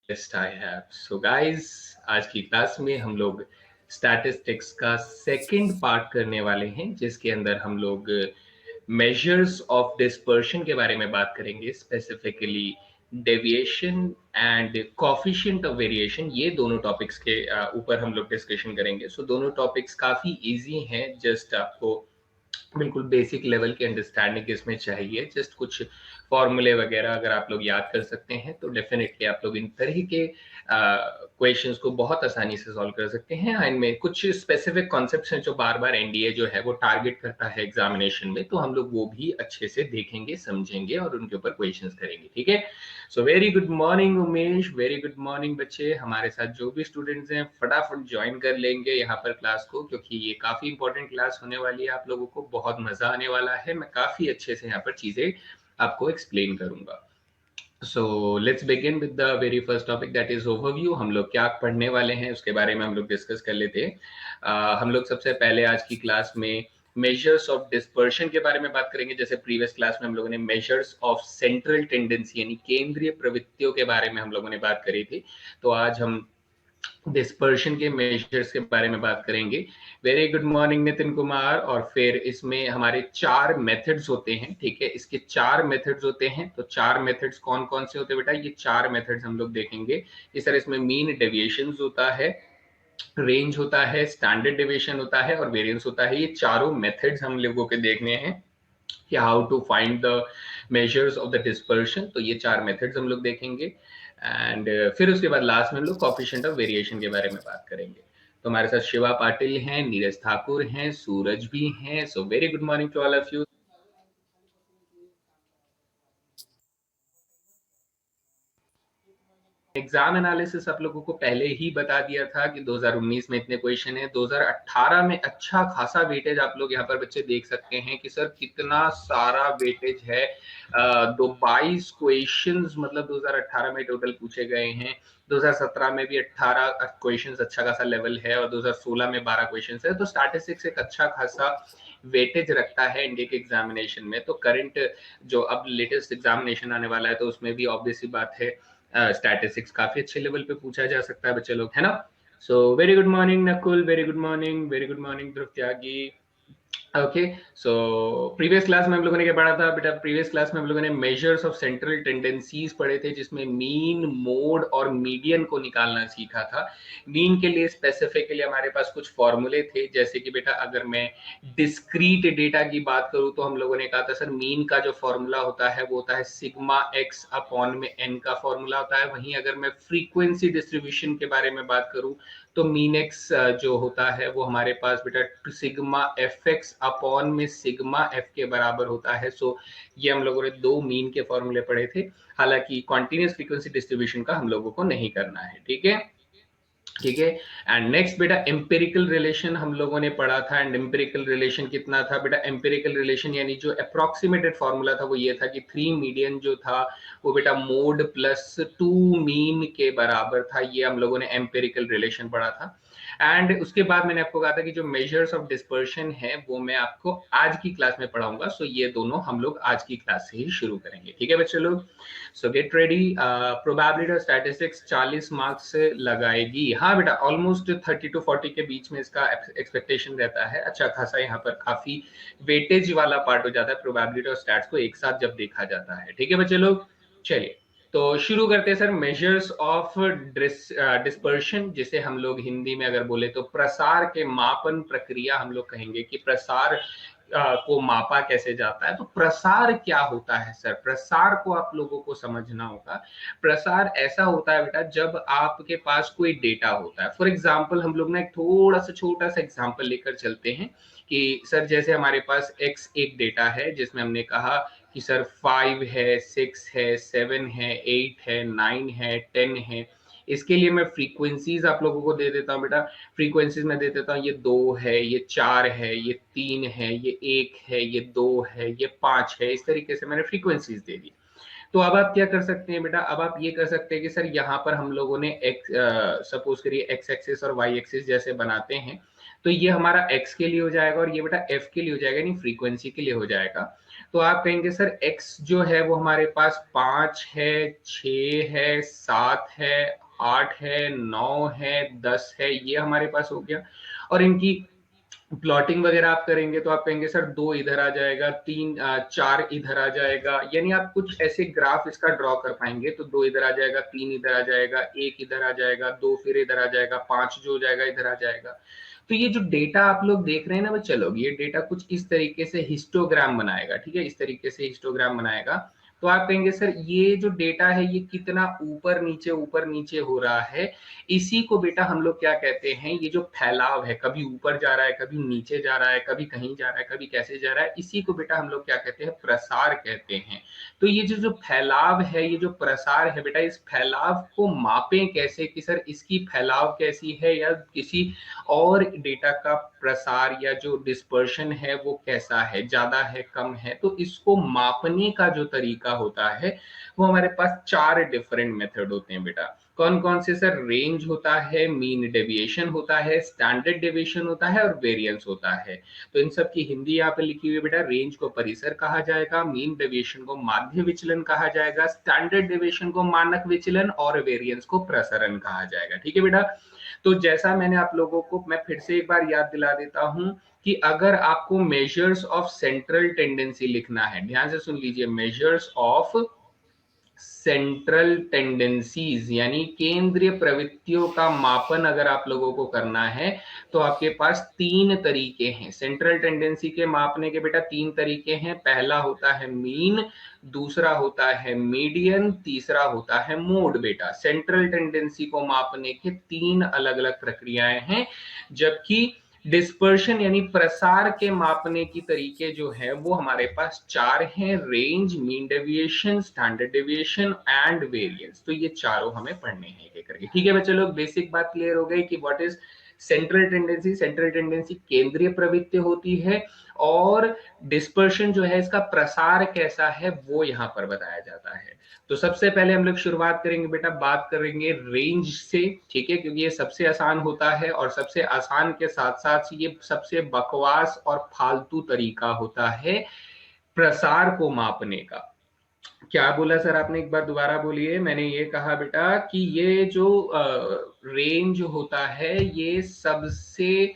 Yes, I have. So guys, आज की class में हम लोग स्टैटिस्टिक्स का सेकंड पार्ट करने वाले हैं, जिसके अंदर हम लोग मेजर्स ऑफ डिस्पर्शन के बारे में बात करेंगे, specifically deviation and coefficient of variation. ये दोनों टॉपिक्स के ऊपर हम लोग डिस्कशन करेंगे। सो दोनों टॉपिक्स काफ़ी इजी हैं, जस्ट आपको बिल्कुल बेसिक लेवल की अंडरस्टैंडिंग इसमें चाहिए। जस्ट कुछ फॉर्मूले वगैरह अगर आप लोग याद कर सकते हैं तो डेफिनेटली आप लोग इन तरह के क्वेश्चंस को बहुत आसानी से सॉल्व कर सकते हैं। इनमें कुछ स्पेसिफिक कॉन्सेप्ट्स हैं जो बार बार एनडीए जो है वो टारगेट करता है एग्जामिनेशन में, तो हम लोग वो भी अच्छे से देखेंगे, समझेंगे और उनके ऊपर क्वेश्चंस करेंगे। ठीक है। सो very good morning Umesh, very good morning बच्चे। हमारे साथ जो भी स्टूडेंट्स हैं फटाफट ज्वाइन कर लेंगे यहाँ पर क्लास को, क्योंकि ये काफी इंपॉर्टेंट क्लास होने वाली है। आप लोगों को बहुत मजा आने वाला है। मैं काफी अच्छे से यहाँ पर चीजें आपको एक्सप्लेन करूंगा। So let's begin with the very first topic, that is overview. हम लोग क्या पढ़ने वाले हैं उसके बारे में हम लोग डिस्कस कर लेते हैं। हम लोग सबसे पहले आज की क्लास में मेजर्स ऑफ डिस्पर्शन के बारे में बात करेंगे। जैसे प्रीवियस क्लास में हम लोगों ने मेजर्स ऑफ सेंट्रल टेंडेंसी यानी केंद्रीय प्रवृत्तियों के बारे में हम लोगों ने बात करी थी। तो आज हम डिस्पर्शन के मेजर्स के बारे में बात करेंगे। Very good morning Nitin Kumar. और फिर इसमें हमारे 4 मेथड्स होते हैं। ठीक है, इसके 4 मेथड्स होते हैं। तो 4 मेथड्स कौन कौन से होते हैं बेटा? ये 4 मेथड्स हम लोग देखेंगे। इस तरह इसमें मीन डेविएशन होता है, रेंज होता है, स्टैंडर्ड डेविएशन होता है और वेरिएंस होता है। ये चारों मेथड्स हम लोगों के देखने हैं कि how to find the measures of the dispersion. तो ये 4 मेथड्स हम लोग देखेंगे। एंड फिर उसके बाद लास्ट में हम लोग कोफिशिएंट ऑफ वेरिएशन के बारे में बात करेंगे। तो हमारे साथ शिवा पाटिल हैं, नीरज ठाकुर हैं, सूरज भी हैं। So very good morning to all of you. Exam analysis आप लोगों को पहले ही बता दिया था कि 2019 में इतने क्वेश्चन है। 2018 में अच्छा खासा वेटेज आप लोग यहाँ पर बच्चे देख सकते हैं कि सर कितना सारा वेटेज है। 22 क्वेश्चंस मतलब 2018 में टोटल पूछे गए हैं। 2017 में भी 18 क्वेश्चंस अच्छा खासा लेवल है और 2016 में 12 क्वेश्चंस है। तो स्टैटिस्टिक्स एक अच्छा खासा वेटेज रखता है इंडिया के एग्जामिनेशन में। तो करंट जो अब लेटेस्ट एग्जामिनेशन आने वाला है तो उसमें भी ऑब्वियस सी बात है स्टैटिस्टिक्स काफी अच्छे लेवल पे पूछा जा सकता है बच्चे लोग, है ना। So very good morning Nakul, very good morning, very good morning Dhruv Tyagi. Okay, so previous class में हम लोगों ने क्या पढ़ा था बेटा? प्रीवियस क्लास में हम लोगों ने मेजर्स ऑफ सेंट्रल टेंडेंसीज पढ़े थे, जिसमें मीन, मोड और मीडियन को निकालना सीखा था। मीन के लिए स्पेसिफिकली हमारे पास कुछ फॉर्मूले थे, जैसे कि बेटा अगर मैं डिस्क्रीट डेटा की बात करूं तो हम लोगों ने कहा था सर मीन का जो फॉर्मूला होता है वो होता है सिग्मा एक्स अपॉन में एन का फॉर्मूला होता है। वहीं अगर मैं फ्रीक्वेंसी डिस्ट्रीब्यूशन के बारे में बात करूं तो मीन एक्स जो होता है वो हमारे पास बेटा सिग्मा एफ एक्स अपॉन में सिग्मा एफ के बराबर होता है। सो ये हम लोगों ने 2 मीन के फॉर्मूले पढ़े थे। हालांकि कॉन्टिन्यूस फ्रीक्वेंसी डिस्ट्रीब्यूशन का हम लोगों को नहीं करना है। ठीक है, ठीक है। एंड नेक्स्ट बेटा एम्पिरिकल रिलेशन हम लोगों ने पढ़ा था। एंड एम्पिरिकल रिलेशन कितना था बेटा? एम्पिरिकल रिलेशन यानी जो अप्रोक्सीमेटेड फॉर्मूला था वो ये था कि 3 मीडियन जो था वो बेटा मोड प्लस 2 मीन के बराबर था। ये हम लोगों ने एम्पिरिकल रिलेशन पढ़ा था। एंड उसके बाद मैंने आपको कहा था कि जो मेजर्स ऑफ डिस्पर्शन है वो मैं आपको आज की क्लास में पढ़ाऊंगा। सो ये दोनों हम लोग आज की क्लास से ही शुरू करेंगे। ठीक है बच्चे लोग, सो गेट रेडी। प्रोबेबिलिटी और स्टैटिस्टिक्स 40 मार्क्स से लगाएगी। हाँ बेटा, ऑलमोस्ट 30 to 40 के बीच में इसका एक्सपेक्टेशन रहता है। अच्छा खासा यहाँ पर काफी वेटेज वाला पार्ट हो जाता है प्रोबेबिलिटी और स्टैट्स को एक साथ जब देखा जाता है। ठीक है बच्चे लोग, चलिए तो शुरू करते हैं सर। मेजर्स ऑफ डिस्पर्शन, जिसे हम लोग हिंदी में अगर बोले तो प्रसार के मापन प्रक्रिया हम लोग कहेंगे कि प्रसार को मापा कैसे जाता है। तो प्रसार क्या होता है सर? प्रसार को आप लोगों को समझना होगा। प्रसार ऐसा होता है बेटा जब आपके पास कोई डेटा होता है। फॉर एग्जांपल हम लोग ना एक थोड़ा सा छोटा सा एग्जांपल लेकर चलते हैं कि सर जैसे हमारे पास एक्स एक डेटा है जिसमें हमने कहा कि सर 5 है, 6 है, 7 है, 8 है, 9 है, 10 है। इसके लिए मैं फ्रीक्वेंसीज आप लोगों को दे देता हूँ बेटा। फ्रीक्वेंसीज में दे देता हूँ, ये 2 है, ये 4 है, ये 3 है, ये 1 है, ये 2 है, ये 5 है। इस तरीके से मैंने फ्रीक्वेंसीज दे दी। तो अब आप क्या कर सकते हैं बेटा, अब आप ये कर सकते हैं कि सर यहाँ पर हम लोगों ने एक्स, सपोज करिए एक्स एक्सिस और वाई एक्सिस जैसे बनाते हैं, तो ये हमारा एक्स के लिए हो जाएगा और ये बेटा एफ के लिए हो जाएगा, यानी फ्रीक्वेंसी के लिए हो जाएगा। तो आप कहेंगे सर एक्स जो है वो हमारे पास 5 है, 6 है, 7 है, 8 है, 9 है, 10 है, ये हमारे पास हो गया। और इनकी प्लॉटिंग वगैरह आप करेंगे तो आप कहेंगे सर 2 इधर आ जाएगा, 3 4 इधर आ जाएगा, यानी आप कुछ ऐसे ग्राफ इसका ड्रॉ कर पाएंगे। तो 2 इधर आ जाएगा, 3 इधर आ जाएगा, 1 इधर आ जाएगा, 2 फिर इधर आ जाएगा, 5 जो हो जाएगा इधर आ जाएगा। तो ये जो डेटा आप लोग देख रहे हैं ना बच्चों, ये डेटा कुछ इस तरीके से हिस्टोग्राम बनाएगा, ठीक है, इस तरीके से हिस्टोग्राम बनाएगा। तो आप कहेंगे सर ये जो डेटा है ये कितना ऊपर नीचे हो रहा है, इसी को बेटा हम लोग क्या कहते हैं, ये जो फैलाव है, कभी ऊपर जा रहा है, कभी नीचे जा रहा है, कभी कहीं जा रहा है, कभी कैसे जा रहा है, इसी को बेटा हम लोग क्या कहते हैं, प्रसार कहते हैं। तो ये जो फैलाव है, ये जो प्रसार है बेटा, इस फैलाव को मापें कैसे कि सर इसकी फैलाव कैसी है, या किसी और डेटा का प्रसार या जो डिस्पर्शन है वो कैसा है, ज्यादा है, कम है। तो इसको मापने का जो तरीका होता है वो हमारे पास 4 डिफरेंट मेथड होते हैं बेटा। कौन कौन से सर, रेंज होता है, मीन डेविएशन होता है, स्टैंडर्ड डेविएशन होता है और वेरिएंस होता है। तो इन सब की हिंदी यहाँ पे लिखी हुई है बेटा, रेंज को परिसर कहा जाएगा, मीन डेविएशन को माध्य विचलन कहा जाएगा, स्टैंडर्ड डेविएशन को मानक विचलन और वेरिएंस को प्रसरण कहा जाएगा। ठीक है बेटा। तो जैसा मैंने आप लोगों को, मैं फिर से एक बार याद दिला देता हूं कि अगर आपको मेजर्स ऑफ सेंट्रल टेंडेंसी लिखना है, ध्यान से सुन लीजिए, मेजर्स ऑफ सेंट्रल टेंडेंसीज यानी केंद्रीय प्रवृत्तियों का मापन अगर आप लोगों को करना है, तो आपके पास 3 तरीके हैं। सेंट्रल टेंडेंसी के मापने के बेटा 3 तरीके हैं। पहला होता है मीन, दूसरा होता है मीडियन, तीसरा होता है मोड। बेटा सेंट्रल टेंडेंसी को मापने के 3 अलग अलग प्रक्रियाएं हैं, जबकि डिस्पर्शन यानी प्रसार के मापने की तरीके जो है वो हमारे पास 4 हैं, range, mean deviation, standard deviation and variance. तो ये चारों हमें पढ़ने हैं एक एक करके। ठीक है बच्चे लोग, बेसिक बात क्लियर हो गई कि what is central tendency. Central tendency केंद्रीय प्रवृत्ति होती है, और डिस्पर्शन जो है, इसका प्रसार कैसा है वो यहाँ पर बताया जाता है। तो सबसे पहले हम लोग शुरुआत करेंगे बेटा, बात करेंगे रेंज से, ठीक है, क्योंकि ये सबसे आसान होता है और सबसे आसान के साथ साथ ये सबसे बकवास और फालतू तरीका होता है प्रसार को मापने का। क्या बोला सर आपने, एक बार दोबारा बोलिए। मैंने ये कहा बेटा कि ये जो रेंज होता है ये सबसे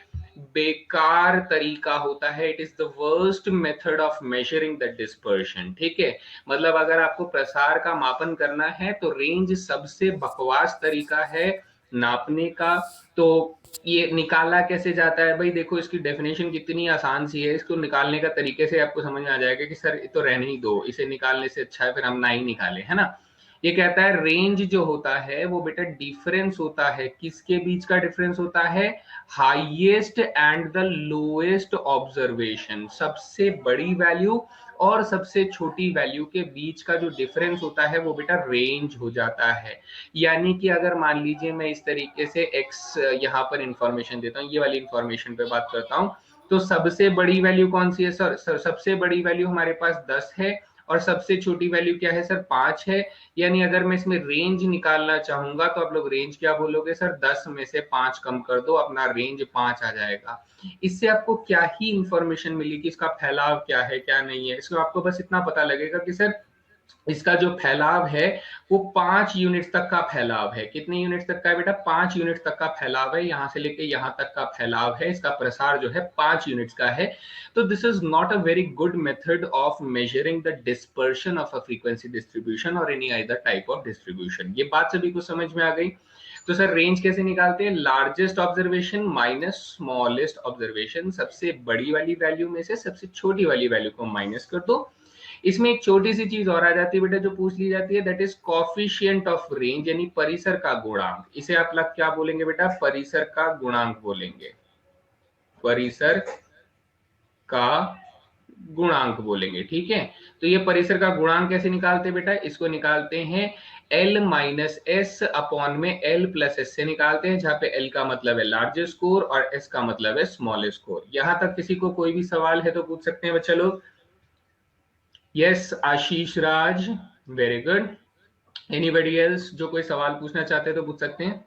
बेकार तरीका होता है, it is the worst method of measuring the dispersion. ठीक है, मतलब अगर आपको प्रसार का मापन करना है तो रेंज सबसे बकवास तरीका है नापने का। तो ये निकाला कैसे जाता है भाई, देखो इसकी डेफिनेशन कितनी आसान सी है, इसको निकालने का तरीके से आपको समझ में आ जाएगा कि सर तो रहने ही दो, इसे निकालने से अच्छा है फिर हम ना ही निकाले, है ना। ये कहता है रेंज जो होता है वो बेटा डिफरेंस होता है, किसके बीच का डिफरेंस होता है, highest and the lowest observation, सबसे बड़ी वैल्यू और सबसे छोटी वैल्यू के बीच का जो डिफरेंस होता है वो बेटा रेंज हो जाता है। यानी कि अगर मान लीजिए मैं इस तरीके से एक्स यहाँ पर इंफॉर्मेशन देता हूँ, ये वाली इंफॉर्मेशन पे बात करता हूँ, तो सबसे बड़ी वैल्यू कौन सी है सर सबसे बड़ी वैल्यू हमारे पास 10 है, और सबसे छोटी वैल्यू क्या है सर, 5 है। यानी अगर मैं इसमें रेंज निकालना चाहूंगा तो आप लोग रेंज क्या बोलोगे सर, 10 में से 5 कम कर दो, अपना रेंज 5 आ जाएगा। इससे आपको क्या ही इंफॉर्मेशन मिली कि इसका फैलाव क्या है क्या नहीं है, इसको आपको बस इतना पता लगेगा कि सर इसका जो फैलाव है वो 5 यूनिट तक का फैलाव है। कितने यूनिट तक का है बेटा, 5 यूनिट तक का फैलाव है, यहां से लेके यहां तक का फैलाव है, इसका प्रसार जो है 5 यूनिट्स का है। तो this is not a very good method of measuring the dispersion of a frequency distribution और any other type of distribution. ये बात सभी को समझ में आ गई। तो सर रेंज कैसे निकालते हैं, largest observation minus smallest observation, सबसे बड़ी वाली वैल्यू में से सबसे छोटी वाली वैल्यू को माइनस कर दो। इसमें एक छोटी सी चीज और आ जाती है बेटा जो पूछ ली जाती है, that is coefficient of range यानी परिसर का गुणांक। इसे आप लोग क्या बोलेंगे बेटा, परिसर का गुणांक बोलेंगे, परिसर का गुणांक बोलेंगे। ठीक है, तो ये परिसर का गुणांक कैसे निकालते हैं बेटा, इसको निकालते हैं L माइनस एस अपॉन में L प्लस एस से निकालते हैं, जहां पे L का मतलब है लार्जेस्ट स्कोर और S का मतलब है स्मॉलेस्ट स्कोर। यहां तक किसी को कोई भी सवाल है तो पूछ सकते हैं बच्चा लोग। यस आशीष राज, वेरी गुड। एनीबडी एल्स जो कोई सवाल पूछना चाहते हैं तो पूछ सकते हैं।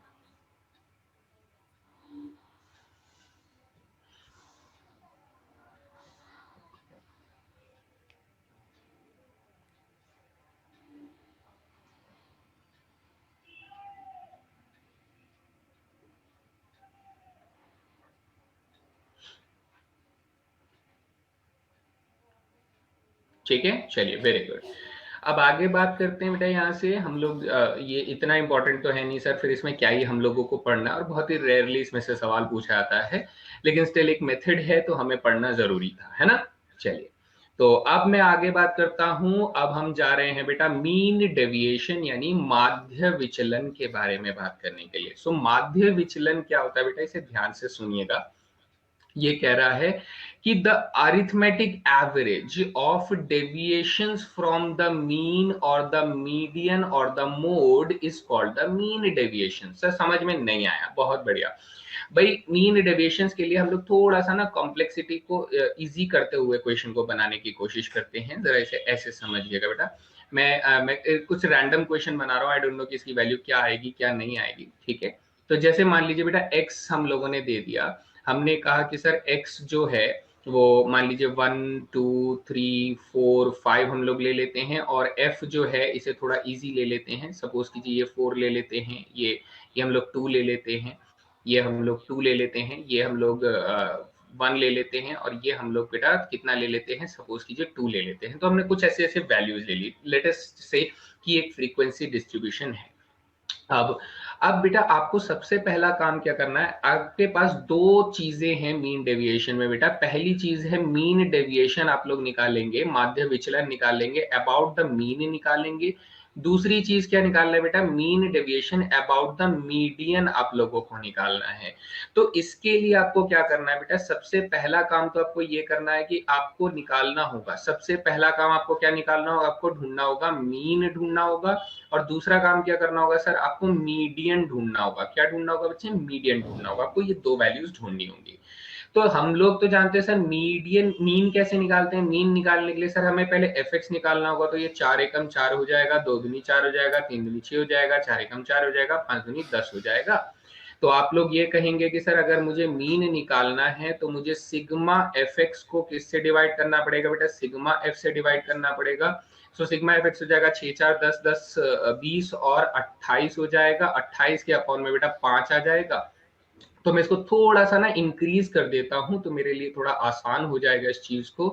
ठीक है, चलिए वेरी गुड। अब आगे बात करते हैं बेटा, यहाँ से हम लोग ये इतना इंपॉर्टेंट तो है नहीं सर, फिर इसमें क्या ही हम लोगों को पढ़ना है, और बहुत ही रेयरली इसमें से सवाल पूछा जाता है, लेकिन स्टिल एक मेथड है तो हमें पढ़ना जरूरी था, है ना। चलिए, तो अब मैं आगे बात करता हूं। अब हम जा रहे हैं बेटा मीन डेविएशन यानी माध्य विचलन के बारे में बात करने के लिए। सो माध्य विचलन क्या होता है बेटा, इसे ध्यान से सुनिएगा। ये कह रहा है कि the arithmetic average of deviations from the mean और द मीडियन और the mode is called the mean deviation. Sir समझ में नहीं आया, बहुत बढ़िया भाई। मीन डेविएशंस के लिए हम लोग थोड़ा सा ना कॉम्प्लेक्सिटी को इजी करते हुए क्वेश्चन को बनाने की कोशिश करते हैं। जरा इसे ऐसे समझिएगा बेटा। मैं कुछ रैंडम क्वेश्चन बना रहा हूँ, आई डोंट नो कि इसकी वैल्यू क्या आएगी क्या नहीं आएगी, ठीक है। तो जैसे मान लीजिए बेटा एक्स हम लोगों ने दे दिया, हमने कहा कि सर एक्स जो है वो मान लीजिए 1 2 3 4 5 हम लोग ले लेते हैं, और एफ जो है इसे थोड़ा इजी ले लेते हैं। सपोज कीजिए ये 4 ले लेते हैं, ये हम लोग 2 ले लेते हैं, ये हम लोग 2 ले लेते हैं, ये हम लोग 1 ले लेते हैं, और ये हम लोग बेटा कितना ले लेते हैं, सपोज कीजिए 2 ले लेते हैं। तो हमने कुछ ऐसे ऐसे वैल्यूज ले ली, लेट अस से कि एक फ्रीक्वेंसी डिस्ट्रीब्यूशन है। अब बेटा आपको सबसे पहला काम क्या करना है, आपके पास दो चीजें हैं मीन डेविएशन में बेटा। पहली चीज है मीन डेविएशन आप लोग निकालेंगे, माध्य विचलन निकालेंगे, अबाउट द मीन निकालेंगे। दूसरी चीज क्या निकालना है बेटा, mean deviation about the median आप लोगों को निकालना है। तो इसके लिए आपको क्या करना है बेटा, सबसे पहला काम तो आपको ये करना है कि आपको निकालना होगा, सबसे पहला काम आपको क्या निकालना होगा, आपको ढूंढना होगा मीन ढूंढना होगा। और दूसरा काम क्या करना होगा सर, आपको मीडियन ढूंढना होगा। क्या ढूंढना होगा बच्चे, मीडियन ढूंढना होगा आपको। ये दो वैल्यूज ढूंढनी होंगी। तो हम लोग तो जानते हैं सर मीडियन मीन कैसे निकालते हैं। मीन निकालने के लिए सर हमें पहले एफ एक्स निकालना होगा। तो ये 4 एकम 4 हो जाएगा, 2 दूनी 4 हो जाएगा, 3 दूनी 6 हो जाएगा, 4 एकम 4 हो जाएगा, 5 दूनी 10 हो जाएगा। तो आप लोग ये कहेंगे कि सर अगर मुझे मीन निकालना है तो मुझे सिग्मा एफ एक्स को किससे डिवाइड करना पड़ेगा बेटा, सिग्मा एफ से डिवाइड करना पड़ेगा। सो सिग्मा एफ एक्स हो जाएगा 6 4 10 10 20 और 28 हो जाएगा। 28 के अपॉन में बेटा 5 आ जाएगा। तो मैं इसको थोड़ा सा ना इंक्रीज कर देता हूं तो मेरे लिए थोड़ा आसान हो जाएगा इस चीज को।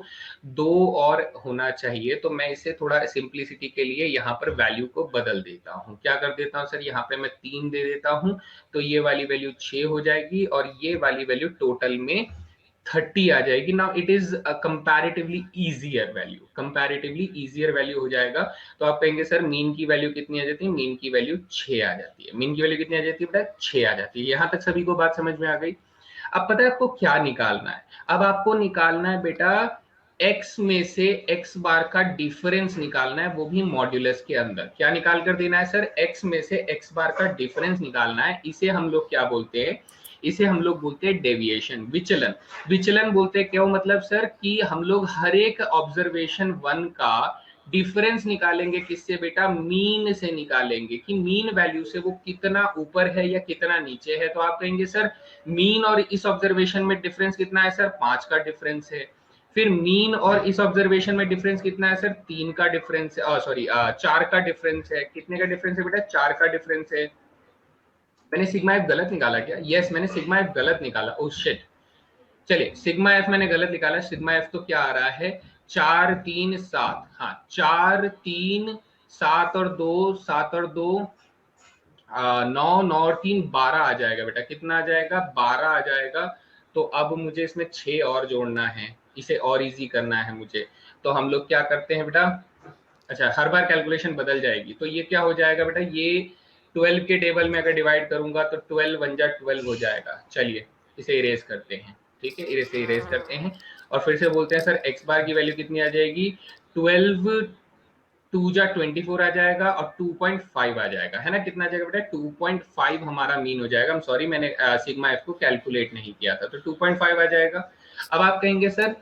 2 और होना चाहिए, तो मैं इसे थोड़ा सिंप्लिसिटी के लिए यहाँ पर वैल्यू को बदल देता हूँ। क्या कर देता हूँ सर, यहाँ पे मैं 3 दे देता हूँ, तो ये वाली वैल्यू 6 हो जाएगी, और ये वाली वैल्यू टोटल में 30 आ जाएगी। Now it is comparatively easier value, comparatively easier value हो जाएगा। तो आप कहेंगे सर मीन की वैल्यू कितनी आ जाती है, मीन की वैल्यू 6 आ जाती है। मीन की वैल्यू कितनी आ जाती है बेटा, 6 आ जाती है। यहां तक सभी को बात समझ में आ गई। अब पता है आपको क्या निकालना है, अब आपको निकालना है बेटा x में से x बार का डिफरेंस निकालना है, वो भी मॉड्यूलस के अंदर। क्या निकाल कर देना है सर, x में से x बार का डिफरेंस निकालना है। इसे हम लोग क्या बोलते हैं, इसे हम लोग बोलते हैं डेविएशन, विचलन। विचलन बोलते हैं क्यों, मतलब सर कि हम लोग हर एक ऑब्जर्वेशन 1 का डिफरेंस निकालेंगे किससे बेटा, मीन से निकालेंगे कि मीन वैल्यू से वो कितना ऊपर है या कितना नीचे है। तो आप कहेंगे सर मीन और इस ऑब्जर्वेशन में डिफरेंस कितना है, सर 5 का डिफरेंस है। फिर मीन और इस ऑब्जर्वेशन में डिफरेंस कितना है सर, 3 का डिफरेंस है, सॉरी 4 का डिफरेंस है। कितने का डिफरेंस है बेटा, 4 का डिफरेंस है। मैंने सिग्मा एफ गलत निकाला क्या, यस मैंने सिग्मा एफ गलत निकाला, ओह शिट। चलिए सिग्मा एफ मैंने गलत निकाला। सिग्मा एफ तो क्या आ रहा है, 4 3 7, हाँ 4 3 7 और 2, 7 और 2 9, 9 और 3 12 आ जाएगा बेटा। कितना आ जाएगा, 12 आ जाएगा। तो अब मुझे इसमें 6 और जोड़ना है, इसे और इजी करना है मुझे। तो हम लोग क्या करते हैं बेटा, अच्छा हर बार कैलकुलेशन बदल जाएगी, तो ये क्या हो जाएगा बेटा, ये 12 के टेबल में अगर डिवाइड करूंगा तो 12 1 जा 12 हो जाएगा। चलिए इसे इरेज करते हैं, ठीक है, इसे इरेज करते हैं और फिर से बोलते हैं सर एक्स बार की वैल्यू कितनी आ जाएगी, 12 2 जा 24 आ जाएगा और 2.5 आ जाएगा, है ना। कितना आ जाएगा बेटा, 2.5 हमारा मीन हो जाएगा। सॉरी मैंने सिग्मा एफ को कैलकुलेट नहीं किया था, तो 2.5 आ जाएगा। अब आप कहेंगे सर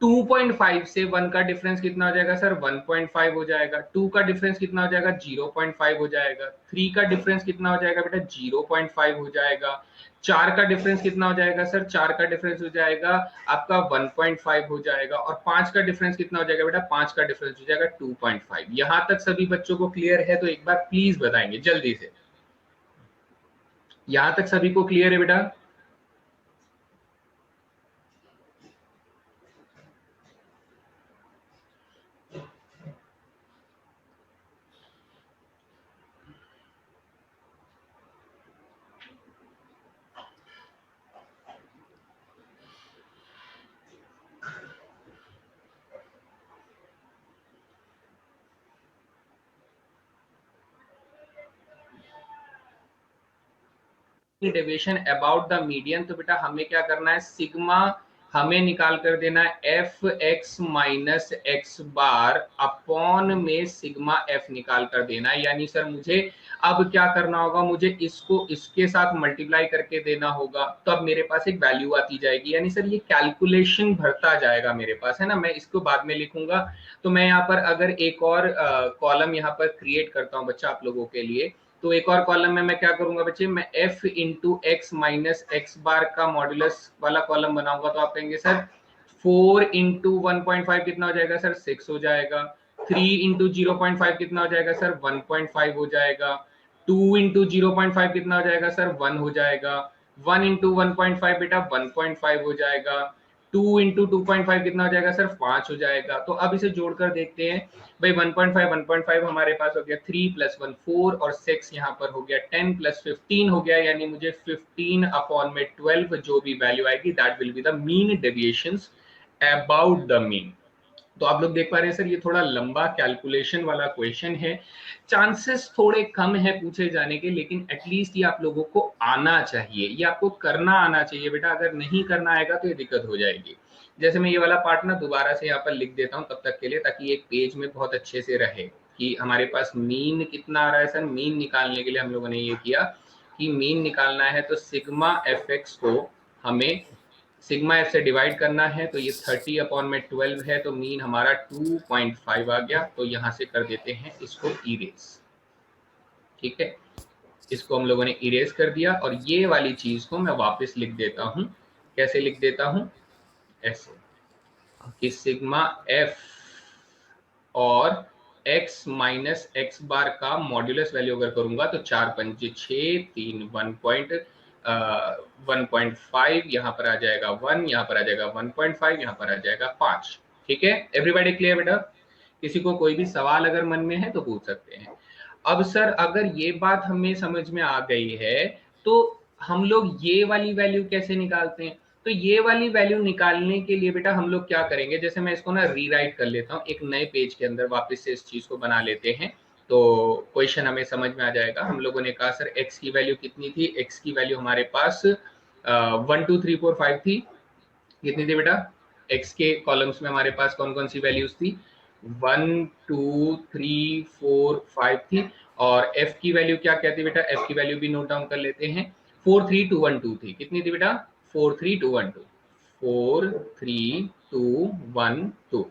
2.5 से 1 का डिफरेंस कितना हो जाएगा सर? 1.5 हो जाएगा। 2 का डिफरेंस कितना हो जाएगा? 0.5 हो जाएगा। 3 का डिफरेंस कितना हो जाएगा बेटा? 0.5 हो जाएगा। 4 का डिफरेंस कितना हो जाएगा सर? 4 का डिफरेंस हो जाएगा आपका 1.5 हो जाएगा। और 5 का डिफरेंस कितना हो जाएगा बेटा? 5 का डिफरेंस हो जाएगा 2.5। यहां तक सभी बच्चों को क्लियर है? तो एक बार प्लीज बताएंगे जल्दी से। यहां तक सभी को क्लियर है बेटा? डेविएशन अबाउट द मीडियन, तो बेटा हमें क्या करना है? सिग्मा हमें निकाल कर देना है F x minus x bar upon में सिग्मा एफ निकाल कर देना है। यानी सर मुझे अब क्या करना होगा? मुझे इसको इसके साथ मल्टीप्लाई करके देना होगा, तो अब मेरे पास एक वैल्यू आती जाएगी। यानी सर ये कैलकुलेशन भरता जाएगा मेरे पास, है ना? मैं इसको बाद में लिखूंगा। तो मैं यहाँ पर अगर एक और कॉलम यहाँ पर क्रिएट करता हूँ बच्चा आप लोगों के लिए, तो एक और कॉलम में मैं क्या करूंगा बच्चे? मैं f into x minus x bar का मॉड्यूलस वाला कॉलम बनाऊंगा। तो आप कहेंगे सर 4 इंटू 1.5 कितना हो जाएगा सर? 6 हो जाएगा। 3 इंटू 0.5 कितना हो जाएगा सर? 1.5 हो जाएगा। 2 इंटू 0.5 कितना हो जाएगा सर? 1 हो जाएगा। 1 इंटू 1.5 बेटा 1.5 हो जाएगा। 2 इंटू 2.5 कितना हो जाएगा सर? 5 हो जाएगा। तो अब इसे जोड़कर देखते हैं भाई। 1.5 हमारे पास हो गया, 3 प्लस 1 4 और 6 यहाँ पर हो गया 10 प्लस 15 हो गया। यानी मुझे 15 अपॉन में 12 जो भी वैल्यू आएगी that will be the mean deviations about the mean. तो आप लोग देख पा रहे हैं सर ये थोड़ा लंबा कैलकुलेशन वाला क्वेश्चन है। चांसेस थोड़े कम है पूछे जाने के, लेकिन एटलीस्ट ये आप लोगों को आना चाहिए, ये आपको करना आना चाहिए बेटा। अगर नहीं करना आएगा तो ये दिक्कत हो जाएगी। जैसे मैं ये वाला पार्ट ना दोबारा से यहाँ पर लिख देता हूँ तब तक के लिए, ताकि एक पेज में बहुत अच्छे से रहे कि हमारे पास मीन कितना आ रहा है। सर मीन निकालने के लिए हम लोगों ने ये किया कि मीन निकालना है तो सिग्मा एफ एक्स को हमें सिग्मा एफ से डिवाइड करना है। तो ये 30 अपॉन में 12 है, तो मीन हमारा 2.5 आ गया। तो यहां से कर देते हैं इसको इरेज। ठीक है, इसको हम लोगों ने इरेज कर दिया और ये वाली चीज को मैं वापस लिख देता हूं। कैसे लिख देता हूं? ऐसे कि सिग्मा एफ और x माइनस एक्स बार का मॉड्यूलस वैल्यू अगर करूंगा तो 4 पंजे 6, 3 1.5, यहाँ पर आ जाएगा 1, यहाँ पर आ जाएगा 1.5, यहाँ पर आ जाएगा 5। ठीक है, एवरीबॉडी क्लियर बेटा? किसी को कोई भी सवाल अगर मन में है तो पूछ सकते हैं। अब सर अगर ये बात हमें समझ में आ गई है तो हम लोग ये वाली वैल्यू कैसे निकालते हैं? तो ये वाली वैल्यू निकालने के लिए बेटा हम लोग क्या करेंगे? जैसे मैं इसको ना रीराइट कर लेता हूँ एक नए पेज के अंदर, वापस से इस चीज को बना लेते हैं तो क्वेश्चन हमें समझ में आ जाएगा। हम लोगों ने कहा सर x की वैल्यू कितनी थी? x की वैल्यू हमारे पास 1 2 3 4 5 थी। कितनी थी बेटा? x के कॉलम्स में हमारे पास कौन कौन सी वैल्यूज थी? 1 2 3 4 5 थी। और f की वैल्यू क्या क्या थी बेटा? f की वैल्यू भी नोट डाउन कर लेते हैं। 4 3 2 1 2 थी। कितनी थी बेटा? 4 3 2 1 2 4 3 2 1 2।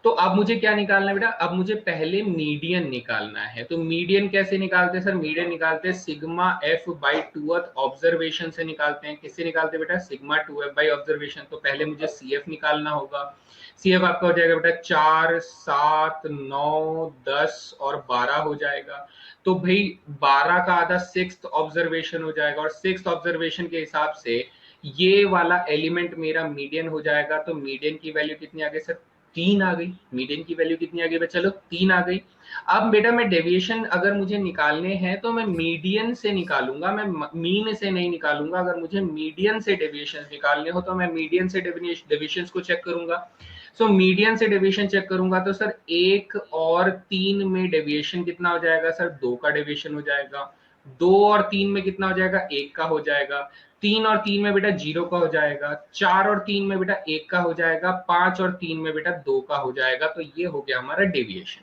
तो अब मुझे क्या निकालना है बेटा? अब मुझे पहले मीडियन निकालना है। तो मीडियन कैसे निकालते हैं सर? मीडियन निकालते हैं sigma F by 2th observation से निकालते हैं। किससे निकालते हैं बेटा? Sigma 2f by observation. तो पहले मुझे CF निकालना होगा। CF आपका हो जाएगा बेटा 4 7 9 10 और 12 हो जाएगा। तो भाई 12 का आधा 6th ऑब्जर्वेशन हो जाएगा और 6th ऑब्जर्वेशन के हिसाब से ये वाला एलिमेंट मेरा मीडियन हो जाएगा। तो मीडियन की वैल्यू कितनी आ गई सर? 3 आ गई। मीडियन की वैल्यू कितनी आ गई बच्चा लोग? 3 आ गई। अब बेटा मैं डेविएशन अगर मुझे निकालने हैं तो मैं मीडियन से निकालूंगा, मैं मीन से नहीं निकालूंगा। अगर मुझे मीडियन से डेविएशन निकालने हो तो मैं मीडियन से डेविएशन को चेक करूंगा। सो मीडियन से डेविएशन चेक करूंगा तो सर 1 और 3 में डेविएशन कितना हो जाएगा सर? 2 का डेविएशन हो जाएगा। 2 और 3 में कितना हो जाएगा? 1 का हो जाएगा। 3 और 3 में बेटा 0 का हो जाएगा। 4 और 3 में बेटा 1 का हो जाएगा। 5 और 3 में बेटा 2 का हो जाएगा। तो ये हो गया हमारा डेविएशन।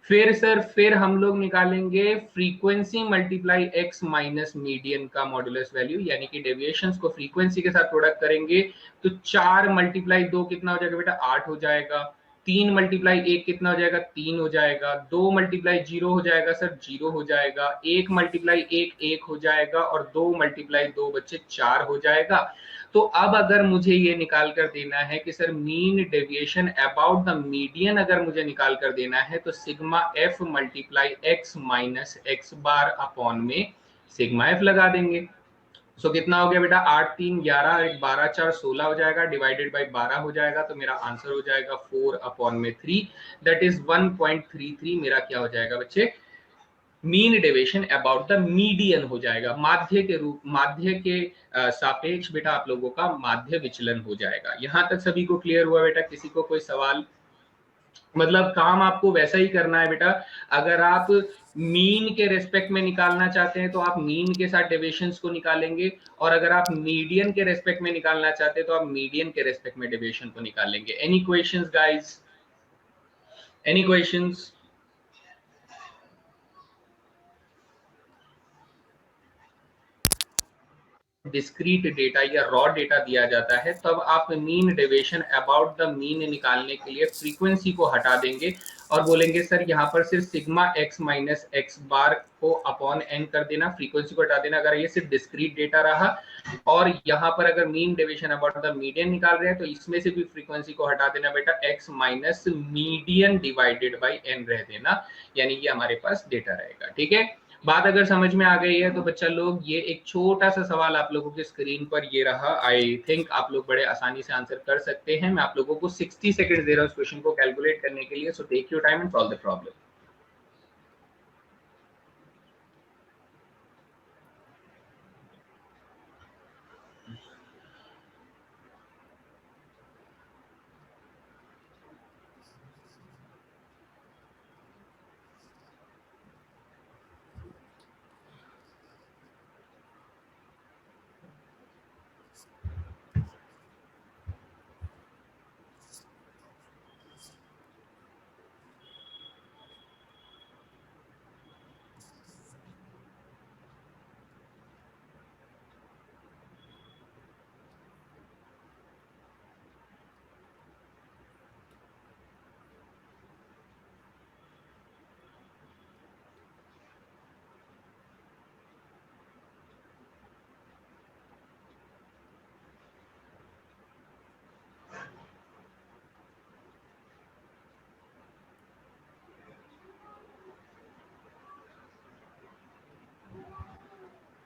फिर हम लोग निकालेंगे frequency multiply x minus median का मॉड्यूलस वैल्यू, यानी कि डेविएशंस को फ्रीक्वेंसी के साथ प्रोडक्ट करेंगे तो 4 मल्टीप्लाई 2 कितना हो जाएगा बेटा, 8 हो जाएगा। 3 मल्टीप्लाई 1 कितना हो जाएगा, 3 हो जाएगा। 2 मल्टीप्लाई 0 हो जाएगा सर, 0 हो जाएगा। 1 मल्टीप्लाई 1 1 हो जाएगा, और 2 मल्टीप्लाई 2 बच्चे 4 हो जाएगा। तो अब अगर मुझे ये निकाल कर देना है कि sir mean deviation about the median अगर मुझे निकाल कर देना है, तो sigma F multiply x minus x bar upon में सिग्मा एफ लगा देंगे। सो कितना हो गया बेटा, 8 3 11, 12 4 16 हो जाएगा, डिवाइडेड बाई 12 हो जाएगा, तो मेरा आंसर हो जाएगा 4 अपॉन में 3, दैट इज 1.33 मेरा क्या हो जाएगा बच्चे, mean deviation about the median हो जाएगा। माध्य के रूप, माध्य के सापेक्ष बेटा आप लोगों का माध्य विचलन हो जाएगा। यहां तक सभी को क्लियर हुआ बेटा? किसी को कोई सवाल? मतलब काम आपको वैसा ही करना है बेटा। अगर आप मीन के रेस्पेक्ट में निकालना चाहते हैं तो आप मीन के साथ डेविएशंस को निकालेंगे, और अगर आप मीडियन के रेस्पेक्ट में निकालना चाहते हैं तो आप मीडियन के रेस्पेक्ट में डेविएशन को निकालेंगे। Any questions guys? Any questions? Discrete data या रॉ डेटा दिया जाता है, तब आप mean deviation about the mean निकालने के लिए फ्रीक्वेंसी को हटा देंगे और बोलेंगे सर यहाँ पर सिर्फ सिग्मा एक्स माइनस एक्स बार को अपॉन एन कर देना, फ्रीक्वेंसी को हटा देना। अगर ये सिर्फ डिस्क्रीट डेटा रहा और यहाँ पर अगर mean deviation about the median निकाल रहे हैं तो इसमें से भी फ्रीक्वेंसी को हटा देना बेटा, x minus median divided by n रह देना, यानी कि हमारे पास डेटा रहेगा। ठीक है, बात अगर समझ में आ गई है तो बच्चा लोग ये एक छोटा सा सवाल आप लोगों की स्क्रीन पर ये रहा, आई थिंक आप लोग बड़े आसानी से आंसर कर सकते हैं। मैं आप लोगों को 60 सेकंड दे रहा हूँ इस क्वेश्चन को कैलकुलेट करने के लिए, so take your time and solve the problem.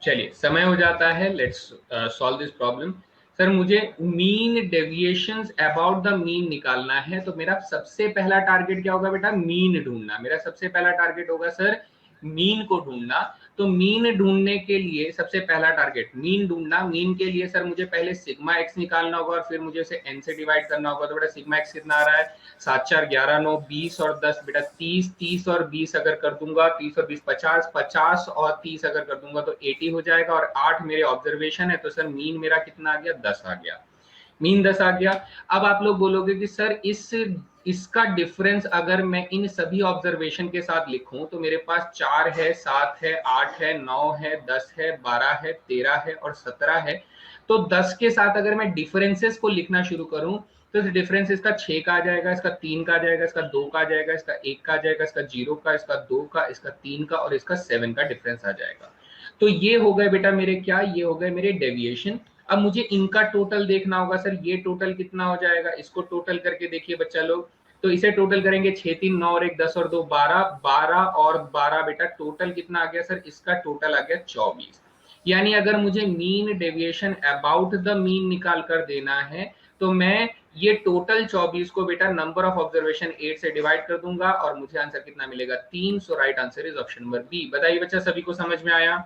चलिए समय हो जाता है, let's solve this problem. Sir मुझे mean deviations about the mean निकालना है, तो मेरा सबसे पहला टारगेट क्या होगा बेटा, मीन ढूंढना। मेरा सबसे पहला टारगेट होगा सर मीन को ढूंढना। तो मीन ढूंढने के लिए सबसे पहला टारगेट मीन ढूंढना। मीन के लिए सर मुझे पहले सिग्मा एक्स निकालना होगा और फिर मुझे उसे एन से डिवाइड करना होगा। तो बेटा सिग्मा एक्स कितना आ रहा है, 7 4 11 9 20 और 10 बेटा 30, 30 और 20 अगर कर दूंगा, 30 और 20 50, 50 और 30 अगर कर दूंगा तो 80 हो जाएगा, और 8 मेरे ऑब्जर्वेशन है, तो सर मीन मेरा कितना आ गया, 10 आ गया। मीन 10 आ गया। अब आप लोग बोलोगे कि सर इसका डिफरेंस अगर मैं इन सभी ऑब्जर्वेशन के साथ लिखूं तो मेरे पास 4 है, 7 है, 8 है, 9 है, 10 है, 12 है, 13 है और 17 है। तो 10 के साथ अगर मैं डिफरेंसेस को लिखना शुरू करूं तो इस डिफरेंस इसका 6 का आ जाएगा, इसका 3 का आ जाएगा, इसका 2 का आ जाएगा, इसका 1 का आ जाएगा, इसका 0 का, इसका 2 का, इसका 3 का और इसका 7 का डिफरेंस आ जाएगा। तो ये हो गए बेटा मेरे क्या, ये हो गए मेरे डेविएशन। अब मुझे इनका टोटल देखना होगा। सर ये टोटल कितना हो जाएगा, इसको टोटल करके देखिए बच्चा लोग। तो इसे टोटल करेंगे, 6 3 9 और 1 10 और 2 12, 12 और 12 बेटा टोटल कितना आ गया सर, इसका टोटल आ गया 24। यानी अगर मुझे mean deviation about the mean निकाल कर देना है तो मैं ये टोटल 24 को बेटा नंबर ऑफ ऑब्जर्वेशन 8 से डिवाइड कर दूंगा और मुझे आंसर कितना मिलेगा, 3। So right answer is option number B. बताइए बच्चा, सभी को समझ में आया?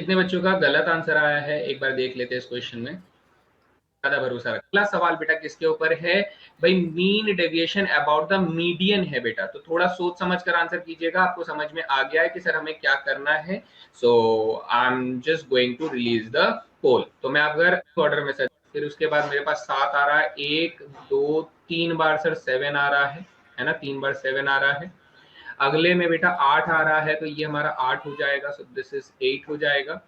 कितने बच्चों का गलत आंसर आया है एक बार देख लेते हैं इस क्वेश्चन में, ज्यादा भरोसा रख। अगला सवाल बेटा किसके ऊपर है भाई, mean deviation about the median है बेटा, तो थोड़ा सोच समझ कर आंसर कीजिएगा। आपको समझ में आ गया है कि सर हमें क्या करना है। So I am just going to release the poll. तो मैं अगर ऑर्डर में सर, फिर उसके बाद मेरे पास 7 आ रहा है, 1 2 3 बार सर 7 आ रहा है ना, 3 बार 7 आ रहा है। अगले में बेटा 8 आ रहा है, तो ये हमारा 8 हो जाएगा, सो दिस इज 8 हो जाएगा।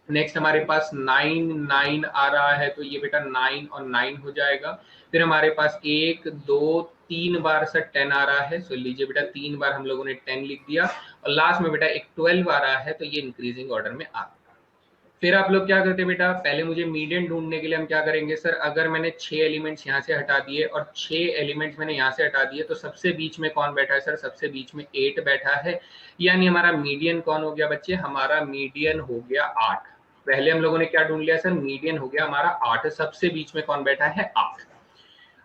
नेक्स्ट हमारे पास 9 9 आ रहा है, तो ये बेटा 9 और 9 हो जाएगा। फिर हमारे पास 1 2 3 बार सर 10 आ रहा है, सो लीजिए बेटा 3 बार हम लोगों ने 10 लिख दिया। और लास्ट में बेटा एक 12 आ रहा है, तो ये इंक्रीजिंग ऑर्डर में आ। फिर आप लोग क्या करते हैं बेटा, पहले मुझे मीडियन ढूंढने के लिए हम क्या करेंगे सर, अगर मैंने 6 एलिमेंट्स यहाँ से हटा दिए और 6 एलिमेंट्स मैंने यहाँ से हटा दिए, तो सबसे बीच में कौन बैठा है सर, सबसे बीच में 8 बैठा है। यानी हमारा मीडियन कौन हो गया बच्चे, हमारा मीडियन हो गया 8। पहले हम लोगों ने क्या ढूंढ लिया सर, मीडियन हो गया हमारा 8, सबसे बीच में कौन बैठा है 8।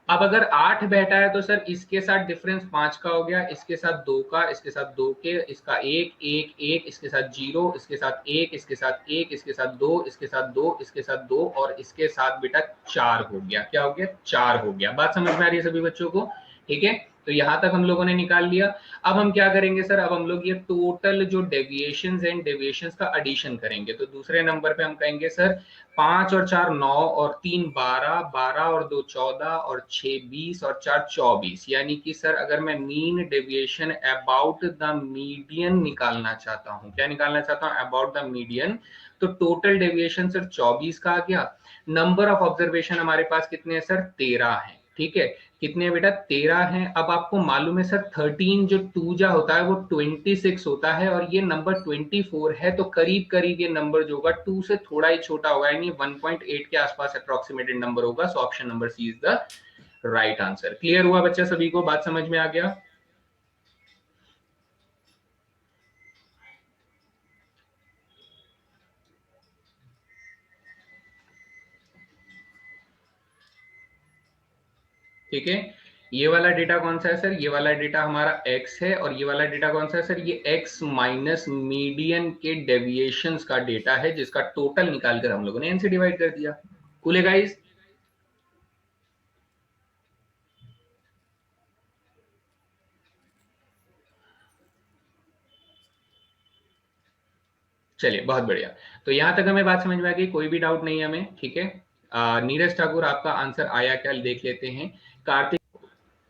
अब अगर 8 बैठा है तो सर इसके साथ डिफरेंस 5 का हो गया, इसके साथ 2 का, इसके साथ 2 के, इसका 1 1 1, इसके साथ 0, इसके साथ 1, इसके साथ 1, इसके साथ 2, इसके साथ 2, इसके साथ 2 और इसके साथ बेटा 4 हो गया। क्या हो गया, 4 हो गया। बात समझ में आ रही है सभी बच्चों को, ठीक है। तो यहां तक हम लोगों ने निकाल लिया। अब हम क्या करेंगे सर, अब हम लोग ये टोटल जो डेविएशंस एंड डेविएशंस का एडिशन करेंगे। तो दूसरे नंबर पे हम कहेंगे सर 5 और 4 9 और 3 12, 12 और 2 14 और 6 20 और 4 24। यानी कि सर अगर मैं mean deviation about the median निकालना चाहता हूं, क्या निकालना चाहता हूं, अबाउट द मीडियन, तो टोटल डेविएशन सर 24 का आ गया। नंबर ऑफ ऑब्जर्वेशन हमारे पास कितने हैं सर, 13 है, ठीक है। कितने हैं बेटा, 13 हैं। अब आपको मालूम है सर 13 जो 2 जा होता है वो 26 होता है, और ये नंबर 24 है, तो करीब करीब ये नंबर जो होगा 2 से थोड़ा ही छोटा होगा, यानी 1.8 के आसपास अप्रोक्सीमेटेड नंबर होगा। So option number C is the right answer. Clear हुआ बच्चा, सभी को बात समझ में आ गया। ठीक है। ये वाला डेटा कौन सा है सर, ये वाला डेटा हमारा x है, और ये वाला डेटा कौन सा है सर, ये x माइनस मीडियन के डेविएशंस का डेटा है, जिसका टोटल निकालकर हम लोगों ने n से डिवाइड कर दिया। कूल है गाइस। चलिए बहुत बढ़िया। तो यहां तक हमें बात समझ में आ गई, कोई भी डाउट नहीं है हमें, ठीक है। नीरज ठाकुर आपका आंसर आया क्या, देख लेते हैं। कार्तिक,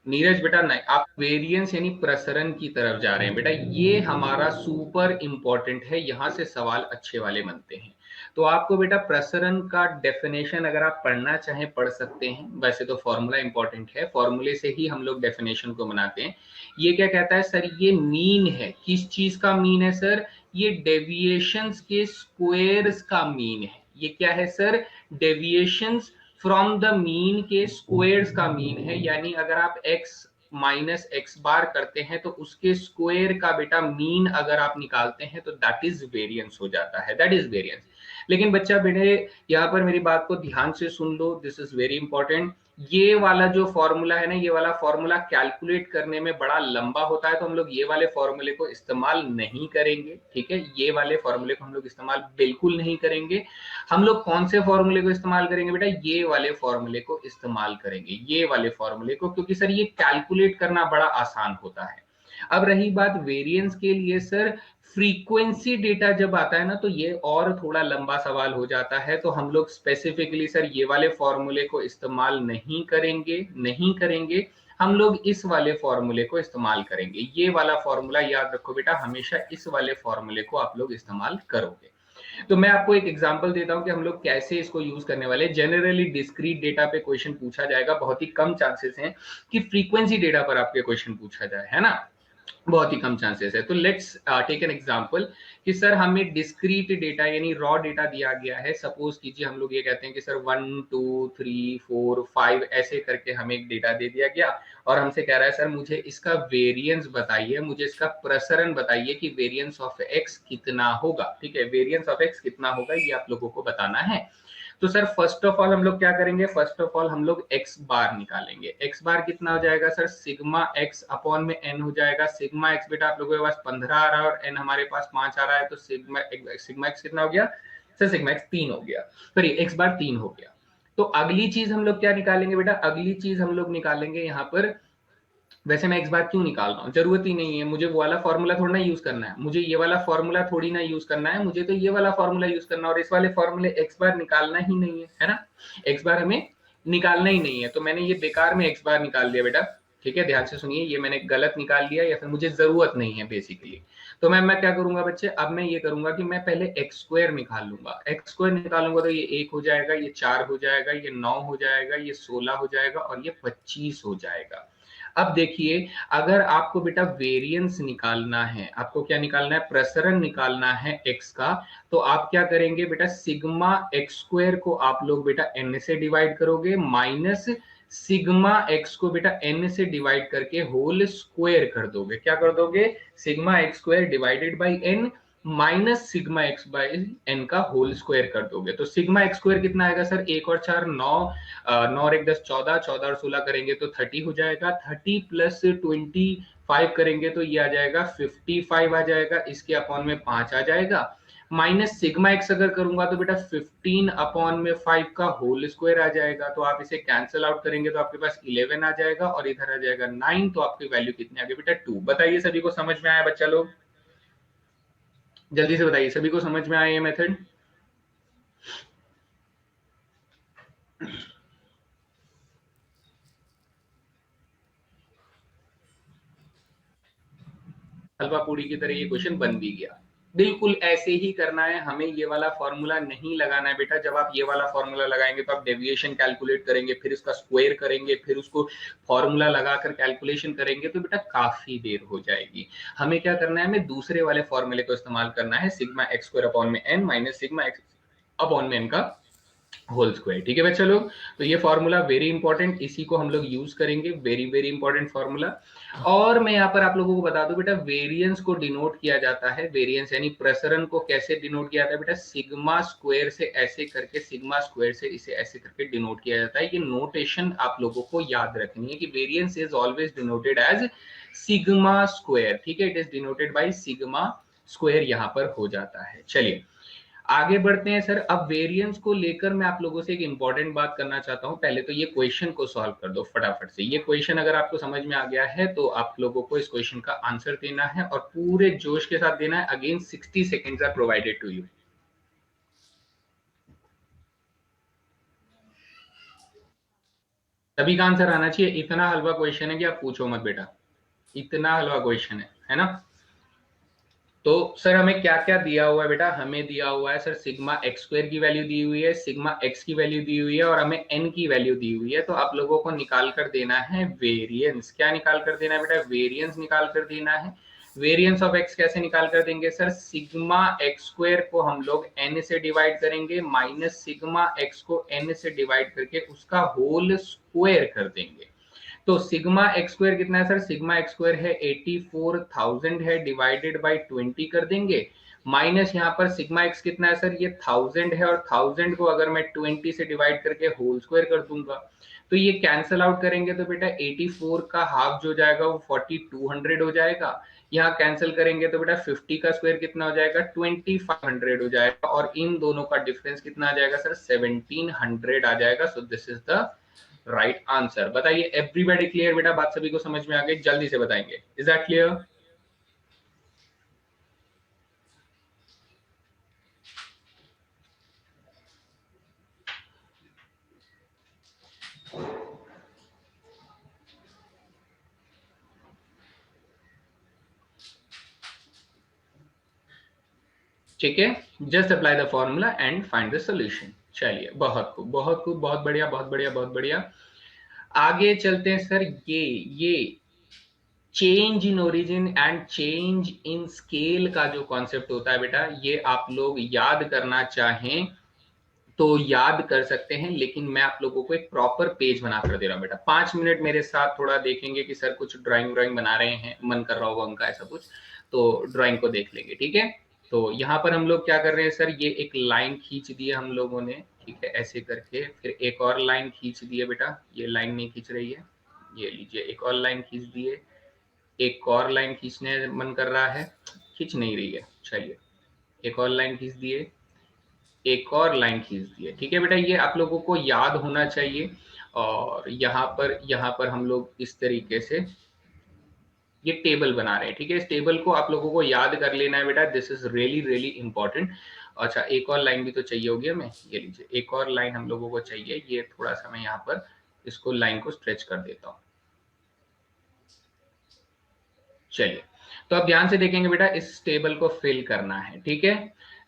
नीरज बेटा नहीं, आप वेरिएंस यानी प्रसरण की तरफ जा रहे हैं बेटा, ये हमारा सुपर इंपॉर्टेंट है, यहां से सवाल अच्छे वाले बनते हैं। तो आपको बेटा प्रसरण का डेफिनेशन अगर आप पढ़ना चाहें पढ़ सकते हैं, वैसे तो फॉर्मूला इंपॉर्टेंट है, फॉर्मूले से ही हम लोग डेफिनेशन को बनाते हैं। ये क्या कहता है सर, ये मीन है, किस चीज का मीन है सर, ये डेविएशंस के स्क्वायर्स का मीन है। ये क्या है sir, deviations from the mean के स्क्वायर्स का मीन है। यानी अगर आप x माइनस एक्स बार करते हैं तो उसके स्क्वायर का बेटा मीन अगर आप निकालते हैं तो दैट इज वेरिएंस हो जाता है, दैट इज वेरिएंस। लेकिन बच्चा बेटे यहाँ पर मेरी बात को ध्यान से सुन लो, दिस इज वेरी इंपॉर्टेंट। ये वाला जो फॉर्मूला है ना, ये वाला फॉर्मूला कैलकुलेट करने में बड़ा लंबा होता है, तो हम लोग ये वाले फॉर्मूले को इस्तेमाल नहीं करेंगे, ठीक है। ये वाले फॉर्मूले को हम लोग इस्तेमाल बिल्कुल नहीं करेंगे। हम लोग कौन से फॉर्मूले को इस्तेमाल करेंगे बेटा, ये वाले फॉर्मूले को इस्तेमाल करेंगे, ये वाले फॉर्मूले को, क्योंकि सर ये कैलकुलेट करना बड़ा आसान होता है। अब रही बात वेरिएंस के लिए सर, फ्रीक्वेंसी डेटा जब आता है ना तो ये और थोड़ा लंबा सवाल हो जाता है, तो हम लोग स्पेसिफिकली सर ये वाले फॉर्मूले को इस्तेमाल नहीं करेंगे, नहीं करेंगे। हम लोग इस वाले फॉर्मूले को इस्तेमाल करेंगे। ये वाला फॉर्मूला याद रखो बेटा, हमेशा इस वाले फॉर्मूले को आप लोग इस्तेमाल करोगे। तो मैं आपको एक एग्जांपल देता हूं कि हम लोग कैसे इसको यूज करने वाले। जनरली डिस्क्रीट डेटा पे क्वेश्चन पूछा जाएगा, बहुत ही कम चांसेस हैं कि फ्रीक्वेंसी डेटा पर आपके क्वेश्चन पूछा जाए, है ना, बहुत ही कम चांसेस है। तो लेट्स टेक एन एग्जांपल कि सर हमें डिस्क्रीट डेटा यानी रॉ डेटा दिया गया है। सपोज कीजिए हम लोग ये कहते हैं कि सर 1 2 3 4 5 ऐसे करके हमें एक डेटा दे दिया गया, और हमसे कह रहा है सर मुझे इसका वेरिएंस बताइए, मुझे इसका प्रसरण बताइए कि वेरिएंस ऑफ एक्स कितना होगा, ठीक है, वेरिएंस ऑफ एक्स कितना होगा ये आप लोगों को बताना है। तो सर फर्स्ट ऑफ ऑल हम लोग क्या करेंगे, फर्स्ट ऑफ ऑल हम लोग एक्स बार निकालेंगे। एक्स बार कितना हो जाएगा सर, सिग्मा एक्स अपॉन में एन हो जाएगा। सिग्मा एक्स बेटा आप लोगों के पास 15 आ रहा है और एन हमारे पास 5 आ रहा है, तो सिग्मा एक्स कितना हो गया सर, सिग्मा एक्स 3 हो गया, सॉरी एक्स बार 3 हो गया। तो अगली चीज हम लोग क्या निकालेंगे बेटा, अगली चीज हम लोग निकालेंगे यहाँ पर, वैसे मैं एक्स बार क्यों निकाल रहा हूँ, जरूरत ही नहीं है मुझे वो वाला फॉर्मूला थोड़ा ना यूज करना है, मुझे ये वाला फॉर्मूला थोड़ी ना यूज करना है, मुझे तो ये वाला फॉर्मूला यूज करना है, और इस वाले फॉर्मूले एक्स बार निकालना ही नहीं है ना, एक्स बार हमें निकालना ही नहीं है, तो मैंने ये बेकार में एक्स बार निकाल दिया बेटा। ठीक है, ध्यान से सुनिए, ये मैंने गलत निकाल लिया या फिर मुझे जरूरत नहीं है बेसिकली। तो मैं क्या करूंगा बच्चे, अब मैं ये करूंगा कि मैं पहले एक्स स्क्वायर निकाल लूंगा। एक्स स्क्वायर निकालूंगा तो ये 1 हो जाएगा, ये 4 हो जाएगा, ये 9 हो जाएगा, ये 16 हो जाएगा और ये 25 हो जाएगा। अब देखिए, अगर आपको बेटा वेरिएंस निकालना है, आपको क्या निकालना है, प्रसरण निकालना है एक्स का, तो आप क्या करेंगे बेटा, सिग्मा एक्स स्क्वायर को आप लोग बेटा एन से डिवाइड करोगे, माइनस सिग्मा एक्स को बेटा एन से डिवाइड करके होल स्क्वायर कर दोगे। क्या कर दोगे, sigma x square divided by n minus sigma x by n का होल स्क्वायर कर दोगे। तो सिग्मा एक्स स्क्वायर कितना आएगा सर, 1 और 4 9, 9 और 1 10 14, 14 और 16 करेंगे तो 30 हो जाएगा, 30 प्लस 25 करेंगे तो ये आ जाएगा 55 आ जाएगा, इसके अपॉन में 5 आ जाएगा, माइनस सिग्मा एक्स अगर करूंगा तो बेटा 15 अपॉन में 5 का होल स्क्वायर आ जाएगा, तो आप इसे कैंसिल आउट करेंगे तो आपके पास 11 आ जाएगा और इधर आ जाएगा 9, तो आपकी वैल्यू कितनी आ गई बेटा 2। बताइए सभी को समझ में आया बच्चा लोग, जल्दी से बताइए सभी को समझ में आया ये मेथड। हलवा पूड़ी की तरह ये क्वेश्चन बन भी गया। बिल्कुल ऐसे ही करना है हमें, ये वाला फॉर्मूला नहीं लगाना है बेटा। जब आप ये वाला फॉर्मूला लगाएंगे तो आप डेविएशन कैलकुलेट करेंगे, फिर उसका स्क्वायर करेंगे, फिर उसको फॉर्मूला लगाकर कैलकुलेशन करेंगे, तो बेटा काफी देर हो जाएगी। हमें क्या करना है, हमें दूसरे वाले फॉर्मूले को इस्तेमाल करना है, सिग्मा एक्स स्क्वायर अपॉन में n minus sigma x upon में एन का होल स्क्वायर। ठीक है बच्चा लोग, तो ये फॉर्मूला वेरी इंपॉर्टेंट, इसी को हम लोग यूज करेंगे, वेरी वेरी इंपॉर्टेंट फॉर्मूला। और मैं यहाँ पर आप लोगों को बता दूं बेटा, वेरिएंस को डिनोट किया जाता है, वेरिएंस यानी प्रसरण को कैसे डिनोट किया जाता है बेटा, सिग्मा स्क्वायर से ऐसे करके, सिग्मा स्क्वायर से इसे ऐसे करके डिनोट किया जाता है। ये नोटेशन आप लोगों को याद रखनी है कि variance is always denoted as sigma square. ठीक है, it is denoted by sigma square यहाँ पर हो जाता है। चलिए आगे बढ़ते हैं सर। अब वेरिएंस को लेकर मैं आप लोगों से एक इंपॉर्टेंट बात करना चाहता हूं। पहले तो ये क्वेश्चन को सॉल्व कर दो फटाफट से। ये क्वेश्चन अगर आपको समझ में आ गया है तो आप लोगों को इस क्वेश्चन का आंसर देना है और पूरे जोश के साथ देना है। Again 60 seconds are provided to you. सभी का आंसर आना चाहिए। इतना हलवा क्वेश्चन है कि आप पूछो मत बेटा, इतना हलवा क्वेश्चन है ना। तो सर हमें क्या क्या दिया हुआ है बेटा, हमें दिया हुआ है सर सिग्मा एक्स स्क्वायर की वैल्यू दी हुई है, सिग्मा एक्स की वैल्यू दी हुई है और हमें एन की वैल्यू दी हुई है। तो आप लोगों को निकाल कर देना है वेरिएंस। क्या निकाल कर देना है बेटा, वेरिएंस निकाल कर देना है। वेरिएंस ऑफ एक्स कैसे निकाल कर देंगे सर, सिग्मा एक्स स्क्वायर को हम लोग एन से डिवाइड करेंगे माइनस सिग्मा एक्स को एन से डिवाइड करके उसका होल स्क्वायर कर देंगे। तो सिग्मा एक्स स्क्वायर कितना है सर, सिग्मा एक्स स्क्वायर है 84,000 है, डिवाइडेड बाय 20 कर देंगे, माइनस यहाँ पर सिग्मा एक्स कितना है सर, ये 1000 है और 1000 को अगर मैं 20 से डिवाइड करके होल स्क्वायर कर दूंगा तो ये कैंसल आउट करेंगे तो बेटा 84 का हाफ जो जाएगा वो 4200 हो जाएगा। यहाँ कैंसिल करेंगे तो बेटा 50 का स्क्वायर कितना हो जाएगा, 2500 हो जाएगा और इन दोनों का डिफरेंस कितना आ जाएगा सर, 1700 आ जाएगा। So this is the right answer. बताइए एवरीबॉडी क्लियर बेटा, बात सभी को समझ में आ गई, जल्दी से बताएंगे, इज दैट क्लियर। ठीक है, just apply the formula and find the solution. चलिए बहुत खूब बहुत खूब, बहुत बढ़िया बहुत बढ़िया बहुत बढ़िया। आगे चलते हैं सर। ये change in origin and change in scale का जो कॉन्सेप्ट होता है बेटा, ये आप लोग याद करना चाहें तो याद कर सकते हैं, लेकिन मैं आप लोगों को एक प्रॉपर पेज बना कर दे रहा हूं बेटा। 5 मिनट मेरे साथ थोड़ा देखेंगे कि सर कुछ ड्राइंग ड्राइंग बना रहे हैं, मन कर रहा होगा उनका ऐसा कुछ, तो ड्राइंग को देख लेंगे। ठीक है, तो यहाँ पर हम लोग क्या कर रहे हैं सर, ये एक लाइन खींच दी है हम लोगों ने। ठीक है, ऐसे करके फिर एक और लाइन खींच दिए बेटा, ये लाइन नहीं खींच रही है, ये लीजिए एक और लाइन खींच दिए, एक और लाइन खींचने मन कर रहा है, खींच नहीं रही है, चलिए एक और लाइन खींच दिए, एक और लाइन खींच दिए। ठीक है बेटा, ये आप लोगों को याद होना चाहिए। और यहाँ पर हम लोग इस तरीके से ये टेबल बना रहे हैं। ठीक है, इस टेबल को आप लोगों को याद कर लेना है बेटा, this is really really important. अच्छा, एक और लाइन भी तो चाहिए होगी हमें, ये लीजिए एक और लाइन हम लोगों को चाहिए, ये थोड़ा सा मैं यहाँ पर इसको लाइन को स्ट्रेच कर देता हूँ। चलिए, तो अब ध्यान से देखेंगे बेटा, इस टेबल को फिल करना है। ठीक है,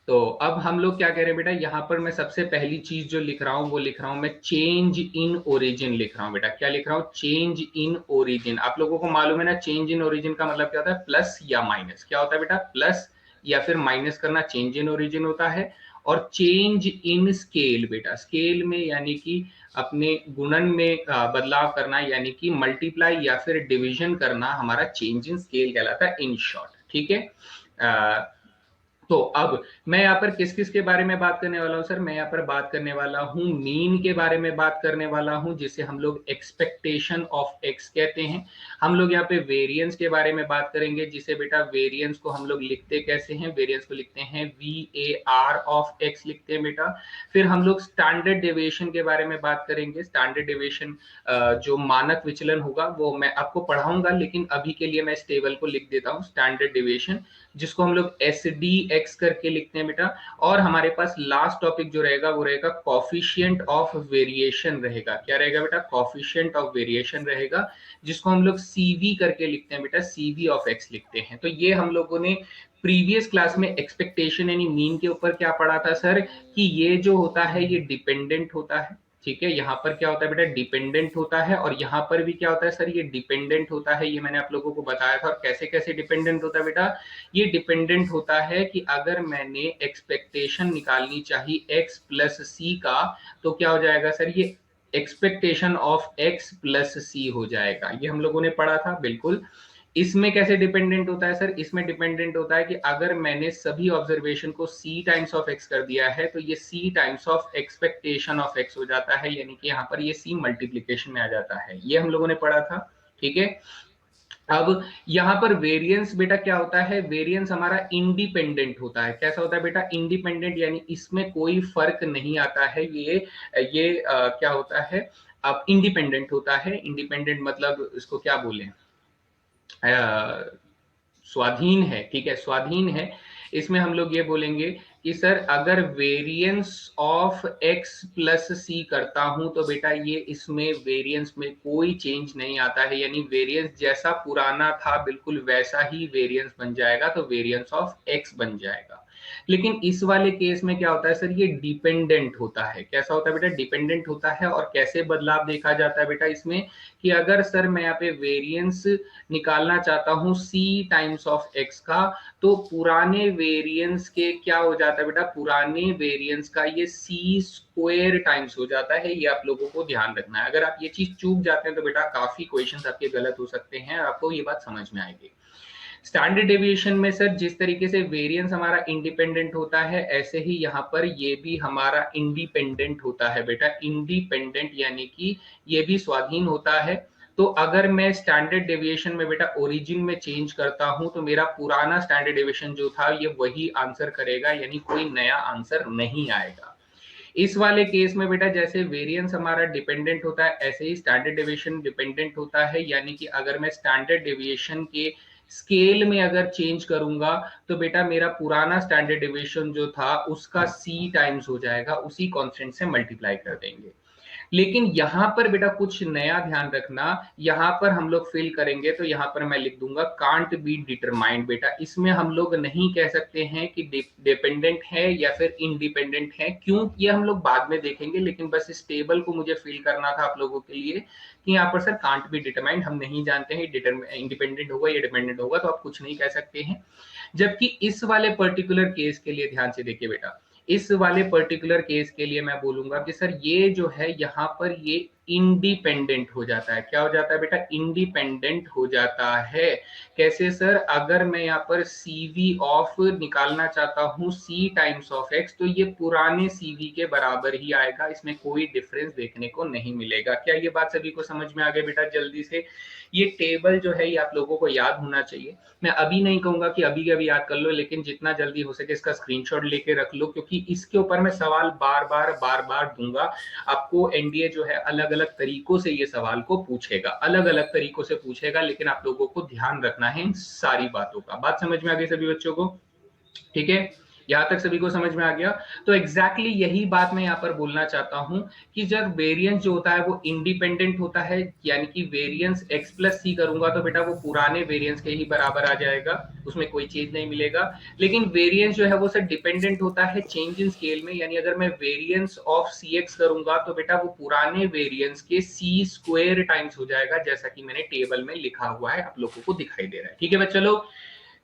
तो अब हम लोग क्या कह रहे हैं बेटा, यहाँ पर मैं सबसे पहली चीज जो लिख रहा हूँ वो लिख रहा हूँ मैं चेंज इन ओरिजिन लिख रहा हूँ बेटा। क्या लिख रहा हूँ? Change in origin. आप लोगों को मालूम है ना चेंज इन ओरिजिन का मतलब क्या होता है? प्लस या माइनस। क्या होता है बेटा? प्लस या फिर माइनस करना चेंज इन ओरिजिन होता है। और चेंज इन स्केल बेटा, स्केल में यानी कि अपने गुणन में बदलाव करना, यानी कि मल्टीप्लाई या फिर डिवीजन करना हमारा चेंज इन स्केल कहलाता है इन शॉर्ट। ठीक है, तो अब मैं यहाँ पर किस किस के बारे में बात करने वाला हूँ सर? मैं यहाँ पर बात करने वाला हूँ मीन के बारे में बात करने वाला हूँ, जिसे हम लोग एक्सपेक्टेशन ऑफ एक्स कहते हैं। हम लोग यहाँ पे वेरिएंस के बारे में बात करेंगे, जिसे बेटा वेरिएंस को हम लोग लिखते कैसे हैं? वेरिएंस को लिखते हैं VAR ऑफ एक्स लिखते हैं बेटा। फिर हम लोग स्टैंडर्ड डेविएशन के बारे में बात करेंगे। स्टैंडर्ड डेविएशन जो मानक विचलन होगा वो मैं आपको पढ़ाऊंगा, लेकिन अभी के लिए मैं इस टेबल को लिख देता हूँ, स्टैंडर्ड डेविएशन, जिसको हम लोग SDX करके लिखते हैं बेटा। और हमारे पास लास्ट टॉपिक जो रहेगा वो रहेगा कॉफिशिएंट ऑफ वेरिएशन रहेगा। क्या रहेगा बेटा? कॉफिशिएंट ऑफ वेरिएशन रहेगा, जिसको हम लोग CV करके लिखते हैं बेटा, CV ऑफ एक्स लिखते हैं। तो ये हम लोगों ने प्रीवियस क्लास में एक्सपेक्टेशन यानी मीन के ऊपर क्या पढ़ा था सर, कि ये जो होता है ये डिपेंडेंट होता है। ठीक है, यहाँ पर क्या होता है बेटा? डिपेंडेंट होता है। और यहाँ पर भी क्या होता है सर? ये डिपेंडेंट होता है। ये मैंने आप लोगों को बताया था। और कैसे कैसे डिपेंडेंट होता है बेटा? ये डिपेंडेंट होता है कि अगर मैंने एक्सपेक्टेशन निकालनी चाहिए x प्लस सी का, तो क्या हो जाएगा सर? ये एक्सपेक्टेशन ऑफ x प्लस सी हो जाएगा। ये हम लोगों ने पढ़ा था बिल्कुल। इसमें कैसे डिपेंडेंट होता है सर? इसमें डिपेंडेंट होता है कि अगर मैंने सभी ऑब्जर्वेशन को c टाइम्स ऑफ x कर दिया है, तो ये c times of expectation of x हो जाता है, यानी कि यहाँ पर ये c मल्टीप्लीकेशन में आ जाता है। ये हम लोगों ने पढ़ा था। ठीक है, अब यहाँ पर वेरिएंस बेटा क्या होता है? वेरिएंस हमारा इंडिपेंडेंट होता है। कैसा होता है बेटा? इंडिपेंडेंट, यानी इसमें कोई फर्क नहीं आता है। ये क्या होता है? अब इंडिपेंडेंट होता है। इंडिपेंडेंट मतलब इसको क्या बोले? स्वाधीन है। ठीक है, स्वाधीन है। इसमें हम लोग ये बोलेंगे कि सर अगर वेरिएंस ऑफ x प्लस सी करता हूं तो बेटा ये इसमें वेरिएंस में कोई चेंज नहीं आता है, यानी वेरिएंस जैसा पुराना था बिल्कुल वैसा ही वेरिएंस बन जाएगा, तो वेरिएंस ऑफ x बन जाएगा। लेकिन इस वाले केस में क्या होता है सर? ये डिपेंडेंट होता है। कैसा होता है बेटा? डिपेंडेंट होता है। और कैसे बदलाव देखा जाता है बेटा इसमें, कि अगर सर मैं यहाँ पे वेरिएंस निकालना चाहता हूं c टाइम्स ऑफ x का, तो पुराने वेरिएंस के क्या हो जाता है बेटा? पुराने वेरिएंस का ये c स्क्वायर टाइम्स हो जाता है। ये आप लोगों को ध्यान रखना है। अगर आप ये चीज चूक जाते हैं तो बेटा काफी क्वेश्चंस आपके गलत हो सकते हैं, आपको ये बात समझ में आएगी। स्टैंडर्ड डेविएशन में सर जिस तरीके से वेरिएंस हमारा इंडिपेंडेंट होता है, ऐसे ही यहाँ पर ये भी हमारा इंडिपेंडेंट होता है बेटा। इंडिपेंडेंट यानी कि ये भी स्वाधीन होता है। तो अगर मैं स्टैंडर्ड डेविएशन में बेटा ओरिजिन में चेंज करता हूं, तो मेरा पुराना स्टैंडर्ड डेविएशन जो था ये वही आंसर करेगा, यानी कोई नया आंसर नहीं आएगा। इस वाले केस में बेटा जैसे वेरिएंस हमारा डिपेंडेंट होता है, ऐसे ही स्टैंडर्ड डेविएशन डिपेंडेंट होता है। यानी कि अगर मैं स्टैंडर्ड डेविएशन के स्केल में अगर चेंज करूंगा, तो बेटा मेरा पुराना स्टैंडर्ड डेविएशन जो था उसका c टाइम्स हो जाएगा, उसी कांस्टेंट से मल्टीप्लाई कर देंगे। लेकिन यहां पर बेटा कुछ नया ध्यान रखना, यहां पर हम लोग फिल करेंगे तो यहां पर मैं लिख दूंगा कांट बी डिटरमाइंड बेटा। इसमें हम लोग नहीं कह सकते हैं कि डिपेंडेंट है या फिर इंडिपेंडेंट है। क्यों? ये हम लोग बाद में देखेंगे, लेकिन बस इस टेबल को मुझे फिल करना था आप लोगों के लिए कि यहाँ पर सर कांट बी डिटरमाइंड, हम नहीं जानते हैं इंडिपेंडेंट होगा या डिपेंडेंट होगा, तो आप कुछ नहीं कह सकते हैं। जबकि इस वाले पर्टिकुलर केस के लिए ध्यान से देखिए बेटा, इस वाले पर्टिकुलर केस के लिए मैं बोलूंगा कि सर ये जो है यहाँ पर ये इंडिपेंडेंट हो जाता है। क्या हो जाता है बेटा? इंडिपेंडेंट हो जाता है। कैसे सर? अगर मैं यहाँ पर CV ऑफ निकालना चाहता हूँ C टाइम्स ऑफ X, तो ये पुराने CV के बराबर ही आएगा, इसमें कोई डिफरेंस देखने को नहीं मिलेगा। क्या ये बात सभी को समझ में आ गई बेटा? जल्दी से ये टेबल जो है ये आप लोगों को याद होना चाहिए। मैं अभी नहीं कहूंगा कि अभी अभी याद कर लो, लेकिन जितना जल्दी हो सके इसका स्क्रीनशॉट लेके रख लो, क्योंकि इसके ऊपर मैं सवाल बार बार दूंगा आपको। एनडीए जो है अलग अलग तरीकों से ये सवाल को पूछेगा, अलग अलग तरीकों से पूछेगा, लेकिन आप लोगों को ध्यान रखना है इन सारी बातों का। बात समझ में आ गई सभी बच्चों को? ठीक है, यहां तक सभी को समझ में आ गया? तो एग्जैक्टली यही बात मैं यहां पर बोलना चाहता हूं कि जब वेरिएंस जो होता है वो इंडिपेंडेंट होता है, यानी कि वेरिएंस x प्लस सी करूंगा तो बेटा वो पुराने वेरिएंस के ही बराबर आ जाएगा, उसमें कोई चेंज नहीं मिलेगा। लेकिन वेरिएंस जो है वो सर डिपेंडेंट होता है चेंज इन स्केल में, यानी अगर मैं वेरिएंस ऑफ cx करूंगा तो बेटा वो पुराने वेरिएंस के c स्क्वायर टाइम्स हो जाएगा, जैसा कि मैंने टेबल में लिखा हुआ है, आप लोगों को दिखाई दे रहा है। ठीक है बच्चा लोग,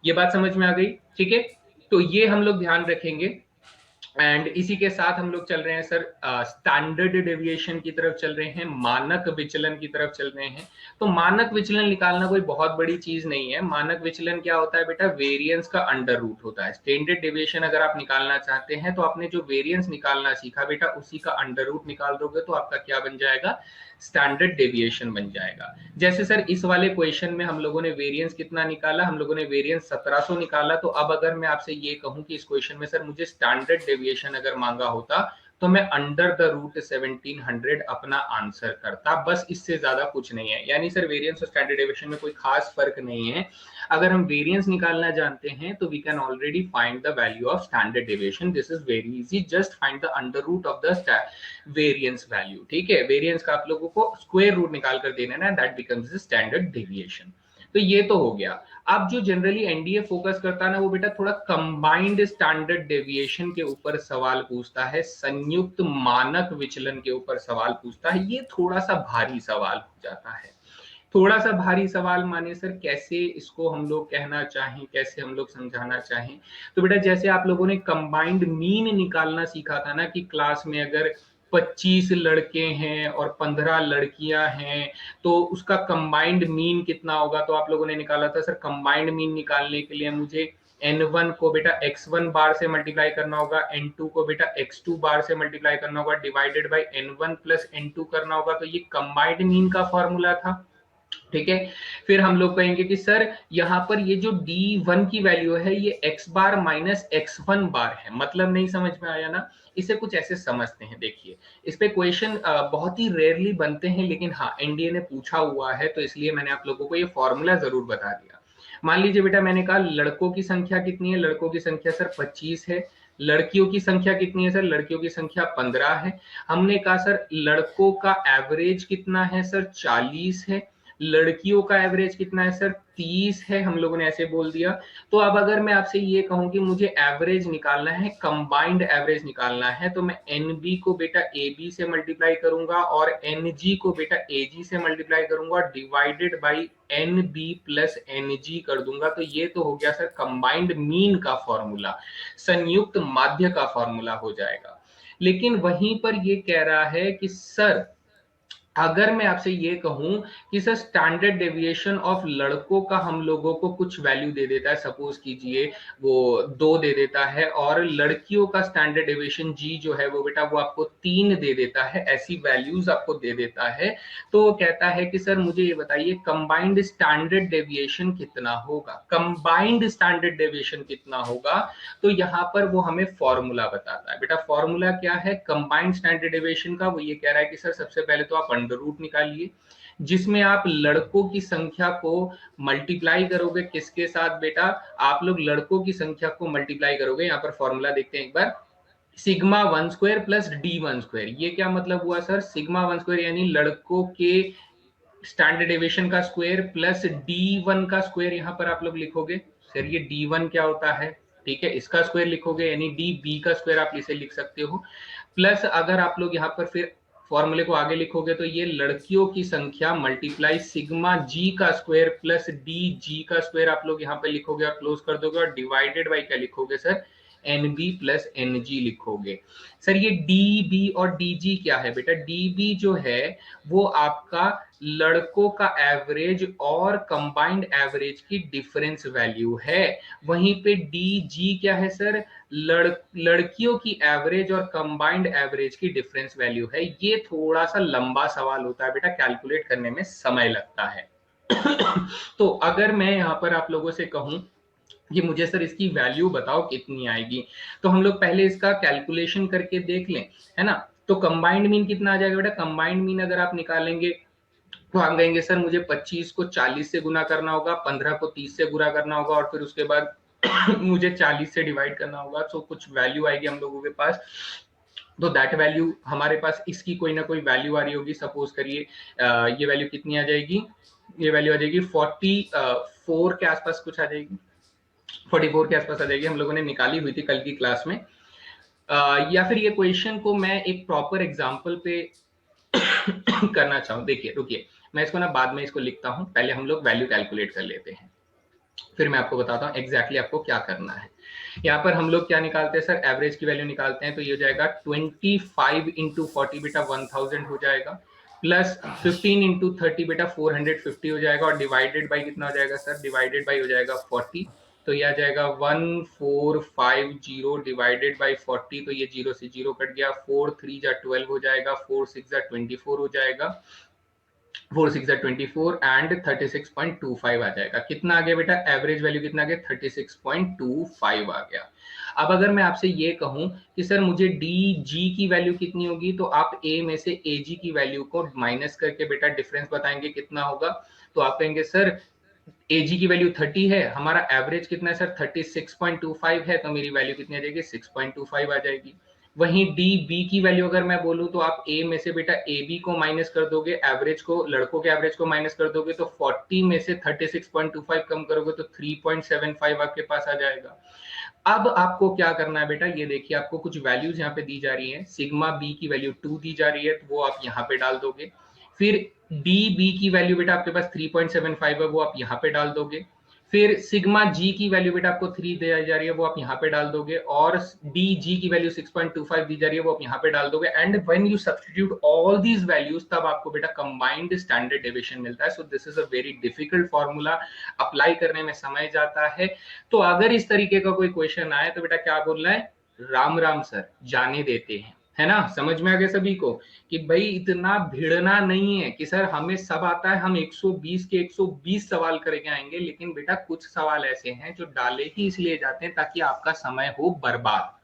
ये बात समझ में आ गई? ठीक है, तो ये हम लोग ध्यान रखेंगे। एंड इसी के साथ हम लोग चल रहे हैं सर स्टैंडर्ड डेविएशन की तरफ चल रहे हैं, मानक विचलन की तरफ चल रहे हैं। तो मानक विचलन निकालना कोई बहुत बड़ी चीज नहीं है। मानक विचलन क्या होता है बेटा? वेरिएंस का अंडर रूट होता है। स्टैंडर्ड डेविएशन अगर आप निकालना चाहते हैं तो आपने जो वेरिएंस निकालना सीखा बेटा उसी का अंडर रूट निकाल दोगे तो आपका क्या बन जाएगा? स्टैंडर्ड डेविएशन बन जाएगा। जैसे सर इस वाले क्वेश्चन में हम लोगों ने वेरिएंस कितना निकाला? हम लोगों ने वेरिएंस 1700 निकाला। तो अब अगर मैं आपसे ये कहूं कि इस क्वेश्चन में सर मुझे स्टैंडर्ड डेविएशन अगर मांगा होता तो मैं अंडर द रूट 1700 अपना आंसर करता, बस इससे ज्यादा कुछ नहीं है। यानी सर वेरिएंस और स्टैंडर्ड डेविएशन में कोई खास फर्क नहीं है। अगर हम वेरिएंस निकालना जानते हैं तो we can already find the value of standard deviation. This is very easy, just find the under root of the variance value. ठीक है, वेरिएंस का आप लोगों को स्क्वायर रूट निकाल कर देना है, that becomes the standard deviation. तो ये तो हो गया। अब जो जनरली एनडीए फोकस करता है ना वो बेटा थोड़ा कंबाइंड स्टैंडर्ड डेविएशन के ऊपर सवाल पूछता है, संयुक्त मानक विचलन के ऊपर सवाल पूछता है। ये थोड़ा सा भारी सवाल हो जाता है। थोड़ा सा भारी सवाल माने सर कैसे इसको हम लोग कहना चाहें, कैसे हम लोग समझाना चाहें? तो बेटा जैसे आप लोगों ने कंबाइंड मीन निकालना सीखा था ना कि क्लास में अगर 25 लड़के हैं और 15 लड़कियां हैं तो उसका कंबाइंड मीन कितना होगा? तो आप लोगों ने निकाला था सर कंबाइंड मीन निकालने के लिए मुझे n1 को बेटा x1 बार से मल्टीप्लाई करना होगा, n2 को बेटा x2 बार से मल्टीप्लाई करना होगा, divided by n1 plus n2 करना होगा। तो ये कंबाइंड मीन का फॉर्मूला था। ठीक है, फिर हम लोग कहेंगे कि सर यहाँ पर ये जो D1 की वैल्यू है ये x बार माइनस x1 बार है। मतलब नहीं समझ में आया ना? इसे कुछ ऐसे समझते हैं। देखिए इस पे क्वेश्चन बहुत ही रेयरली बनते हैं, लेकिन हाँ एनडीए ने पूछा हुआ है तो इसलिए मैंने आप लोगों को ये फॉर्मूला जरूर बता दिया। मान लीजिए बेटा मैंने कहा लड़कों की संख्या कितनी है? लड़कों की संख्या सर 25 है। लड़कियों की संख्या कितनी है? सर लड़कियों की संख्या 15 है। हमने कहा सर लड़कों का एवरेज कितना है? सर 40 है। लड़कियों का एवरेज कितना है? सर 30 है। हम लोगों ने ऐसे बोल दिया। तो अब अगर मैं आपसे ये कहूं कि मुझे एवरेज निकालना है, कंबाइंड एवरेज निकालना है, तो मैं एनबी को बेटा एबी से मल्टीप्लाई करूंगा और एनजी को बेटा एजी से मल्टीप्लाई करूंगा, divided by NB plus NG कर दूंगा। तो ये तो हो गया सर कंबाइंड मीन का फॉर्मूला, संयुक्त माध्य का फॉर्मूला हो जाएगा। लेकिन वहीं पर ये कह रहा है कि सर अगर मैं आपसे ये कहूं कि सर स्टैंडर्ड डेविएशन ऑफ लड़कों का हम लोगों को कुछ वैल्यू दे देता है, सपोज कीजिए वो 2 दे देता है, और लड़कियों का स्टैंडर्ड डेविएशन जी जो है वो बेटा वो आपको 3 दे देता है, ऐसी वैल्यूज आपको दे देता है। तो वो कहता है कि सर मुझे ये बताइए कंबाइंड स्टैंडर्ड डेविएशन कितना होगा? कंबाइंड स्टैंडर्ड डेविएशन कितना होगा? तो यहाँ पर वो हमें फॉर्मूला बताता है। बेटा फॉर्मूला क्या है कंबाइंड स्टैंडर्ड डेविएशन का? वो ये कह रहा है कि सर सबसे पहले तो आप अंडर रूट निकालिए, जिसमें आप लड़कों की संख्या को मल्टीप्लाई करोगे किसके साथ? बेटा आप लोग लड़कों की संख्या को मल्टीप्लाई करोगे, यहाँ पर फॉर्मूला देखते हैं एक बार, sigma 1 square plus D1 square. ये क्या मतलब हुआ सर? सिग्मा 1 स्क्वायर यानी लड़कों के स्टैंडर्ड डेविएशन का स्क्वायर प्लस D1 का स्क्वायर। यहाँ पर आप लोग लिखोगे सर ये D1 क्या होता है? ठीक है, इसका स्क्वायर लिखोगे यानी DB का स्क्वायर आप इसे लिख सकते हो। प्लस अगर आप लोग यहाँ पर फिर फॉर्मूले को आगे लिखोगे तो ये लड़कियों की संख्या मल्टीप्लाई सिग्मा जी का स्क्वायर प्लस डी जी का स्क्वायर आप लोग यहाँ पे लिखोगे और क्लोज कर दोगे, और डिवाइडेड बाई क्या लिखोगे सर? NB प्लस NG लिखोगे। सर ये DB और DG क्या है बेटा? DB जो है वो आपका लड़कों का एवरेज और कंबाइंड एवरेज की डिफरेंस वैल्यू है। वहीं पे DG क्या है सर? लड़कियों की एवरेज और कंबाइंड एवरेज की डिफरेंस वैल्यू है। ये थोड़ा सा लंबा सवाल होता है बेटा, कैलकुलेट करने में समय लगता है। तो अगर मैं यहां पर आप लोगों से कहूं कि मुझे सर इसकी वैल्यू बताओ कितनी आएगी, तो हम लोग पहले इसका कैलकुलेशन करके देख लें, है ना। तो कंबाइंड मीन कितना आ जाएगा बेटा? कंबाइंड मीन अगर आप निकालेंगे तो आप कहेंगे सर मुझे 25 को 40 से गुना करना होगा, 15 को 30 से गुना करना होगा और फिर उसके बाद मुझे 40 से डिवाइड करना होगा। तो कुछ वैल्यू आएगी हम लोगों के पास। तो दैट वैल्यू हमारे पास इसकी कोई ना कोई वैल्यू आ रही होगी। सपोज करिए ये वैल्यू कितनी आ जाएगी? ये वैल्यू आ जाएगी 44 के आसपास कुछ आ जाएगी, 44 के आसपास आ जाएगी। हम लोगों ने निकाली हुई थी कल की क्लास में। या फिर ये क्वेश्चन को मैं एक प्रॉपर एग्जांपल पे करना चाहूँ। देखिए रुकिए, मैं इसको ना बाद में इसको लिखता हूँ, पहले हम लोग वैल्यू कैलकुलेट कर लेते हैं, फिर मैं आपको बताता हूँ एग्जैक्टली आपको क्या करना है। यहाँ पर हम लोग क्या निकालते हैं सर? एवरेज की वैल्यू निकालते हैं। तो ये हो जाएगा 25 इंटू 40 बेटा 1000 हो जाएगा, प्लस 15 इंटू 30 बेटा 450 हो जाएगा, और डिवाइडेड बाई कितना हो जाएगा सर? डिवाइडेड बाई हो जाएगा 40। तो ये आ जाएगा 1450 डिवाइडेड बाई 40। तो ये जीरो से जीरो कट गया, 4 3 जा 12 हो जाएगा, 4 6 जा 24 हो जाएगा, 4 6 24 एंड 36.25 आ जाएगा। कितना आ गया बेटा? एवरेज वैल्यू कितना आ गया? 36.25 आ गया। अब अगर मैं आपसे ये कहूं कि सर मुझे डी जी की वैल्यू कितनी होगी, तो आप ए में से ए जी की वैल्यू को माइनस करके बेटा डिफरेंस बताएंगे कितना होगा। तो आप कहेंगे सर एजी की वैल्यू 30 है, हमारा एवरेज कितना है सर? 36.25 है, तो मेरी वैल्यू कितनी आ जाएगी? 6.25 आ जाएगी। वहीं डी बी की वैल्यू अगर मैं बोलूं, तो आप ए में से बेटा ए बी को माइनस कर दोगे, एवरेज को, लड़कों के एवरेज को माइनस कर दोगे, तो 40 में से 36.25 कम करोगे तो 3.75 आपके पास आ जाएगा। अब आपको क्या करना है बेटा? ये देखिए आपको कुछ वैल्यूज यहाँ पे दी जा रही है। सिग्मा बी की वैल्यू 2 दी जा रही है, तो वो आप यहाँ पे डाल दोगे। फिर डी बी की वैल्यू बेटा आपके पास 3.75 है, वो आप यहाँ पे डाल दोगे। फिर सिग्मा जी की वैल्यू बेटा आपको 3 दी जा रही है, वो आप यहाँ पे डाल दोगे, और डी जी की वैल्यू 6.25 दी जा रही है, वो आप यहाँ पे डाल दोगे। And when you substitute all these values, तब आपको बेटा कंबाइंड स्टैंडर्ड डेविएशन मिलता है। So this is a very difficult formula, apply करने में समय जाता है। तो अगर इस तरीके का कोई क्वेश्चन आए तो बेटा क्या बोलना है? राम राम सर, जाने देते हैं, है ना। समझ में आ गया सभी को कि भाई इतना भिड़ना नहीं है कि सर हमें सब आता है, हम 120 के 120 सवाल करके आएंगे। लेकिन बेटा कुछ सवाल ऐसे हैं जो डाले ही इसलिए जाते हैं ताकि आपका समय हो बर्बाद,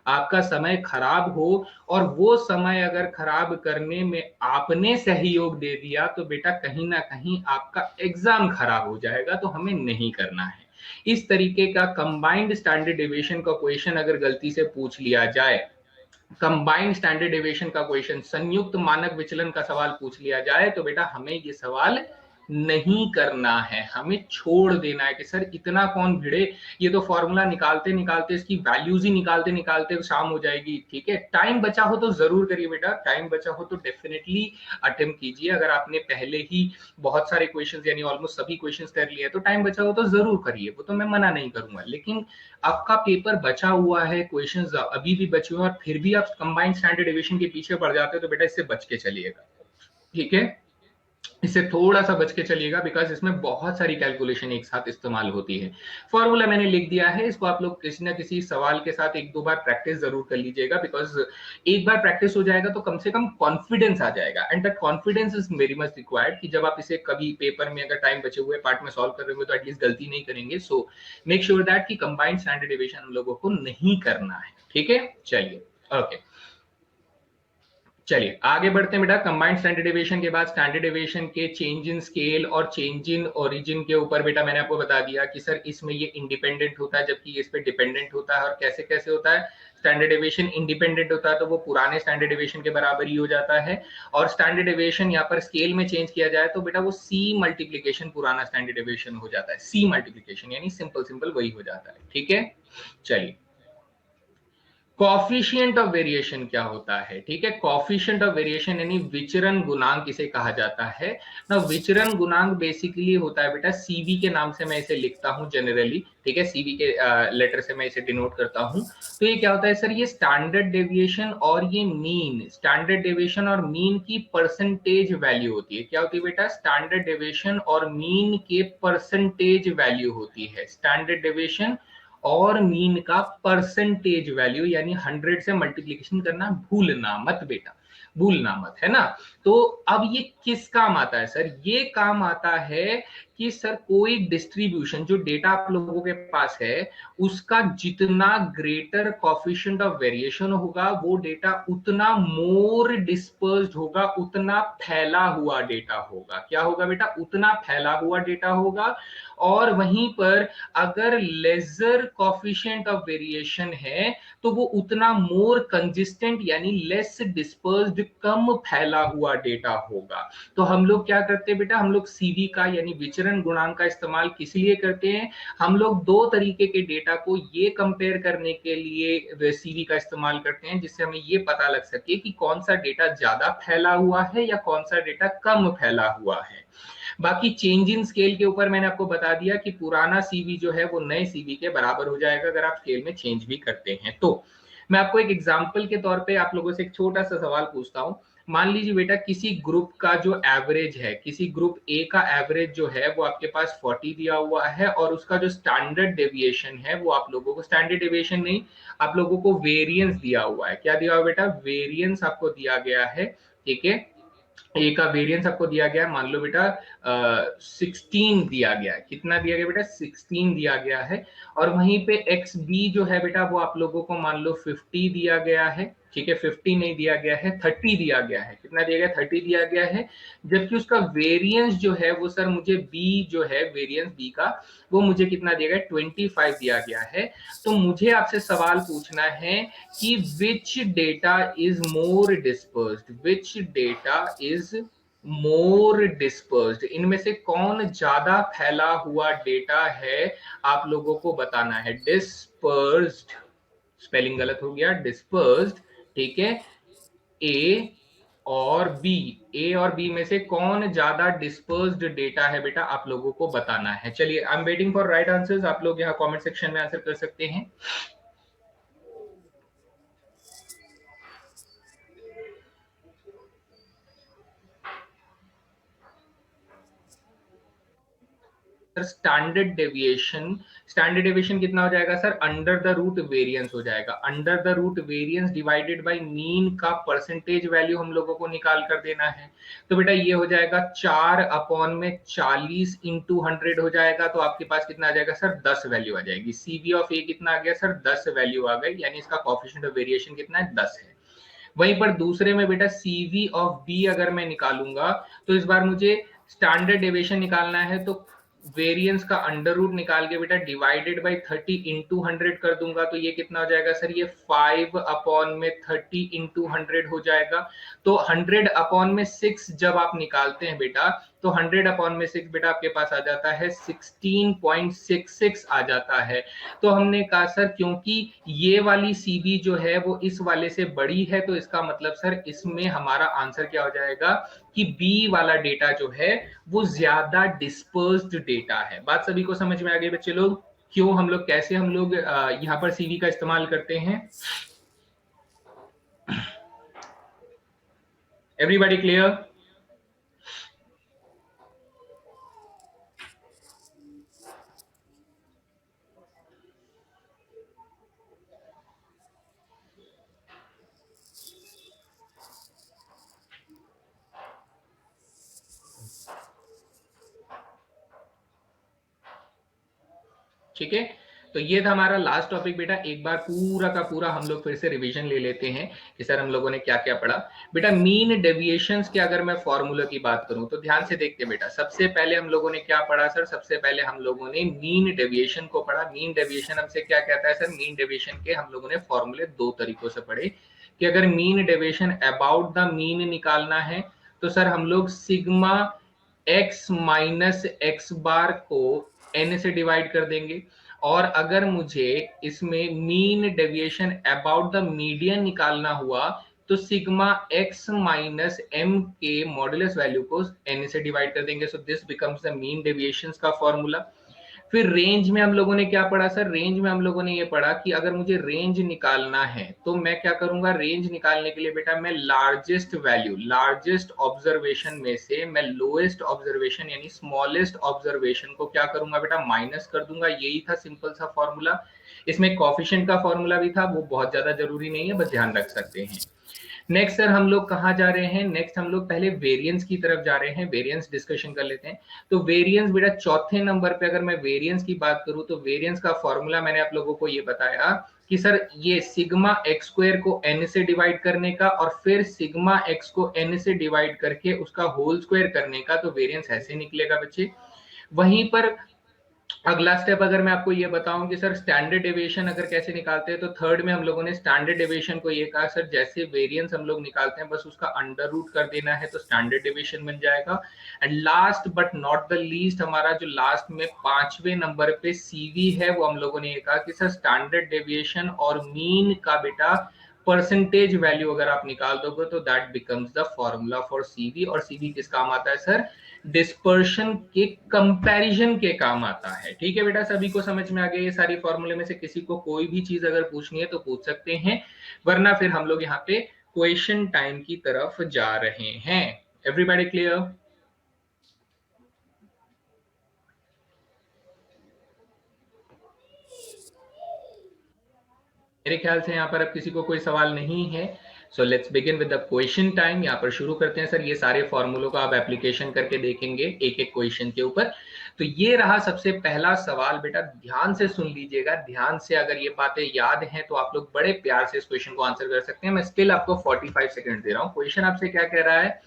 आपका समय खराब हो। और वो समय अगर खराब करने में आपने सहयोग दे दिया तो बेटा कहीं ना कहीं आपका एग्जाम खराब हो जाएगा, तो हमें नहीं करना है। इस तरीके का कंबाइंड स्टैंडर्ड डेविएशन का क्वेश्चन अगर गलती से पूछ लिया जाए, कंबाइंड स्टैंडर्ड डेविएशन का क्वेश्चन, संयुक्त मानक विचलन का सवाल पूछ लिया जाए, तो बेटा हमें ये सवाल नहीं करना है, हमें छोड़ देना है कि सर इतना कौन भिड़े, ये तो फॉर्मूला निकालते निकालते, इसकी वैल्यूज ही निकालते निकालते शाम हो जाएगी। ठीक है, टाइम बचा हो तो जरूर करिए बेटा, टाइम बचा हो तो डेफिनेटली अटेम्प्ट कीजिए। अगर आपने पहले ही बहुत सारे क्वेश्चंस यानी ऑलमोस्ट सभी क्वेश्चंस कर लिए तो टाइम बचा हो तो जरूर करिए, वो तो मैं मना नहीं करूंगा। लेकिन आपका पेपर बचा हुआ है, क्वेश्चंस अभी भी बचे हुए हैं, और फिर भी आप कंबाइंड स्टैंडर्ड डेविएशन के पीछे पड़ जाते हो, तो बेटा इससे बच के चलिएगा। ठीक है, इससे थोड़ा सा बच के चलिएगा, बिकॉज इसमें बहुत सारी कैलकुलेशन एक साथ इस्तेमाल होती है। फॉर्मूला मैंने लिख दिया है, इसको आप लोग किसी ना किसी सवाल के साथ एक दो बार प्रैक्टिस जरूर कर लीजिएगा, बिकॉज एक बार प्रैक्टिस हो जाएगा तो कम से कम कॉन्फिडेंस आ जाएगा। And that confidence is very much required कि जब आप इसे कभी पेपर में अगर टाइम बचे हुए पार्ट में सॉल्व कर रहे होंगे तो एटलीस्ट गलती नहीं करेंगे। सो मेक श्योर दैट कि कंबाइंड स्टैंडर्ड डेविएशन हम लोगों को नहीं करना है। ठीक है, चलिए ओके, चलिए आगे बढ़ते हैं बेटा। कंबाइंड स्टैंडर्ड डेविएशन के बाद स्टैंडर्ड डेविएशन के चेंज इन स्केल और चेंज इन ओरिजिन के ऊपर बेटा मैंने आपको बता दिया कि सर इसमें ये इंडिपेंडेंट होता है जबकि इस पे डिपेंडेंट होता है। और कैसे कैसे होता है? स्टैंडर्ड डेविएशन इंडिपेंडेंट होता है तो वो पुराने स्टैंडर्ड डेविएशन के बराबर ही हो जाता है, और स्टैंडर्ड डेविएशन यहाँ पर स्केल में चेंज किया जाए तो बेटा वो सी मल्टीप्लीकेशन पुराना स्टैंडर्ड डेविएशन हो जाता है। सी मल्टीप्लीकेशन यानी सिंपल सिंपल वही हो जाता है। ठीक है, चलिए कॉफिशिएंट ऑफ वेरिएशन क्या होता है, ठीक है। कॉफिशिएंट ऑफ वेरिएशन यानी विचरण गुणांक इसे कहा जाता है ना। विचरण गुणांक बेसिकली होता है बेटा सीवी के नाम से मैं इसे लिखता हूं जनरली, ठीक है, सीवी के लेटर से मैं इसे डिनोट करता हूं। तो ये क्या होता है सर, ये स्टैंडर्ड डेविएशन और ये मीन, स्टैंडर्ड डेविएशन और मीन की परसेंटेज वैल्यू होती है। क्या होती है बेटा, स्टैंडर्ड डेविएशन और मीन के परसेंटेज वैल्यू होती है। स्टैंडर्ड डेविएशन और मीन का परसेंटेज वैल्यू, यानी 100 से मल्टीप्लीकेशन करना भूलना मत बेटा, भूलना मत, है ना। तो अब ये किस काम आता है सर, ये काम आता है कि सर कोई डिस्ट्रीब्यूशन जो डेटा आप लोगों के पास है उसका जितना ग्रेटर कॉफिशिएंट ऑफ वेरिएशन होगा वो डेटा उतना मोर डिस्पर्स्ड होगा, उतना फैला हुआ डेटा होगा। क्या होगा बेटा, उतना फैला हुआ डेटा होगा। और वहीं पर अगर लेजर कॉफिशिएंट ऑफ वेरिएशन है तो वो उतना मोर कंसिस्टेंट यानी लेस डिस्पर्स्ड, कम फैला हुआ डेटा होगा। तो हम लोग क्या करते हैं बेटा, हम लोग सीवी का यानी विचरण गुणांक का इस्तेमाल किस लिए करते हैं, हम लोग दो तरीके के डेटा को ये कंपेयर करने के लिए सीवी का इस्तेमाल करते हैं, जिससे हमें ये पता लग सके कि कौन सा डेटा ज्यादा फैला हुआ है या कौन सा डेटा कम फैला हुआ है। बाकी चेंज इन स्केल के ऊपर मैंने आपको बता दिया कि पुराना सीवी जो है वो नए सीवी के बराबर हो जाएगा अगर आप स्केल में चेंज भी करते हैं तो। मैं आपको एक एग्जांपल के तौर पे आप लोगों से एक छोटा सा सवाल पूछता हूं। मान लीजिए बेटा किसी ग्रुप का जो एवरेज है, किसी ग्रुप ए का एवरेज जो है वो आपके पास 40 दिया हुआ है और उसका जो स्टैंडर्ड डेविएशन है वो आप लोगों को, स्टैंडर्ड डेविएशन नहीं, आप लोगों को वेरिएंस दिया हुआ है। क्या दिया हुआ बेटा, वेरिएंस आपको दिया गया है, ठीक है। ए का वेरिएंस आपको दिया गया है, मान लो बेटा 16 दिया गया है। कितना दिया गया बेटा, 16 दिया गया है। और वहीं पे एक्स बी जो है बेटा वो आप लोगों को मान लो 50 दिया गया है, ठीक है। 50 नहीं दिया गया है, 30 दिया गया है। कितना दिया गया, 30 दिया गया है। जबकि उसका वेरिएंस जो है वो सर मुझे बी जो है, वेरिएंस बी का वो मुझे कितना दिया गया, 25 दिया गया है। तो मुझे आपसे सवाल पूछना है कि which data is more dispersed, which data is more dispersed, इनमें से कौन ज्यादा फैला हुआ डेटा है आप लोगों को बताना है। डिस्पर्स्ड, स्पेलिंग गलत हो गया, डिस्पर्स्ड, ठीक है। ए और बी, ए और बी में से कौन ज्यादा डिस्पर्स्ड डेटा है बेटा आप लोगों को बताना है। चलिए I am waiting for right answers, आप लोग यहाँ कमेंट सेक्शन में आंसर कर सकते हैं। Sir standard deviation, standard deviation कितना हो जाएगा sir, under the root variance हो जाएगा। Under the root variance divided by mean का परसेंटेज वैल्यू हम लोगों को निकाल कर देना है। तो बेटा ये हो जाएगा 4/40 इंटू 100 हो जाएगा। तो आपके पास कितना आ जाएगा सर, 10 वैल्यू आ जाएगी। सीवी ऑफ ए कितना आ गया सर, 10 वैल्यू आ गई, यानी इसका कोएफिशिएंट ऑफ वेरिएशन कितना है, 10 है। वहीं पर दूसरे में बेटा सीवी ऑफ बी अगर मैं निकालूंगा तो इस बार मुझे स्टैंडर्ड डेविएशन निकालना है, तो वेरिएंस का अंडर रूट निकाल के बेटा डिवाइडेड बाय 30 इंटू 100 कर दूंगा। तो ये कितना हो जाएगा सर, ये 5/30 इंटू 100 हो जाएगा। तो 100/6 जब आप निकालते हैं बेटा तो 100/6 बेटा आपके पास आ जाता है 16.66 आ जाता है। तो हमने कहा सर क्योंकि ये वाली सीबी जो है वो इस वाले से बड़ी है तो इसका मतलब सर इसमें हमारा आंसर क्या हो जाएगा कि बी वाला डेटा जो है वो ज्यादा डिस्पर्स्ड डेटा है। बात सभी को समझ में आ गई बच्चे लोग, क्यों हम लोग, कैसे हम लोग यहाँ पर सीवी का इस्तेमाल करते हैं। Everybody clear? ठीक है, तो ये था हमारा लास्ट टॉपिक बेटा। एक बार पूरा का पूरा हम लोग फिर से रिवीजन ले लेते हैं कि सर हम लोगों ने क्या क्या पढ़ा। बेटा मीन डेविएशंस के अगर मैं फॉर्मूला की बात करूं तो ध्यान से देखते बेटा, सबसे पहले हम लोगों ने क्या पढ़ा सर, सबसे पहले हम लोगों ने मीन डेविएशन को पढ़ा। मीन डेविएशन हमसे क्या कहता है सर, मीन डेविएशन के हम लोगों ने फॉर्मूले दो तरीकों से पढ़े कि अगर mean deviation about the mean निकालना है तो सर हम लोग सिग्मा एक्स माइनस एक्स बार को n से डिवाइड कर देंगे। और अगर मुझे इसमें mean deviation about the median निकालना हुआ तो सिग्मा एक्स माइनस एम के मॉडुलस वैल्यू को एन से डिवाइड कर देंगे। So this becomes the mean deviation का फॉर्मूला। फिर रेंज में हम लोगों ने क्या पढ़ा सर? रेंज में हम लोगों ने ये पढ़ा कि अगर मुझे रेंज निकालना है तो मैं क्या करूंगा? रेंज निकालने के लिए बेटा मैं लार्जेस्ट वैल्यू, लार्जेस्ट ऑब्जर्वेशन में से मैं लोएस्ट ऑब्जर्वेशन यानी स्मॉलेस्ट ऑब्जर्वेशन को क्या करूंगा बेटा? माइनस कर दूंगा। यही था सिंपल सा फॉर्मूला। इसमें कॉफिशिएंट का फॉर्मूला भी था, वो बहुत ज्यादा जरूरी नहीं है, बस ध्यान रख सकते हैं। नेक्स्ट सर हम लोग कहाँ जा रहे हैं? नेक्स्ट हम लोग पहले वेरिएंस की तरफ जा रहे हैं, वेरिएंस डिस्कशन कर लेते हैं। तो वेरिएंस बेटा चौथे नंबर पे अगर मैं वेरिएंस की बात करूं तो वेरिएंस का फॉर्मूला मैंने आप लोगों को ये बताया कि सर ये सिग्मा एक्स स्क्वायर को एन से डिवाइड करने का और फिर सिग्मा एक्स को एन से डिवाइड करके उसका होल स्क्वायर करने का, तो वेरिएंस ऐसे निकलेगा बच्चे। वहीं पर अगला स्टेप अगर मैं आपको ये बताऊं कि सर स्टैंडर्ड डेविएशन अगर कैसे निकालते हैं, तो थर्ड में हम लोगों ने स्टैंडर्ड डेविएशन को ये कहा सर जैसे वेरिएंस हम लोग निकालते हैं बस उसका अंडर रूट कर देना है तो स्टैंडर्ड डेविएशन बन जाएगा। And last but not the least हमारा जो लास्ट में 5वें नंबर पे सीवी है, वो हम लोगों ने ये कहा कि सर स्टैंडर्ड डेविएशन और मीन का बेटा परसेंटेज वैल्यू अगर आप निकाल दोगे तो that becomes the formula for CV. और सीवी किस काम आता है सर? डिस्पर्शन के कंपैरिजन के काम आता है। ठीक है बेटा, सभी को समझ में आ गया? ये सारी फॉर्मूले में से किसी को कोई भी चीज अगर पूछनी है तो पूछ सकते हैं, वरना फिर हम लोग यहाँ पे क्वेश्चन टाइम की तरफ जा रहे हैं। Everybody clear? मेरे ख्याल से यहाँ पर अब किसी को कोई सवाल नहीं है। So let's begin with the question time. यहाँ पर शुरू करते हैं सर। ये सारे फॉर्मूलों का आप एप्लीकेशन करके देखेंगे एक एक क्वेश्चन के ऊपर। तो ये रहा सबसे पहला सवाल। बेटा ध्यान से सुन लीजिएगा, ध्यान से अगर ये बातें याद हैं तो आप लोग बड़े प्यार से इस क्वेश्चन को आंसर कर सकते हैं। मैं स्टिल आपको 45 सेकंड दे रहा हूँ। क्वेश्चन आपसे क्या कह रहा है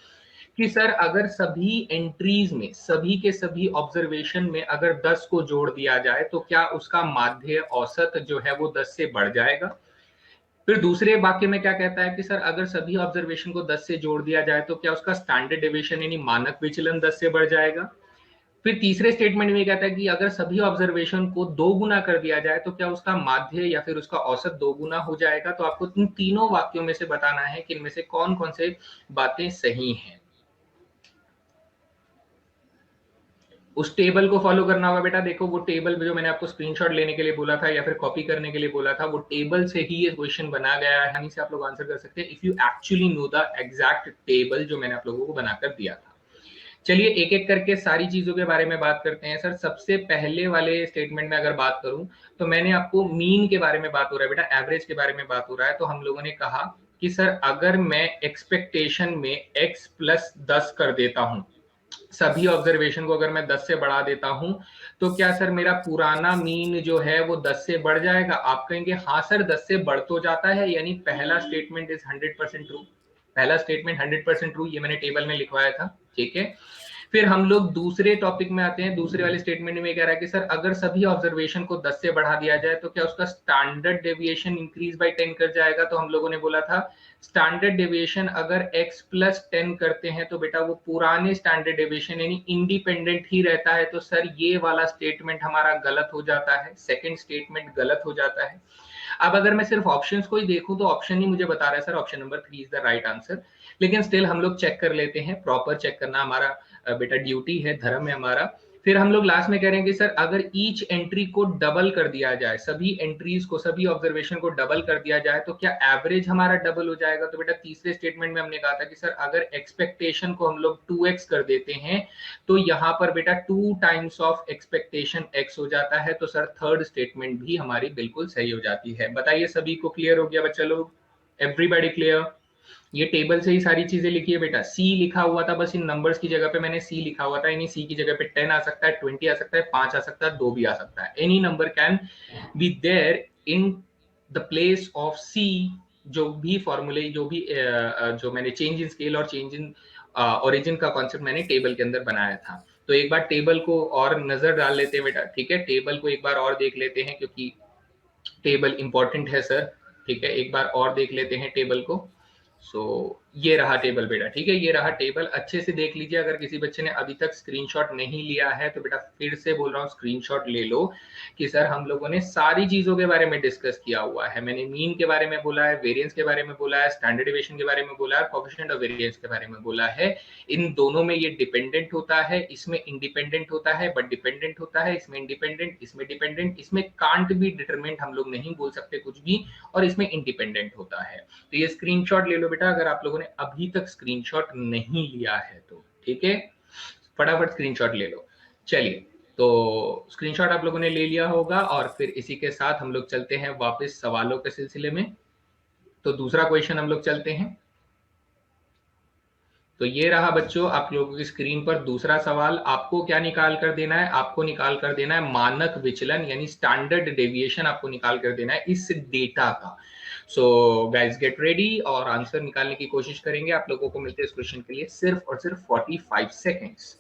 कि सर अगर सभी एंट्रीज में, सभी के सभी ऑब्जर्वेशन में अगर 10 को जोड़ दिया जाए तो क्या उसका माध्य औसत जो है वो 10 से बढ़ जाएगा? फिर दूसरे वाक्य में क्या कहता है कि सर अगर सभी ऑब्जर्वेशन को 10 से जोड़ दिया जाए तो क्या उसका स्टैंडर्ड डेविएशन यानी मानक विचलन 10 से बढ़ जाएगा? फिर तीसरे स्टेटमेंट में कहता है कि अगर सभी ऑब्जर्वेशन को 2 गुना कर दिया जाए तो क्या उसका माध्य या फिर उसका औसत 2 गुना हो जाएगा? तो आपको इन तीनों वाक्यों में से बताना है कि इनमें से कौन कौन से बातें सही हैं। उस टेबल को फॉलो करना होगा बेटा। देखो वो टेबल जो मैंने आपको स्क्रीनशॉट लेने के लिए बोला था या फिर कॉपी करने के लिए बोला था, वो टेबल से ही ये क्वेश्चन बना गया है, यानी से आप लोग आंसर कर सकते हैं if you actually know the exact table जो मैंने आप लोगों को बनाकर दिया था। चलिए एक एक करके सारी चीजों के बारे में बात करते हैं। सर सबसे पहले वाले स्टेटमेंट में अगर बात करूं तो मैंने आपको मीन के बारे में बात हो रहा है बेटा, एवरेज के बारे में बात हो रहा है। तो हम लोगों ने कहा कि सर अगर मैं एक्सपेक्टेशन में x प्लस 10 कर देता हूं, सभी ऑब्जर्वेशन को अगर मैं 10 से बढ़ा देता हूं, तो क्या सर मेरा पुराना मीन जो है वो 10 से बढ़ जाएगा? आप कहेंगे हाँ सर 10 से बढ़ तो जाता है, यानी पहला स्टेटमेंट इज 100% ट्रू। पहला स्टेटमेंट 100% ट्रू, ये मैंने टेबल में लिखवाया था। ठीक है, फिर हम लोग दूसरे टॉपिक में आते हैं। दूसरे वाले स्टेटमेंट में कह रहा है कि सर अगर सभी ऑब्जर्वेशन को 10 से बढ़ा दिया जाए तो क्या उसका स्टैंडर्ड डेविएशन इंक्रीज बाय 10 कर जाएगा? तो हम लोगों ने बोला था स्टैंडर्ड डेविएशन अगर x प्लस 10 करते हैं तो बेटा वो पुराने स्टैंडर्ड डेविएशन यानी इंडिपेंडेंट ही रहता है। तो सर ये वाला स्टेटमेंट हमारा गलत हो जाता है, सेकंड स्टेटमेंट गलत हो जाता है। अब अगर मैं सिर्फ ऑप्शंस को ही देखूं तो ऑप्शन ही मुझे बता रहा है sir option number 3 is the right answer. लेकिन स्टिल हम लोग चेक कर लेते हैं, प्रॉपर चेक करना हमारा बेटा ड्यूटी है, धर्म है हमारा। फिर हम लोग लास्ट में कह रहे हैं कि सर अगर ईच एंट्री को डबल कर दिया जाए, सभी एंट्रीज को, सभी ऑब्जर्वेशन को डबल कर दिया जाए तो क्या एवरेज हमारा डबल हो जाएगा? तो बेटा तीसरे स्टेटमेंट में हमने कहा था कि सर अगर एक्सपेक्टेशन को हम लोग 2x कर देते हैं तो यहाँ पर बेटा 2 टाइम्स ऑफ एक्सपेक्टेशन x हो जाता है। तो सर थर्ड स्टेटमेंट भी हमारी बिल्कुल सही हो जाती है। बताइए सभी को क्लियर हो गया बच्चा लोग? Everybody clear? ये टेबल से ही सारी चीजें लिखी है बेटा। सी लिखा हुआ था, बस इन नंबर्स की जगह पे मैंने सी लिखा हुआ था, यानी सी की जगह पे 10 आ सकता है, 20 आ सकता है, 5 आ सकता है, 2 भी आ सकता है। Any number can be there in the place of C. जो भी फॉर्मूले, जो भी जो मैंने चेंज इन स्केल और चेंज इन ओरिजिन का कॉन्सेप्ट मैंने टेबल के अंदर बनाया था। तो एक बार टेबल को और नजर डाल लेते हैं बेटा। ठीक है, टेबल को एक बार और देख लेते हैं क्योंकि टेबल इंपॉर्टेंट है सर। ठीक है, एक बार और देख लेते हैं टेबल को। सो ये रहा टेबल बेटा, ठीक है, ये रहा टेबल, अच्छे से देख लीजिए। अगर किसी बच्चे ने अभी तक स्क्रीनशॉट नहीं लिया है तो बेटा फिर से बोल रहा हूँ स्क्रीनशॉट ले लो कि सर हम लोगों ने सारी चीजों के बारे में डिस्कस किया हुआ है। मैंने मीन के बारे में बोला है, वेरिएंस के बारे में बोला है, स्टैंडर्ड डेविएशन के बारे में बोला है, कोएफिशिएंट ऑफ वेरिएंस के बारे में बोला है। इन दोनों में ये डिपेंडेंट होता है, इसमें इंडिपेंडेंट होता है, बट डिपेंडेंट होता है, इसमें इंडिपेंडेंट, इसमें डिपेंडेंट, इसमें कांट भी डिटरमिनेंट हम लोग नहीं बोल सकते कुछ भी, और इसमें इंडिपेंडेंट होता है। तो ये स्क्रीनशॉट ले लो बेटा, अगर आप लोगों ने अभी तक स्क्रीनशॉट नहीं लिया है तो, ठीक है, फटाफट स्क्रीनशॉट ले लो। चलिए, तो स्क्रीनशॉट आप लोगों ने ले लिया होगा, और फिर इसी के साथ हम लोग चलते हैं वापस सवालों के सिलसिले में। तो दूसरा क्वेश्चन हम लोग चलते हैं। तो ये रहा बच्चों आप लोगों की स्क्रीन पर दूसरा सवाल। आपको क्या निकाल कर देना है? आपको निकाल कर देना है मानक विचलन, यानी स्टैंडर्ड डेविएशन आपको निकाल कर देना है इस डेटा का। सो गाइस गेट रेडी और आंसर निकालने की कोशिश करेंगे। आप लोगों को मिलते हैं इस क्वेश्चन के लिए सिर्फ और सिर्फ 45 सेकेंड्स।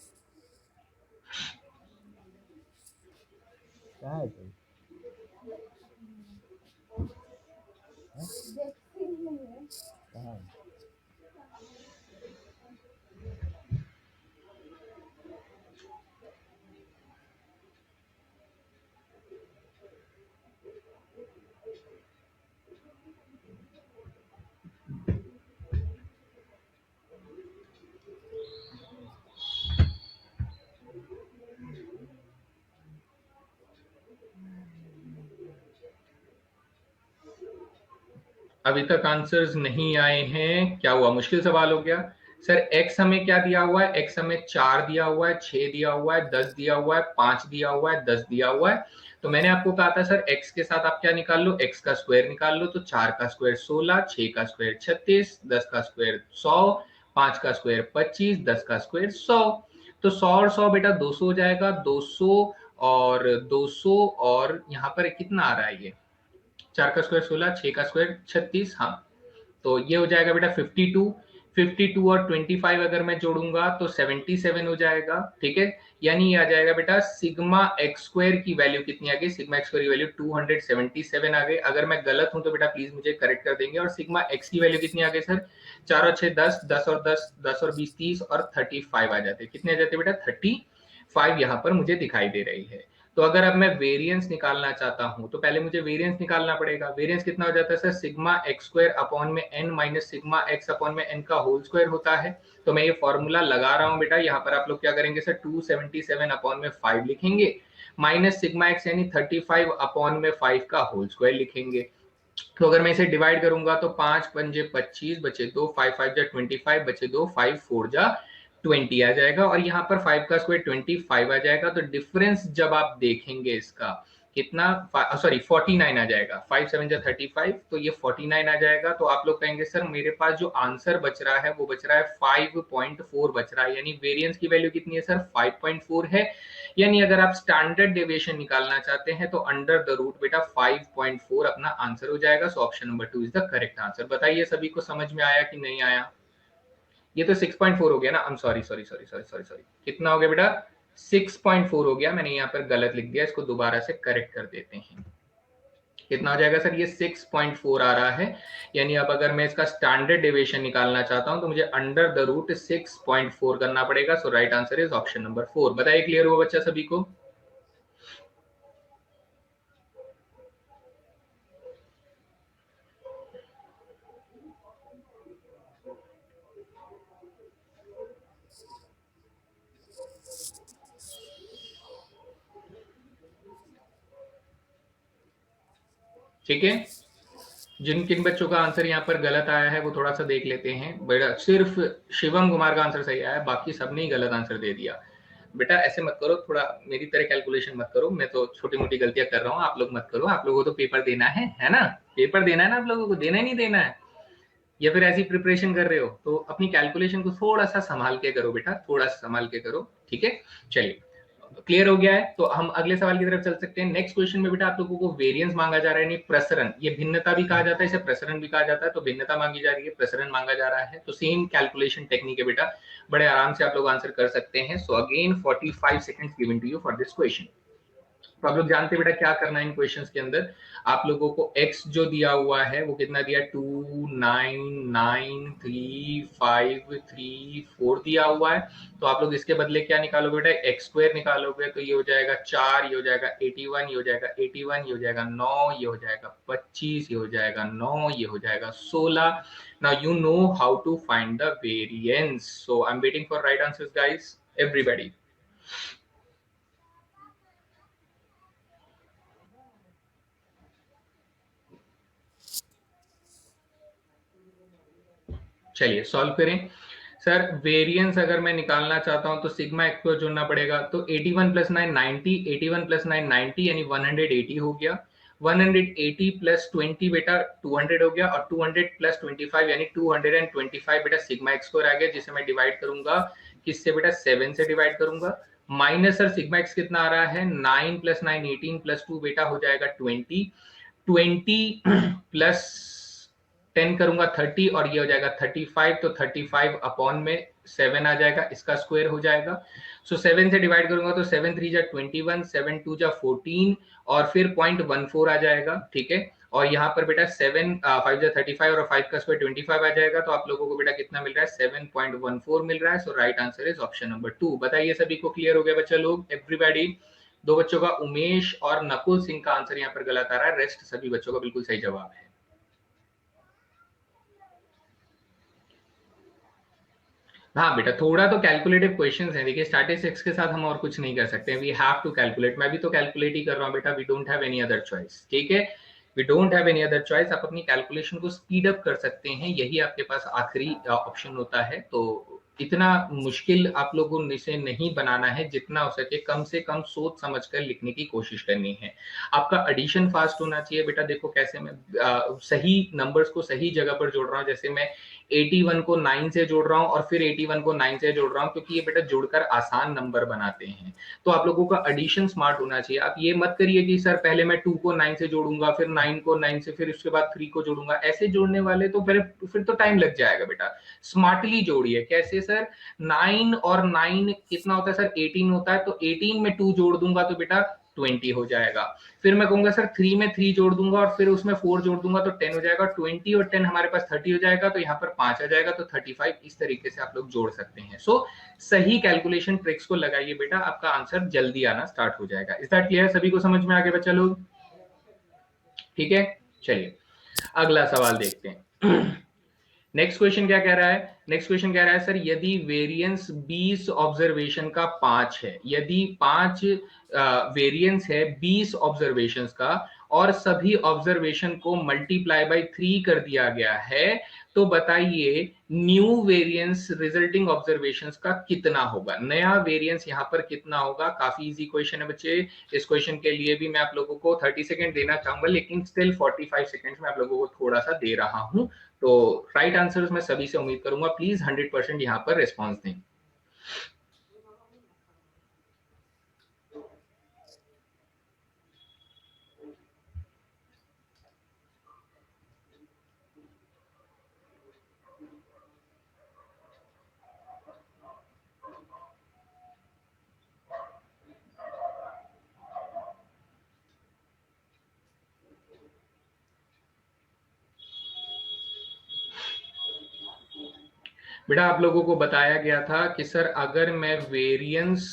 अभी तक आंसर्स नहीं आए हैं, क्या हुआ? मुश्किल सवाल हो गया सर? x हमें क्या दिया हुआ है? x हमें 4 दिया हुआ है, 6 दिया हुआ है, 10 दिया हुआ है, 5 दिया हुआ है, 10 दिया हुआ है। तो मैंने आपको कहा था सर x के साथ आप क्या निकाल लो? x का स्क्वायर निकाल लो। तो 4 का स्क्वायर 16, 6 का स्क्वायर 36, 10 का स्क्वायर 100, 5 का स्क्वायर 25, 10 का स्क्वायर 100। तो 100 और 100 बेटा 200 हो जाएगा। 200 और 200 और यहाँ पर कितना आ रहा है? ये 4 का स्क्वायर 16, 6 का स्क्वायर 36, हाँ, तो ये हो जाएगा बेटा 52। 52 और 25 अगर मैं जोड़ूंगा तो 77 हो जाएगा, ठीक है। यानी ये आ जाएगा बेटा सिग्मा एक्स स्क्वायर की वैल्यू कितनी आ गई? सिग्मा एक्स स्क्वायर की वैल्यू 277 आ गई। अगर मैं गलत हूं तो बेटा प्लीज मुझे करेक्ट कर देंगे। और सिग्मा एक्स की वैल्यू कितनी आ गई सर? 4 और 6 10, 10 और 10, 10 और 20 30 और 35 आ जाते। कितने आ जाते बेटा? 35 यहाँ पर मुझे दिखाई दे रही है। तो अगर अब मैं वेरिएंस निकालना चाहता हूं तो पहले मुझे वेरिएंस निकालना पड़ेगा। वेरिएंस कितना हो जाता है sir? Sigma x square upon में n minus sigma x upon में एन का होल स्क्वायर होता है। तो मैं ये फॉर्मूला लगा रहा हूं बेटा। यहाँ पर आप लोग क्या करेंगे सर? 277 अपॉन में 5 लिखेंगे, माइनस सिग्मा एक्स यानी 35 अपॉन में 5 का होल स्क्वायर लिखेंगे। तो अगर मैं इसे डिवाइड करूंगा तो 5 पंजे 25 बचे 2, 5 5 जा 25 बचे 2, 5 4 जा 20 आ जाएगा। और यहाँ पर 5 का स्क्वायर 25 आ जाएगा। तो डिफरेंस जब आप देखेंगे इसका कितना, सॉरी 49 आ जाएगा। 5 7 जा 35, तो ये 49 आ जाएगा। तो आप लोग कहेंगे सर मेरे पास जो आंसर बच रहा है वो बच रहा है 5.4 बच रहा है, यानी वेरिएंस की वैल्यू कितनी है सर? 5.4 है। यानी अगर आप स्टैंडर्ड डेविएशन निकालना चाहते हैं तो अंडर द रूट बेटा 5.4 अपना आंसर हो जाएगा। सो option number 2 is the correct answer. बताइए सभी को समझ में आया कि नहीं आया? ये तो 6.4 हो गया ना। Sorry sorry sorry sorry sorry sorry, कितना हो गया बेटा? 6.4 हो गया। मैंने यहाँ पर गलत लिख दिया, इसको दोबारा से करेक्ट कर देते हैं। कितना हो जाएगा सर? ये 6.4 आ रहा है। यानी अब अगर मैं इसका स्टैंडर्ड डेविएशन निकालना चाहता हूं तो मुझे अंडर द रूट 6.4 करना पड़ेगा। So right answer is option number 4। बताइए क्लियर हुआ बच्चा सभी को? ठीक है, जिन किन बच्चों का आंसर यहाँ पर गलत आया है वो थोड़ा सा देख लेते हैं। बेटा सिर्फ शिवम कुमार का आंसर सही आया है, बाकी सबने ही गलत आंसर दे दिया। बेटा ऐसे मत करो, थोड़ा मेरी तरह कैलकुलेशन मत करो। मैं तो छोटी मोटी गलतियां कर रहा हूँ, आप लोग मत करो। आप लोगों को तो पेपर देना है ना? पेपर देना है ना आप लोगों को? देना ही नहीं देना है? या फिर ऐसी प्रिपरेशन कर रहे हो? तो अपनी कैलकुलेशन को थोड़ा सा संभाल के करो बेटा, थोड़ा सा संभाल के करो, ठीक है। चलिए, क्लियर हो गया है तो हम अगले सवाल की तरफ चल सकते हैं। नेक्स्ट क्वेश्चन में बेटा आप लोगों को वेरिएंस मांगा जा रहा है, नहीं प्रसरण। ये भिन्नता भी कहा जाता है, इसे प्रसरण भी कहा जाता है। तो भिन्नता मांगी जा रही है, प्रसरण मांगा जा रहा है। तो सेम कैलकुलेशन टेक्निक है बेटा, बड़े आराम से आप लोग आंसर कर सकते हैं। So again 45 seconds given to you for this question. तो आप लोग जानते हैं बेटा क्या करना है इन क्वेश्चंस के अंदर। आप लोगों को x जो दिया हुआ है वो कितना दिया, 2 9 9 3 5 3 4 दिया हुआ है। तो आप लोग इसके बदले क्या निकालोगे बेटा, एक्स स्क्वायर निकालोगे। तो ये हो जाएगा 4, ये हो जाएगा 81, ये हो जाएगा 81, ये हो जाएगा 9, ये हो जाएगा 25, ये हो जाएगा 9, ये हो जाएगा 16। Now you know how to find the variance. So I'm waiting for right answers, guys. Everybody. चलिए सॉल्व करें। सर वेरिएंस अगर मैं निकालना चाहता हूं तो सिग्मा एक्स को जोड़ना पड़ेगा। तो 81 प्लस 9 90, 81 प्लस 9 90 यानी 180 हो गया। 180 प्लस 20 बेटा 200 हो गया, और 200 प्लस 25 यानी 225 बेटा सिग्मा एक्स स्क्वायर आ गया, जिसे मैं डिवाइड करूंगा किससे बेटा, 7 से डिवाइड करूंगा। माइनस सर सिग्मा एक्स कितना आ रहा है, 9 प्लस 9 18 प्लस 2 बेटा हो जाएगा 20, 20 प्लस 10 करूंगा 30, और ये हो जाएगा 35। तो 35 अपॉन में 7 आ जाएगा, इसका स्क्वायर हो जाएगा। सो 7 से डिवाइड करूंगा तो 7 3 जा 21, 7 2 जा 14, और फिर 0.14 आ जाएगा, ठीक है। और यहाँ पर बेटा 7 5 जा 35, और 5 का स्क्वायर 25 आ जाएगा। तो आप लोगों को बेटा कितना मिल रहा है, 7.14 मिल रहा है। So right answer is option number 2। बताइए सभी को क्लियर हो गया बच्चा लोग, एवरीबॉडी। दो बच्चों का, उमेश और नकुल सिंह का आंसर यहाँ पर गलत आ रहा है, रेस्ट सभी बच्चों का बिल्कुल सही जवाब है। हाँ बेटा, थोड़ा तो कैलकुलेटिव क्वेश्चंस हैं। देखिए स्टैटिस्टिक्स के साथ हम और कुछ नहीं कर सकते, वी हैव टू कैलकुलेट। मैं भी तो कैलकुलेट ही कर रहा हूँ बेटा, we don't have any other choice, ठीक है। We don't have any other choice. आप अपनी कैलकुलेशन को स्पीड अप कर सकते हैं, यही आपके पास आखिरी ऑप्शन होता है। तो इतना मुश्किल आप लोगों ने से नहीं बनाना है, जितना हो सके कम से कम सोच समझ कर लिखने की कोशिश करनी है। आपका एडिशन फास्ट होना चाहिए बेटा। देखो कैसे मैं सही नंबर्स को सही जगह पर जोड़ रहा हूँ। जैसे मैं 81 को 9 से जोड़ रहा हूं, और फिर 81 को 9 से जोड़ रहा हूं, क्योंकि ये बेटा जोड़कर आसान नंबर बनाते हैं। तो आप लोगों का एडिशन स्मार्ट होना चाहिए। आप ये मत करिए कि सर पहले मैं 2 को 9 से जोड़ूंगा, फिर 9 को 9 से, फिर उसके बाद 3 को जोड़ूंगा। ऐसे जोड़ने वाले तो फिर तो टाइम लग जाएगा बेटा। स्मार्टली जोड़िए। कैसे सर, 9 और 9 कितना होता है सर, 18 होता है। तो 18 में 2 जोड़ दूंगा तो बेटा 20 हो जाएगा। फिर मैं कहूंगा सर 3 में 3 जोड़ दूंगा, और फिर उसमें 4 जोड़ दूंगा तो 10 हो जाएगा। 20 और 10 हमारे पास 30 हो जाएगा, तो यहाँ पर 5 आ जाएगा, तो 35। इस तरीके से आप लोग जोड़ सकते हैं। सो सही कैलकुलेशन ट्रिक्स को लगाइए बेटा, आपका आंसर जल्दी आना स्टार्ट हो जाएगा। Is that clear? सभी को समझ में आ गया बच्चा लोग? ठीक है, चलिए अगला सवाल देखते हैं। नेक्स्ट क्वेश्चन क्या कह रहा है? नेक्स्ट क्वेश्चन कह रहा है सर, यदि वेरिएंस 20 ऑब्जर्वेशन का 5 है, यदि 5 वेरिएंस है 20 ऑब्जर्वेशन का, और सभी ऑब्जर्वेशन को मल्टीप्लाई बाय 3 कर दिया गया है, तो बताइए न्यू वेरिएंस रिजल्टिंग ऑब्जर्वेशंस का कितना होगा। नया वेरिएंस यहां पर कितना होगा? काफी इजी क्वेश्चन है बच्चे। इस क्वेश्चन के लिए भी मैं आप लोगों को 30 सेकंड देना चाहूंगा, लेकिन स्टिल 45 सेकंड्स में आप लोगों को थोड़ा सा दे रहा हूं। तो राइट आंसर्स मैं सभी से उम्मीद करूंगा, प्लीज 100% यहां पर रिस्पॉन्स दें। बेटा आप लोगों को बताया गया था कि सर अगर मैं वेरिएंस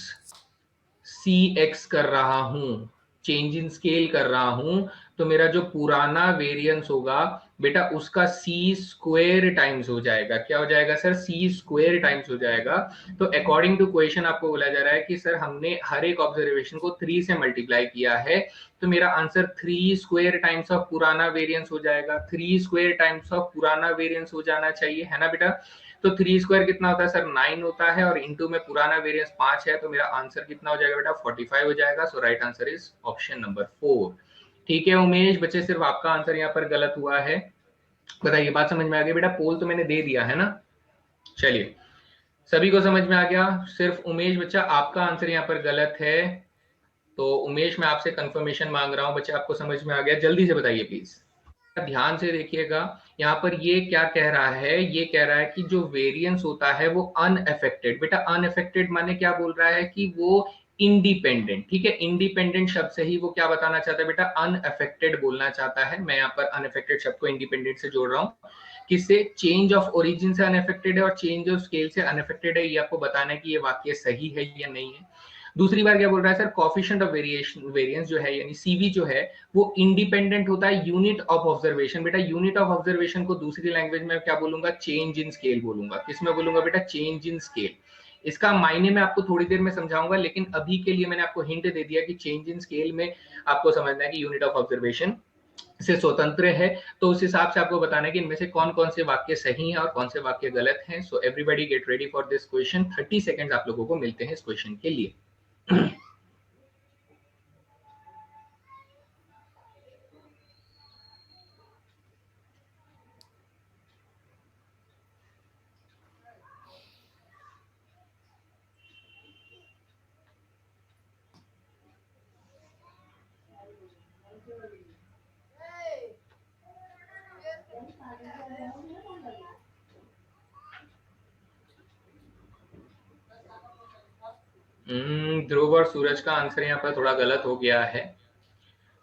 सी एक्स कर रहा हूं, चेंज इन स्केल कर रहा हूं, तो मेरा जो पुराना वेरिएंस होगा बेटा उसका सी स्क्वायर टाइम्स हो जाएगा। क्या हो जाएगा सर? सी स्क्वायर टाइम्स हो जाएगा। तो अकॉर्डिंग टू क्वेश्चन आपको बोला जा रहा है कि सर हमने हर एक ऑब्जर्वेशन को 3 से मल्टीप्लाई किया है, तो मेरा आंसर 3 स्क्वायर टाइम्स ऑफ पुराना वेरिएंस हो जाएगा। 3 स्क्वायर टाइम्स ऑफ पुराना वेरिएंस हो जाना चाहिए, है ना बेटा। तो 3 स्क्वायर कितना होता है सर? 9 होता है, और इंटू में पुराना वेरिएंस 5 है, तो मेरा आंसर कितना हो जाएगा बेटा? 45 हो जाएगा। So right answer is option number 4। ठीक है उमेश बच्चे, सिर्फ आपका आंसर यहाँ पर गलत हुआ है। बताइए बात समझ में आ गई बेटा? पोल तो मैंने दे दिया है ना। चलिए सभी को समझ में आ गया, सिर्फ उमेश बच्चा आपका आंसर यहाँ पर गलत है। तो उमेश मैं आपसे कंफर्मेशन मांग रहा हूँ, बच्चे आपको समझ में आ गया? जल्दी से बताइए प्लीज। ध्यान से देखिएगा, यहाँ पर ये क्या कह रहा है, ये कह रहा है कि जो वेरिएंस होता है वो अनअफेक्टेड। बेटा अनअफेक्टेड माने क्या बोल रहा है कि वो इंडिपेंडेंट, ठीक है। इंडिपेंडेंट शब्द से ही वो क्या बताना चाहता है बेटा, अनअफेक्टेड बोलना चाहता है। मैं यहाँ पर अनअफेक्टेड शब्द को इंडिपेंडेंट से जोड़ रहा हूँ, किससे, चेंज ऑफ ओरिजिन से अनअफेक्टेड है और चेंज ऑफ स्केल से अनअफेक्टेड है। ये आपको बताना है कि ये वाक्य सही है या नहीं है। दूसरी बार क्या बोल रहा है sir, coefficient of variation, variance जो है यानी सीवी जो है वो इंडिपेंडेंट होता है यूनिट ऑफ ऑब्जर्वेशन। बेटा यूनिट ऑफ ऑब्जर्वेशन को दूसरी लैंग्वेज में क्या बोलूंगा, चेंज इन स्केल बोलूंगा। किसमें बोलूंगा बेटा, चेंज इन स्केल। इसका मायने मैं आपको थोड़ी देर में समझाऊंगा, लेकिन अभी के लिए मैंने आपको हिंट दे दिया कि चेंज इन स्केल में आपको समझना है कि यूनिट ऑफ ऑब्जर्वेशन से स्वतंत्र है। तो उस हिसाब से आपको बताना है कि इनमें से कौन कौन से वाक्य सही हैं और कौन से वाक्य गलत हैं। So everybody get ready for this question. 30 seconds आप लोगों को मिलते हैं इस क्वेश्चन के लिए। ध्रुव और सूरज का आंसर यहाँ पर थोड़ा गलत हो गया है,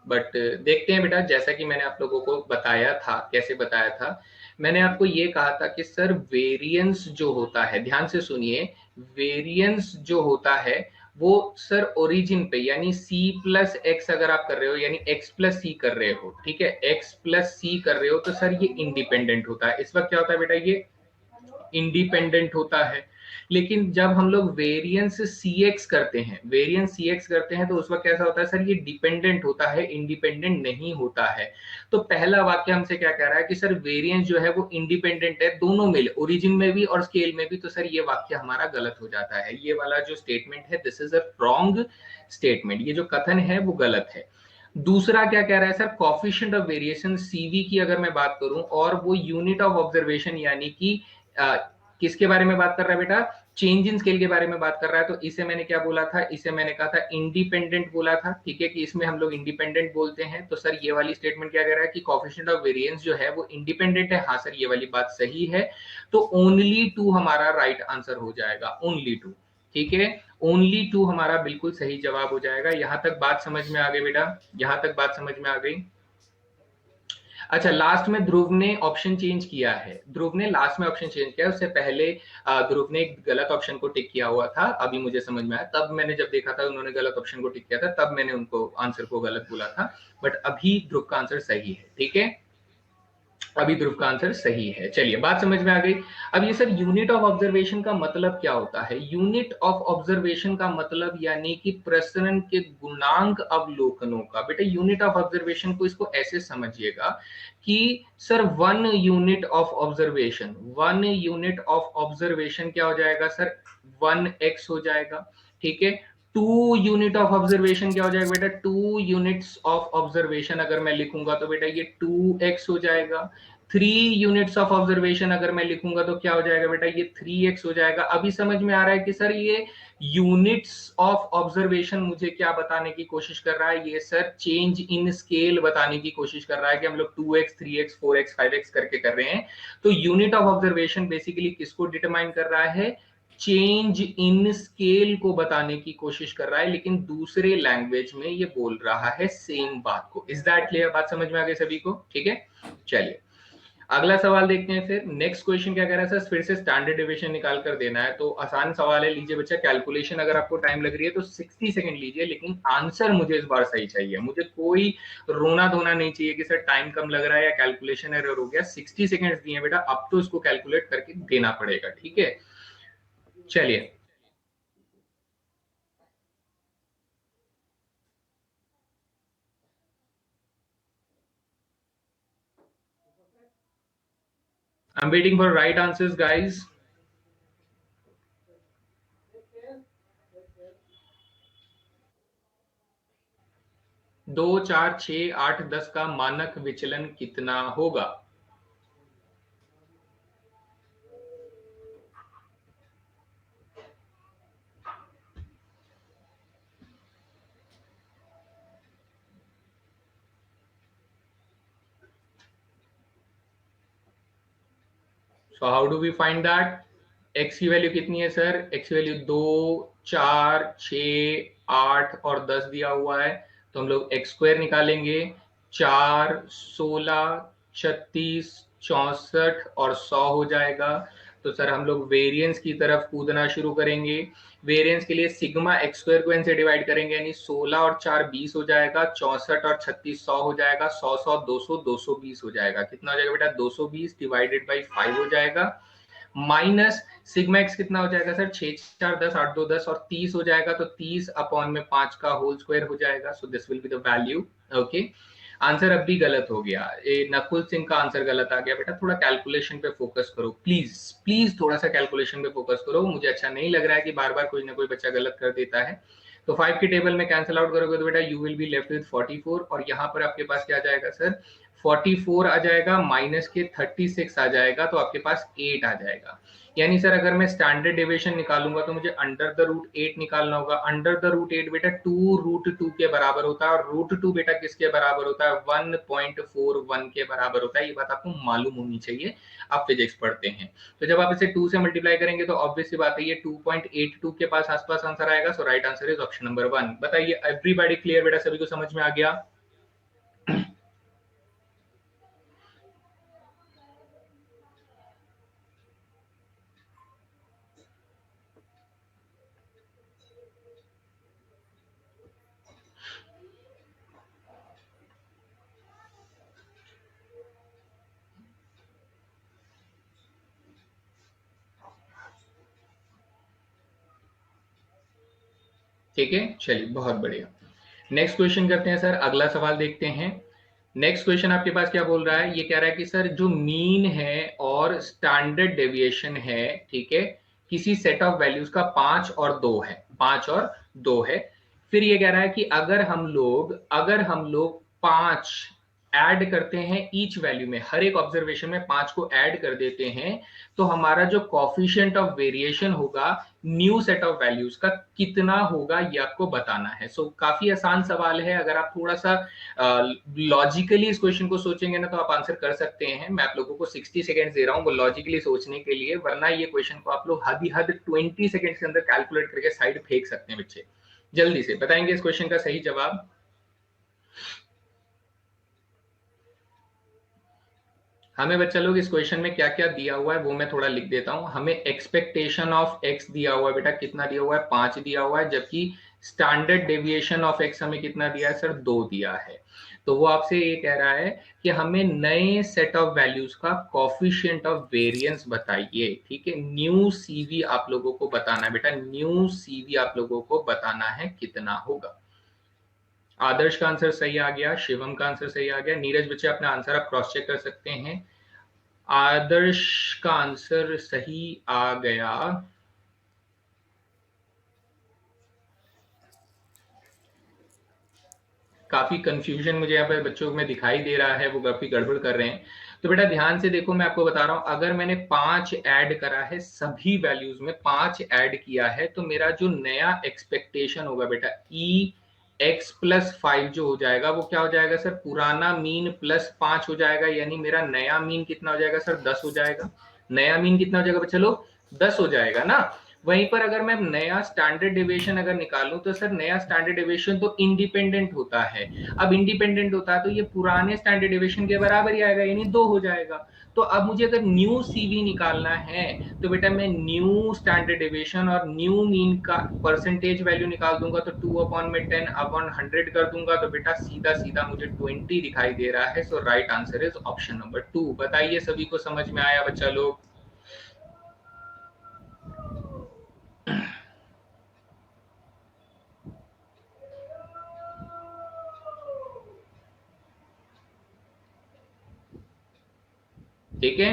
बट देखते हैं बेटा। जैसा कि मैंने आप लोगों को बताया था, कैसे बताया था, मैंने आपको ये कहा था कि सर वेरिएंस जो होता है, ध्यान से सुनिए, वेरिएंस जो होता है वो सर ओरिजिन पे यानी c प्लस एक्स अगर आप कर रहे हो यानी x प्लस सी कर रहे हो, ठीक है, x प्लस सी कर रहे हो तो सर ये इंडिपेंडेंट होता है। इस वक्त क्या होता है बेटा, ये इंडिपेंडेंट होता है। लेकिन जब हम लोग वेरिएंस सी एक्स करते हैं, वेरिएंस सी एक्स करते हैं तो उस वक्त कैसा होता है सर, ये डिपेंडेंट होता है, इंडिपेंडेंट नहीं होता है। तो पहला वाक्य हमसे क्या कह रहा है कि सर वेरिएंस जो है वो इंडिपेंडेंट है, दोनों में, ओरिजिन में भी और स्केल में भी। तो सर ये वाक्य हमारा गलत हो जाता है। ये वाला जो स्टेटमेंट है, this is a wrong statement, ये जो कथन है वो गलत है। दूसरा क्या कह रहा है sir, coefficient of variation CV की अगर मैं बात करूं और वो यूनिट ऑफ ऑब्जर्वेशन यानी कि किसके बारे में बात कर रहा है बेटा, चेंज इन स्केल के बारे में बात कर रहा है। तो इसे मैंने क्या बोला था, इसे मैंने कहा था इंडिपेंडेंट बोला था, ठीक है, कि इसमें हम लोग इंडिपेंडेंट बोलते हैं। तो सर ये वाली स्टेटमेंट क्या कह रहा है कि कॉफिशिएंट ऑफ वेरिएंस जो है वो इंडिपेंडेंट है। हाँ सर ये वाली बात सही है। तो ओनली टू हमारा राइट आंसर हो जाएगा, ओनली टू, ठीक है, ओनली टू हमारा बिल्कुल सही जवाब हो जाएगा। यहां तक बात समझ में आ गई बेटा, यहां तक बात समझ में आ गई। अच्छा, लास्ट में ध्रुव ने ऑप्शन चेंज किया है, ध्रुव ने लास्ट में ऑप्शन चेंज किया है। उससे पहले ध्रुव ने एक गलत ऑप्शन को टिक किया हुआ था, अभी मुझे समझ में आया। तब मैंने जब देखा था उन्होंने गलत ऑप्शन को टिक किया था, तब मैंने उनको आंसर को गलत बोला था। बट अभी ध्रुव का आंसर सही है, ठीक है, अभी ध्रुव का आंसर सही है। चलिए बात समझ में आ गई। अब ये सर यूनिट ऑफ ऑब्जर्वेशन का मतलब क्या होता है, यूनिट ऑफ ऑब्जर्वेशन का मतलब यानी कि प्रसरण के गुणांक अवलोकनों का। बेटा यूनिट ऑफ ऑब्जर्वेशन को इसको ऐसे समझिएगा कि sir one unit of observation, one unit of observation क्या हो जाएगा सर, 1x हो जाएगा, ठीक है। टू यूनिट ऑफ ऑब्जर्वेशन क्या हो जाएगा बेटा, टू यूनिट्स ऑफ ऑब्जर्वेशन अगर मैं लिखूंगा तो बेटा ये 2x हो जाएगा। थ्री यूनिट्स ऑफ ऑब्जर्वेशन अगर मैं लिखूंगा तो क्या हो जाएगा बेटा, ये 3x हो जाएगा। अभी समझ में आ रहा है कि सर ये यूनिट्स ऑफ ऑब्जर्वेशन मुझे क्या बताने की कोशिश कर रहा है, ये सर चेंज इन स्केल बताने की कोशिश कर रहा है कि हम लोग 2x 3x 4x 5x करके कर रहे हैं। तो यूनिट ऑफ ऑब्जर्वेशन बेसिकली किसको डिटरमाइन कर रहा है, चेंज इन स्केल को बताने की कोशिश कर रहा है, लेकिन दूसरे लैंग्वेज में ये बोल रहा है सेम बात को। इज दैट क्लियर, बात समझ में आ गई सभी को, ठीक है। चलिए अगला सवाल देखते हैं। फिर नेक्स्ट क्वेश्चन क्या कह रहा है सर, फिर से स्टैंडर्ड डिविएशन निकाल कर देना है। तो आसान सवाल है, लीजिए बच्चा, कैलकुलेशन अगर आपको टाइम लग रही है तो 60 सेकंड लीजिए, लेकिन आंसर मुझे इस बार सही चाहिए। मुझे कोई रोना धोना नहीं चाहिए कि सर टाइम कम लग रहा है या कैलकुलेशन एरर हो गया। 60 सेकंड दिए बेटा, अब तो इसको कैलकुलेट करके देना पड़ेगा, ठीक है। चलिए I'm waiting for right answers, guys. 2 4 6 8 10 का मानक विचलन कितना होगा। So how do we find that? X की वैल्यू कितनी है सर? एक्स की वैल्यू 2, 4, 6, 8 और 10 दिया हुआ है, तो हम लोग एक्स स्क्वायर निकालेंगे। 4, 16, 36, 64 और 100 हो जाएगा। तो सर हम लोग वेरिएंस की तरफ कूदना शुरू करेंगे। वेरिएंस के लिए सिग्मा एक्स स्क्वायर को n से डिवाइड करेंगे, यानी 16 और 4 20 हो जाएगा, 64 और 36 100 हो जाएगा, 100 100 200 220 हो जाएगा। कितना हो जाएगा बेटा? 220 डिवाइडेड बाई 5 हो जाएगा, माइनस सिग्मा एक्स कितना हो जाएगा सर? 6 4 10 8 2 10 और 30 हो जाएगा, तो 30 अपॉन में 5 का होल स्क्वायर हो जाएगा। So this will be the value. Okay, answer अब भी गलत हो गया। ये नकुल सिंह का आंसर गलत आ गया। बेटा थोड़ा कैलकुलेशन पे फोकस करो प्लीज, प्लीज थोड़ा सा कैलकुलेशन पे फोकस करो। मुझे अच्छा नहीं लग रहा है कि बार बार कोई ना कोई बच्चा गलत कर देता है। तो 5 की टेबल में कैंसिल आउट करोगे तो बेटा you will be left with 44, और यहाँ पर आपके पास क्या आ जाएगा सर? 44 आ जाएगा, माइनस के 36 आ जाएगा, तो आपके पास 8 आ जाएगा। यानी सर अगर मैं स्टैंडर्ड डेविएशन निकालूंगा तो मुझे अंडर द रूट 8 निकालना होगा। अंडर द रूट 8 बेटा 2 रूट 2 के बराबर होता है, और रूट 2 बेटा किसके बराबर होता है? 1.41 के बराबर होता है। ये बात आपको मालूम होनी चाहिए, आप फिजिक्स पढ़ते हैं। तो जब आप इसे 2 से मल्टीप्लाई करेंगे तो ऑब्वियस सी बात है ये 2.82 के पास आसपास आंसर आएगा। So right answer is option number 1। बताइए एवरीबॉडी क्लियर? बेटा सभी को समझ में आ गया? ठीक है, चलिए बहुत बढ़िया। नेक्स्ट क्वेश्चन करते हैं सर, अगला सवाल देखते हैं। नेक्स्ट क्वेश्चन आपके पास क्या बोल रहा है? ये कह रहा है कि सर जो मीन है और स्टैंडर्ड डेविएशन है, ठीक है, किसी सेट ऑफ वैल्यूज का 5 और 2 है, 5 और 2 है। फिर ये कह रहा है कि अगर हम लोग 5 ऐड करते हैं ईच वैल्यू में, हर एक ऑब्जर्वेशन में 5 को ऐड कर देते हैं, तो हमारा जो कॉफिशिएंट ऑफ वेरिएशन होगा न्यू सेट ऑफ वैल्यूज का कितना होगा, ये आपको बताना है। सो काफी आसान सवाल है। अगर आप थोड़ा सा लॉजिकली इस क्वेश्चन को सोचेंगे ना तो आप आंसर कर सकते हैं। मैं आप लोगों को 60 सेकंड दे रहा हूं वो लॉजिकली सोचने के लिए, वरना ये क्वेश्चन को आप लोग हद ही हद 20 सेकंड के अंदर कैलकुलेट करके साइड फेंक सकते हैं। बच्चे जल्दी से बताएंगे इस क्वेश्चन का सही जवाब? हमें बच्चा लोग इस क्वेश्चन में क्या क्या दिया हुआ है वो मैं थोड़ा लिख देता हूं। हमें एक्सपेक्टेशन ऑफ एक्स दिया हुआ है बेटा, कितना दिया हुआ है? 5 दिया हुआ है, जबकि स्टैंडर्ड डेविएशन ऑफ एक्स हमें कितना दिया है सर? 2 दिया है। तो वो आपसे ये कह रहा है कि हमें नए सेट ऑफ वैल्यूज का कॉफिशिएंट ऑफ वेरिएंस बताइए। ठीक है, न्यू सीवी आप लोगों को बताना है बेटा, न्यू सीवी आप लोगों को बताना है कितना होगा। आदर्श का आंसर सही आ गया, शिवम का आंसर सही आ गया। नीरज बच्चे अपना आंसर आप क्रॉस चेक कर सकते हैं। आदर्श का आंसर सही आ गया। काफी कंफ्यूजन मुझे यहाँ पे बच्चों में दिखाई दे रहा है, वो काफी गड़बड़ कर रहे हैं। तो बेटा ध्यान से देखो, मैं आपको बता रहा हूं, अगर मैंने 5 ऐड करा है, सभी वैल्यूज में 5 ऐड किया है, तो मेरा जो नया एक्सपेक्टेशन होगा बेटा ई एक्स प्लस 5 जो हो जाएगा वो क्या हो जाएगा सर? पुराना मीन प्लस 5 हो जाएगा, यानी मेरा नया मीन कितना हो जाएगा सर? 10 हो जाएगा। नया मीन कितना हो जाएगा चलो? 10 हो जाएगा ना। वहीं पर अगर मैं नया स्टैंडर्ड डेविएशन अगर निकालूं तो सर नया स्टैंडर्ड डेविएशन तो इंडिपेंडेंट होता है। अब इंडिपेंडेंट होता है तो ये पुराने स्टैंडर्ड डेविएशन के बराबर ही आएगा, यानी 2 हो जाएगा। तो अब मुझे अगर न्यू सीवी निकालना है तो बेटा मैं न्यू स्टैंडर्ड डेविएशन और न्यू मीन का परसेंटेज वैल्यू निकाल दूंगा, तो 2 अपॉन में 10 अपॉन 100 कर दूंगा, तो बेटा सीधा सीधा मुझे 20 दिखाई दे रहा है। So right answer is option number 2। बताइए सभी को समझ में आया बच्चा लोग? ठीक है,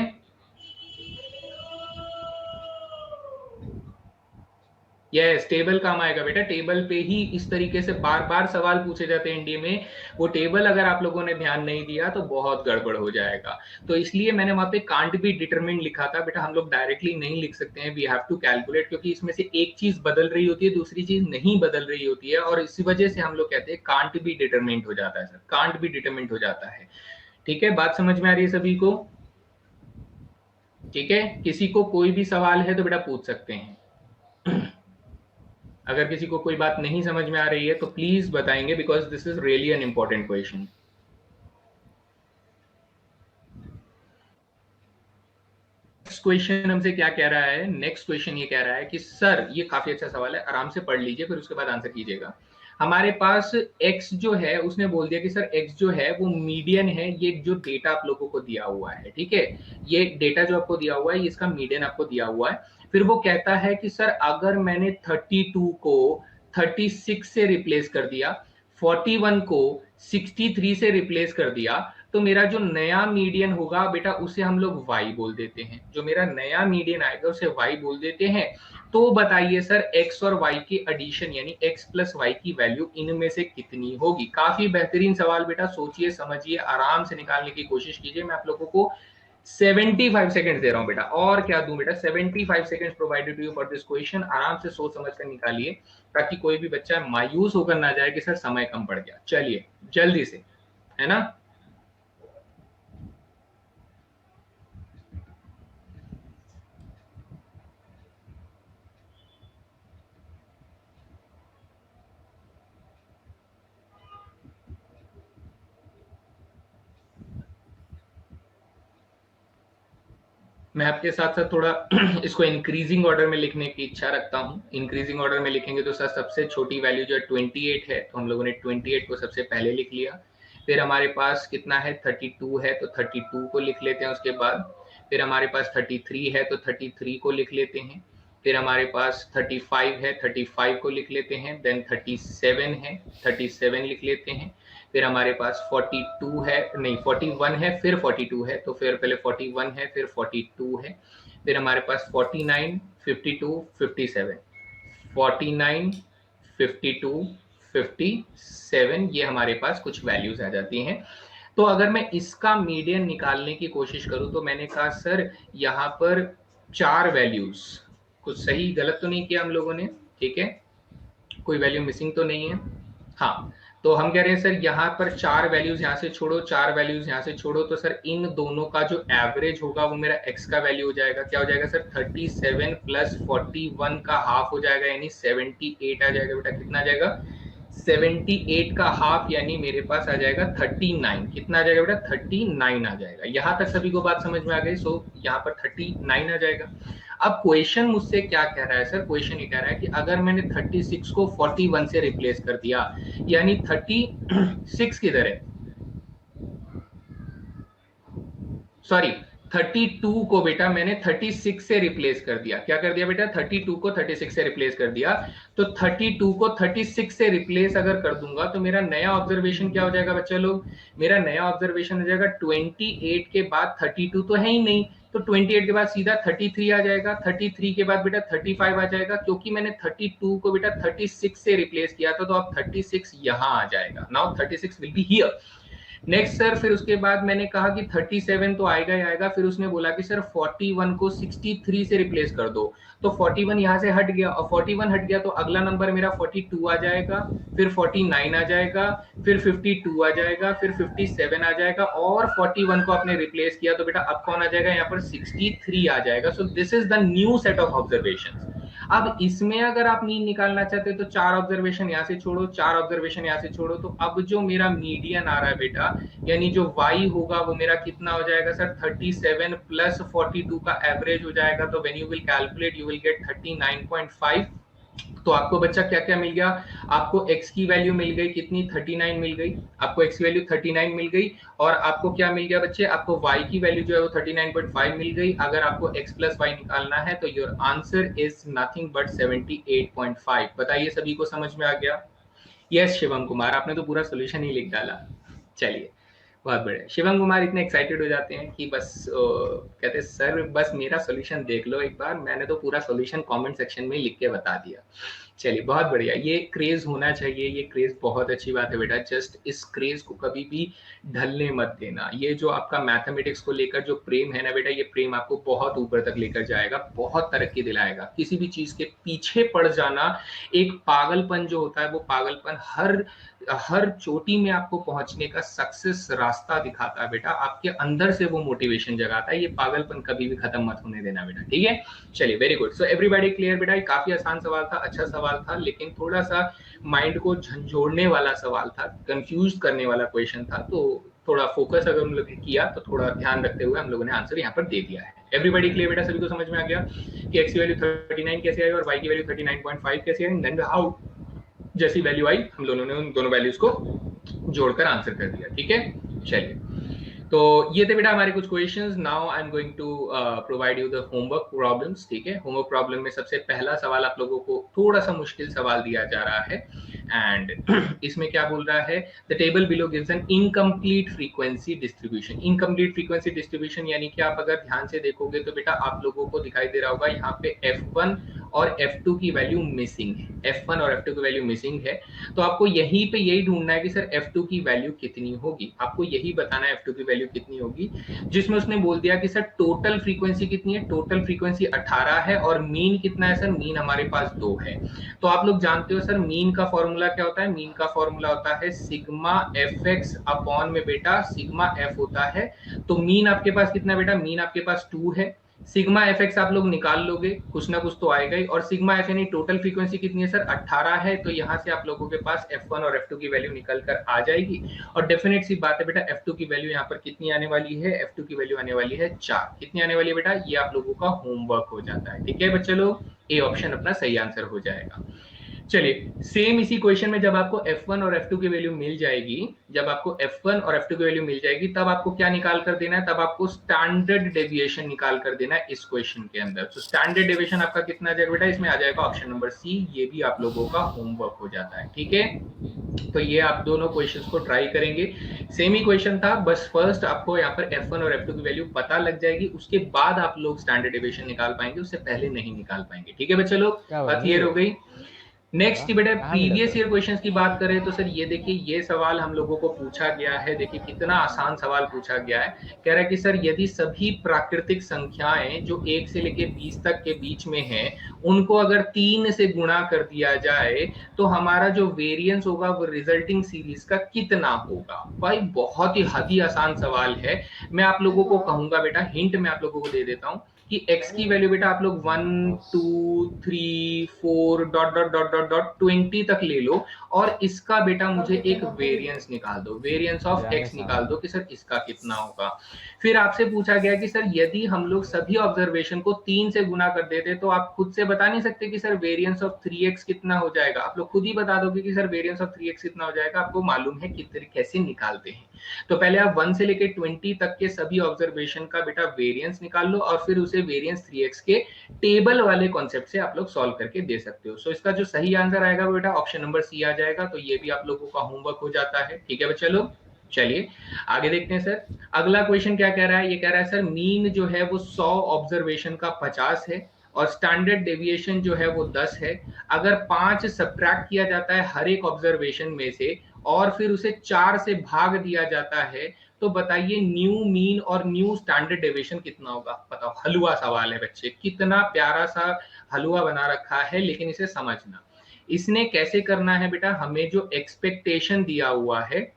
यस, टेबल काम आएगा बेटा। टेबल पे ही इस तरीके से बार बार सवाल पूछे जाते हैं इंडिया में। वो टेबल अगर आप लोगों ने ध्यान नहीं दिया तो बहुत गड़बड़ हो जाएगा। तो इसलिए मैंने वहां पे कांट बी डिटरमिन्ड लिखा था बेटा। हम लोग डायरेक्टली नहीं लिख सकते हैं, वी हैव टू कैलकुलेट, क्योंकि इसमें से एक चीज बदल रही होती है, दूसरी चीज नहीं बदल रही होती है, और इसी वजह से हम लोग कहते हैं कांट बी डिटरमिन्ड हो जाता है सर, कांट बी डिटरमिन्ड हो जाता है। ठीक है, बात समझ में आ रही है सभी को? ठीक है, किसी को कोई भी सवाल है तो बेटा पूछ सकते हैं। अगर किसी को कोई बात नहीं समझ में आ रही है तो प्लीज बताएंगे, because this is really an important question. Next question हमसे क्या कह रहा है, नेक्स्ट क्वेश्चन ये कह रहा है कि सर, ये काफी अच्छा सवाल है, आराम से पढ़ लीजिए फिर उसके बाद आंसर कीजिएगा। हमारे पास x जो है, उसने बोल दिया कि सर x जो है वो मीडियन है, ये जो डेटा आप लोगों को दिया हुआ है, ठीक है, ये डेटा जो आपको दिया हुआ है इसका मीडियन आपको दिया हुआ है। फिर वो कहता है कि सर अगर मैंने 32 को 36 से रिप्लेस कर दिया, 41 को 63 से रिप्लेस कर दिया, तो मेरा जो नया मीडियन होगा बेटा उसे हम लोग y बोल देते हैं। जो मेरा नया मीडियन आएगा उसे y बोल देते हैं। तो बताइए सर x और y की एडिशन यानी x प्लस y की वैल्यू इनमें से कितनी होगी। काफी बेहतरीन सवाल बेटा, सोचिए समझिए, आराम से निकालने की कोशिश कीजिए। मैं आप लोगों को 75 सेकंड्स दे रहा हूं बेटा, और क्या दूं बेटा, 75 seconds provided to you for this question. आराम से सोच समझ कर निकालिए ताकि कोई भी बच्चा मायूस होकर ना जाए कि सर समय कम पड़ गया। चलिए जल्दी से, है ना। मैं आपके साथ साथ थोड़ा इसको इंक्रीजिंग ऑर्डर में लिखने की इच्छा रखता हूँ। इंक्रीजिंग ऑर्डर में लिखेंगे तो सर सबसे छोटी वैल्यू जो है 28 है, तो हम लोगों ने 28 को सबसे पहले लिख लिया। फिर हमारे पास कितना है, 32 है, तो 32 को लिख लेते हैं उसके बाद। फिर हमारे पास 33 है तो 33 को लिख लेते हैं। फिर हमारे पास 35 है, 35 को लिख लेते हैं। देन 37 है, 37 लिख लेते हैं। फिर हमारे पास 42 है, नहीं 41 है, फिर 42 है, तो फिर पहले 41 है फिर 42 है। फिर हमारे पास 49, 52, 57, 49, 52, 57, ये हमारे पास कुछ वैल्यूज आ जाती हैं। तो अगर मैं इसका मीडियन निकालने की कोशिश करूं तो मैंने कहा सर यहाँ पर 4 वैल्यूज, कुछ सही गलत तो नहीं किया हम लोगों ने, ठीक है, कोई वैल्यू मिसिंग तो नहीं है। हाँ, तो हम कह रहे हैं सर यहाँ पर 4 वैल्यूज यहाँ से छोड़ो, 4 वैल्यूज यहाँ से छोड़ो, तो सर इन दोनों का जो एवरेज होगा वो मेरा x का वैल्यू हो जाएगा। क्या हो जाएगा सर, 37 प्लस 41 का हाफ हो जाएगा, यानी 78 आ जाएगा बेटा। कितना आ जाएगा, 78 का हाफ, यानी मेरे पास आ जाएगा 39। कितना आ जाएगा बेटा, 39 आ जाएगा। यहां तक सभी को बात समझ में आ गई। सो यहाँ पर 39 आ जाएगा। अब क्वेश्चन मुझसे क्या कह रहा है सर, क्वेश्चन ये कह रहा है कि अगर मैंने 36 को 41 से रिप्लेस कर दिया, यानी 36 किधर है, सॉरी 32 को बेटा मैंने 36 से रिप्लेस कर दिया। क्या कर दिया बेटा, 32 को 36 से रिप्लेस कर दिया। तो 32 को 36 से रिप्लेस अगर कर दूंगा तो मेरा नया ऑब्जर्वेशन क्या हो जाएगा बच्चा लोग, मेरा नया ऑब्जर्वेशन हो जाएगा 28 के बाद 32 तो है ही नहीं, तो 28 के बाद सीधा 33 आ जाएगा, 33 के बाद बेटा 35 आ जाएगा, क्योंकि मैंने 32 को बेटा 36 से रिप्लेस किया था, तो अब 36 यहां आ जाएगा। Now 36 will be here. Next sir, फिर उसके बाद मैंने कहा कि 37 तो आएगा ही आएगा। फिर उसने बोला कि सर 41 को 63 से रिप्लेस कर दो, तो 41 यहाँ से हट गया, और 41 हट गया तो अगला नंबर मेरा 42 आ जाएगा, फिर 49 आ जाएगा, फिर 52 आ जाएगा, फिर 57 आ जाएगा, और 41 को आपने रिप्लेस किया तो बेटा अब कौन आ जाएगा, यहाँ पर 63 आ जाएगा। So this is the new set of observation. अब इसमें अगर आप मीन निकालना चाहते हो तो 4 ऑब्जर्वेशन यहाँ से छोड़ो, 4 ऑब्जर्वेशन यहाँ से छोड़ो, तो अब जो मेरा मीडियन आ रहा है बेटा, यानी जो y होगा वो मेरा कितना हो जाएगा सर, 37 प्लस 42 का एवरेज हो जाएगा। तो when you will calculate you will get 39.5। तो आपको बच्चा क्या क्या मिल गया, आपको x की वैल्यू मिल गई कितनी, 39 मिल गई, आपको x की वैल्यू 39 मिल गई। और आपको क्या मिल गया बच्चे, आपको y की वैल्यू जो है वो 39.5 मिल गई। अगर आपको x प्लस y निकालना है तो your answer is nothing but 78.5। बताइए सभी को समझ में आ गया। यस शिवम कुमार, आपने तो पूरा सोल्यूशन ही लिख डाला। चलिए बहुत बढ़िया। शिवम कुमार इतने एक्साइटेड हो जाते हैं कि बस कहते हैं सर बस मेरा सॉल्यूशन देख लो एक बार, मैंने तो पूरा सॉल्यूशन कमेंट सेक्शन में लिख के बता दिया। चलिए बहुत बढ़िया, ये क्रेज होना चाहिए, ये क्रेज बहुत अच्छी बात है बेटा। जस्ट इस क्रेज को कभी भी ढलने मत देना। ये जो आपका मैथमेटिक्स को लेकर जो प्रेम है ना बेटा, ये प्रेम आपको बहुत ऊपर तक लेकर जाएगा, बहुत तरक्की दिलाएगा। किसी भी चीज के पीछे पड़ जाना एक पागलपन जो होता है, वो पागलपन हर हर चोटी में आपको पहुंचने का सक्सेस रास्ता दिखाता है बेटा, आपके अंदर से वो मोटिवेशन जगाता है। ये पागलपन कभी भी खत्म मत होने देना बेटा, ठीक है। चलिए very good. So everybody clear बेटा? ये काफी आसान सवाल था, अच्छा सवाल था, लेकिन थोड़ा सा माइंड को झंझोड़ने वाला सवाल था, कंफ्यूज करने वाला क्वेश्चन था। तो थोड़ा फोकस अगर हम लोग ने किया तो थोड़ा ध्यान रखते हुए हम लोगों ने आंसर यहाँ पर दे दिया है। एवरीबॉडी क्लियर बेटा? सभी को समझ में आ गया कि एक्स की वैल्यू 39 कैसे आई और वाई की वैल्यू 39.5 कैसे आई, देन हाउ जैसी वैल्यू आई हम दोनों ने उन दोनों वैल्यूज को जोड़कर आंसर कर दिया, ठीक है। चलिए, तो ये थे बेटा हमारे कुछ questions. Now I am going to provide you the homework problems, ठीक है। होमवर्क प्रॉब्लम में सबसे पहला सवाल आप लोगों को थोड़ा सा मुश्किल सवाल दिया जा रहा है, एंड इसमें क्या बोल रहा है, the table below gives an incomplete frequency distribution. Incomplete frequency distribution यानी कि आप अगर ध्यान से देखोगे तो बेटा आप लोगों को दिखाई दे रहा होगा यहाँ पे F1 और F2 की वैल्यू मिसिंग है, F1 और F2 की वैल्यू मिसिंग है। तो आपको यहीं पे यही ढूंढना है कि सर F2 की वैल्यू कितनी होगी, आपको यही बताना है F2 की वैल्यू कितनी होगी, जिसमें उसने बोल दिया कि सर टोटल फ्रीक्वेंसी कितनी है, टोटल फ्रीक्वेंसी 18 है, और मीन कितना है सर, मीन हमारे पास 2 है। तो आप लोग जानते हो सर मीन का फॉर्मूला क्या होता है, मीन का फॉर्मूला होता है सिग्मा fx अपॉन में बेटा सिग्मा f होता है। तो मीन आपके पास कितना बेटा, मीन आपके पास 2 है, सिग्मा fx आप लोग निकाल लोगे, कुछ ना कुछ तो आएगा ही, और सिग्मा f यानी टोटल फ्रीक्वेंसी कितनी है सर, 18 है। तो यहाँ से आप लोगों के पास F1 और F2 की वैल्यू निकल कर आ जाएगी, और डेफिनेट सी बात है बेटा F2 की वैल्यू यहाँ पर कितनी आने वाली है, F2 की वैल्यू आने वाली है 4। कितनी आने वाली है बेटा, ये आप लोगों का होमवर्क हो जाता है, ठीक है बच्चे लोग। ए ऑप्शन अपना सही आंसर हो जाएगा। चलिए, सेम इसी क्वेश्चन में जब आपको F1 और F2 की वैल्यू मिल जाएगी, जब आपको F1 और F2 की वैल्यू मिल जाएगी, तब आपको क्या निकाल कर देना है, तब आपको स्टैंडर्ड डेविएशन निकाल कर देना है इस क्वेश्चन के अंदर। तो स्टैंडर्ड डेविएशन आपका कितना आ जाएगा बेटा, इसमें आ जाएगा ऑप्शन नंबर सी। ये भी आप लोगों का होमवर्क हो जाता है, ठीक है। तो ये आप दोनों क्वेश्चंस को ट्राई करेंगे, सेम ही क्वेश्चन था, बस फर्स्ट आपको यहाँ पर F1 और F2 की वैल्यू पता लग जाएगी, उसके बाद आप लोग स्टैंडर्ड डेविएशन निकाल पाएंगे, उससे पहले नहीं निकाल पाएंगे, ठीक है बच्चे लोग। बात क्लियर हो गई। नेक्स्ट बेटा प्रीवियस ईयर क्वेश्चंस की बात करें तो सर ये देखिए, ये सवाल हम लोगों को पूछा गया है, देखिए कितना आसान सवाल पूछा गया है। कह रहा है कि सर यदि सभी प्राकृतिक संख्याएं जो 1 से लेके 20 तक के बीच में हैं, उनको अगर 3 से गुणा कर दिया जाए तो हमारा जो वेरिएंस होगा वो रिजल्टिंग सीरीज का कितना होगा। भाई बहुत ही हद ही आसान सवाल है। मैं आप लोगों को कहूंगा बेटा, हिंट मैं आप लोगों को दे देता हूँ कि x की वैल्यू बेटा आप लोग 1 2 3 4 dot dot dot dot dot 20 तक ले लो, और इसका बेटा मुझे एक वेरिएंस निकाल दो, वेरिएंस ऑफ x निकाल दो कि सर इसका कितना होगा। फिर आपसे पूछा गया कि सर यदि हम लोग सभी ऑब्जर्वेशन को 3 से गुना कर देते तो आप खुद से बता नहीं सकते कि सर वेरिएंस ऑफ 3x कितना हो जाएगा, आप लोग खुद ही बता दोगे कि सर वेरिएंस ऑफ 3x कितना हो जाएगा, आपको मालूम है कि कैसे निकालते हैं। तो पहले आप 1 से लेके 20 तक के सभी ऑब्जर्वेशन का बेटा वेरिएंस निकाल लो, और फिर उसे वेरिएंस 3x के टेबल वाले कॉन्सेप्ट से आप लोग सॉल्व करके दे सकते हो। सो इसका जो सही आंसर आएगा वो बेटा ऑप्शन नंबर सी आ जाएगा। तो ये भी आप लोगों का होमवर्क हो जाता है, ठीक है बच्चे लोग। चलिए आगे देखते हैं सर, अगला क्वेश्चन क्या कह रहा है। ये कह रहा है सर मीन जो है वो 100 ऑब्जर्वेशन का 50 है, और स्टैंडर्ड डेविएशन जो है वो 10 है। अगर 5 सब्ट्रैक्ट किया जाता है हर एक ऑब्जर्वेशन में से, और फिर उसे 4 से भाग दिया जाता है, तो बताइए न्यू मीन और न्यू स्टैंडर्ड डेविएशन कितना होगा। बताओ, हलवा सवाल है बच्चे, कितना प्यारा सा हलवा बना रखा है, लेकिन इसे समझना। इसने कैसे करना है बेटा, हमें जो एक्सपेक्टेशन दिया हुआ है,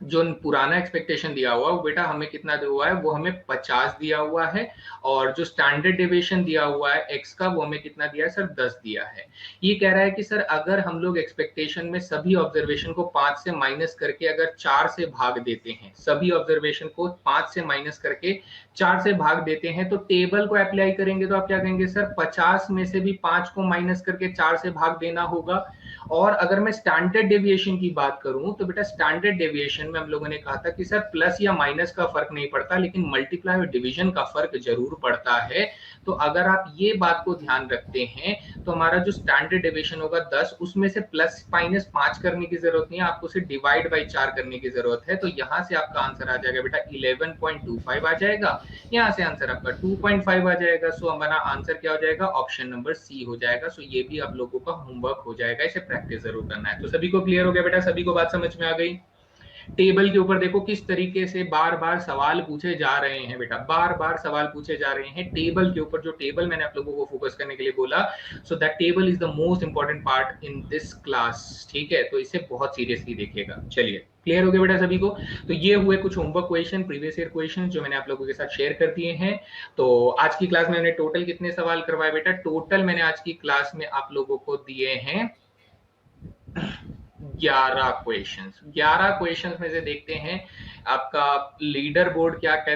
जो पुराना एक्सपेक्टेशन दिया हुआ वो बेटा हमें कितना दिया हुआ है, वो हमें 50 दिया हुआ है, और जो स्टैंडर्ड डेविएशन दिया हुआ है x का वो हमें कितना दिया है सर, 10 दिया है। ये कह रहा है कि सर अगर हम लोग एक्सपेक्टेशन में सभी ऑब्जर्वेशन को 5 से माइनस करके अगर 4 से भाग देते हैं, सभी ऑब्जर्वेशन को 5 से माइनस करके 4 से भाग देते हैं, तो टेबल को अप्लाई करेंगे तो आप क्या कहेंगे सर, 50 में से भी 5 को माइनस करके 4 से भाग देना होगा, और अगर मैं स्टैंडर्ड डेविएशन की बात करूं तो बेटा स्टैंडर्ड डेविएशन में हम लोगों ने कहा था कि सर प्लस या माइनस का फर्क नहीं पड़ता, लेकिन मल्टीप्लाई और डिवीजन का फर्क जरूर पड़ता है। तो अगर आप ये बात को ध्यान रखते हैं तो हमारा जो स्टैंडर्ड डेविएशन होगा 10, उसमें से प्लस माइनस 5 करने की जरूरत नहीं है, आपको उसे डिवाइड बाई 4 करने की जरूरत है। तो यहां से आपका आंसर आ जाएगा बेटा 11.25 आ जाएगा, यहाँ से आंसर आपका 2.5 आ जाएगा। सो हमारा आंसर क्या हो जाएगा, ऑप्शन नंबर सी हो जाएगा। सो ये भी आप लोगों का होमवर्क हो जाएगा, इसे प्रैक्टिस जरूर करना है। तो सभी को क्लियर हो गया बेटा, सभी को बात समझ में आ गई। टेबल के ऊपर देखो किस तरीके से बार बार सवाल पूछे जा रहे हैं बेटा, बार बार सवाल पूछे जा रहे हैं टेबल के ऊपर। जो टेबल मैंने आप लोगों को फोकस करने के लिए बोला, so that table is the most important part in this class, ठीक है। तो इसे बहुत सीरियसली देखिएगा। चलिए क्लियर हो गया बेटा सभी को। तो ये हुए कुछ homework question, previous year question जो मैंने आप लोगों के साथ शेयर कर दिए हैं। तो आज की क्लास में मैंने टोटल कितने सवाल करवाए बेटा, टोटल मैंने आज की क्लास में आप लोगों को दिए हैं 11 क्वेश्चंस। 11 क्वेश्चंस में से देखते हैं आपका लीडर बोर्ड क्या कहता है।